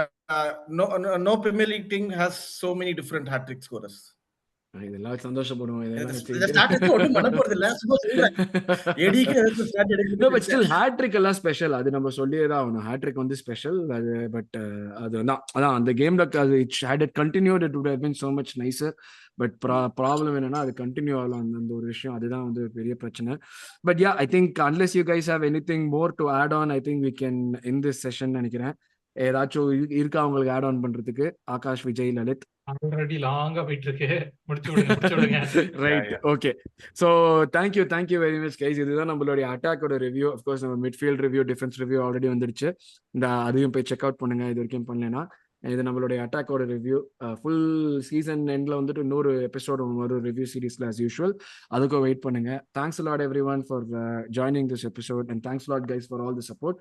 no Premier League team has so many different hat-trick scorers. இதெல்லாம் சந்தோஷப்படுவோம். ஹேட்ரிக் எல்லாம் ஸ்பெஷல், அது நம்ம சொல்லியே தான் ஆகணும். ஹேட்ரிக் வந்து ஸ்பெஷல் அது. பட் அது அதான் அந்த கேம்ல it continued it would have been so much nicer. But problem என்னன்னா அது கண்டினியூ ஆகலாம் அந்த ஒரு விஷயம், அதுதான் வந்து பெரிய பிரச்சனை. But yeah I think unless you guys have anything more to add on, I think we can end this session நினைக்கிறேன். ஏதாச்சும் இருக்கா உங்களுக்கு ஆட் ஆன் பண்றதுக்கு? ஆகாஷ், விஜய், லலித். ஆல்ரெடி லாங்கா போயிட்டு இருக்கு, முடிச்சு விடுங்க. Right, okay. So thank you very much guys. இதுதான் நம்மளுடைய அட்டாக்கோட ரிவ்யூ. அஃப்கோர்ஸ் நம்ம midfield review, defence review already வந்துடுச்சு. அதையும் போய் செக் அவுட் பண்ணுங்க இது வரைக்கும் பண்ணலன்னா. இது நம்மளுடைய அட்டாக்கோட ரிவ்யூ. ஃபுல் சீசன் எண்ட்ல வந்துட்டு இன்னொரு எபிசோட் ஒரு ரிவ்யூ சீரீஸ்ல as usual, அதுக்கும் வெயிட் பண்ணுங்க. Thanks a lot everyone for joining this episode and thanks a lot guys for all the support.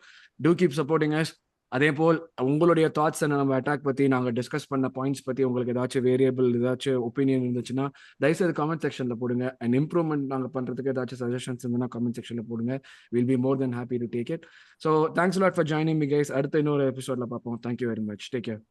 Do keep supporting us. அதே போல் உங்களுடைய தாட்ஸ் என்ன நம்ம அட்டாக் பத்தி நாங்க டிஸ்கஸ் பண்ண பாயிண்ட்ஸ் பத்தி உங்களுக்கு ஏதாச்சும் வேரியபிள் ஏதாச்சும் ஒப்பீனியன் இருந்துச்சுன்னா தயவுசெய்து கமெண்ட் செக்ஷன்ல போடுங்க. அண்ட் இம்ப்ரூவ்மெண்ட் நாங்க பண்றதுக்கு ஏதாச்சும் சஜஷன்ஸ் இருந்ததுன்னா கமெண்ட் செக்ஷன்ல போடுங்க. Will be more then happy to take it. So thanks lot for joining me guys. அடுத்த இன்னொரு எபிசோட்ல பார்ப்போம். Thank you very much. Take care.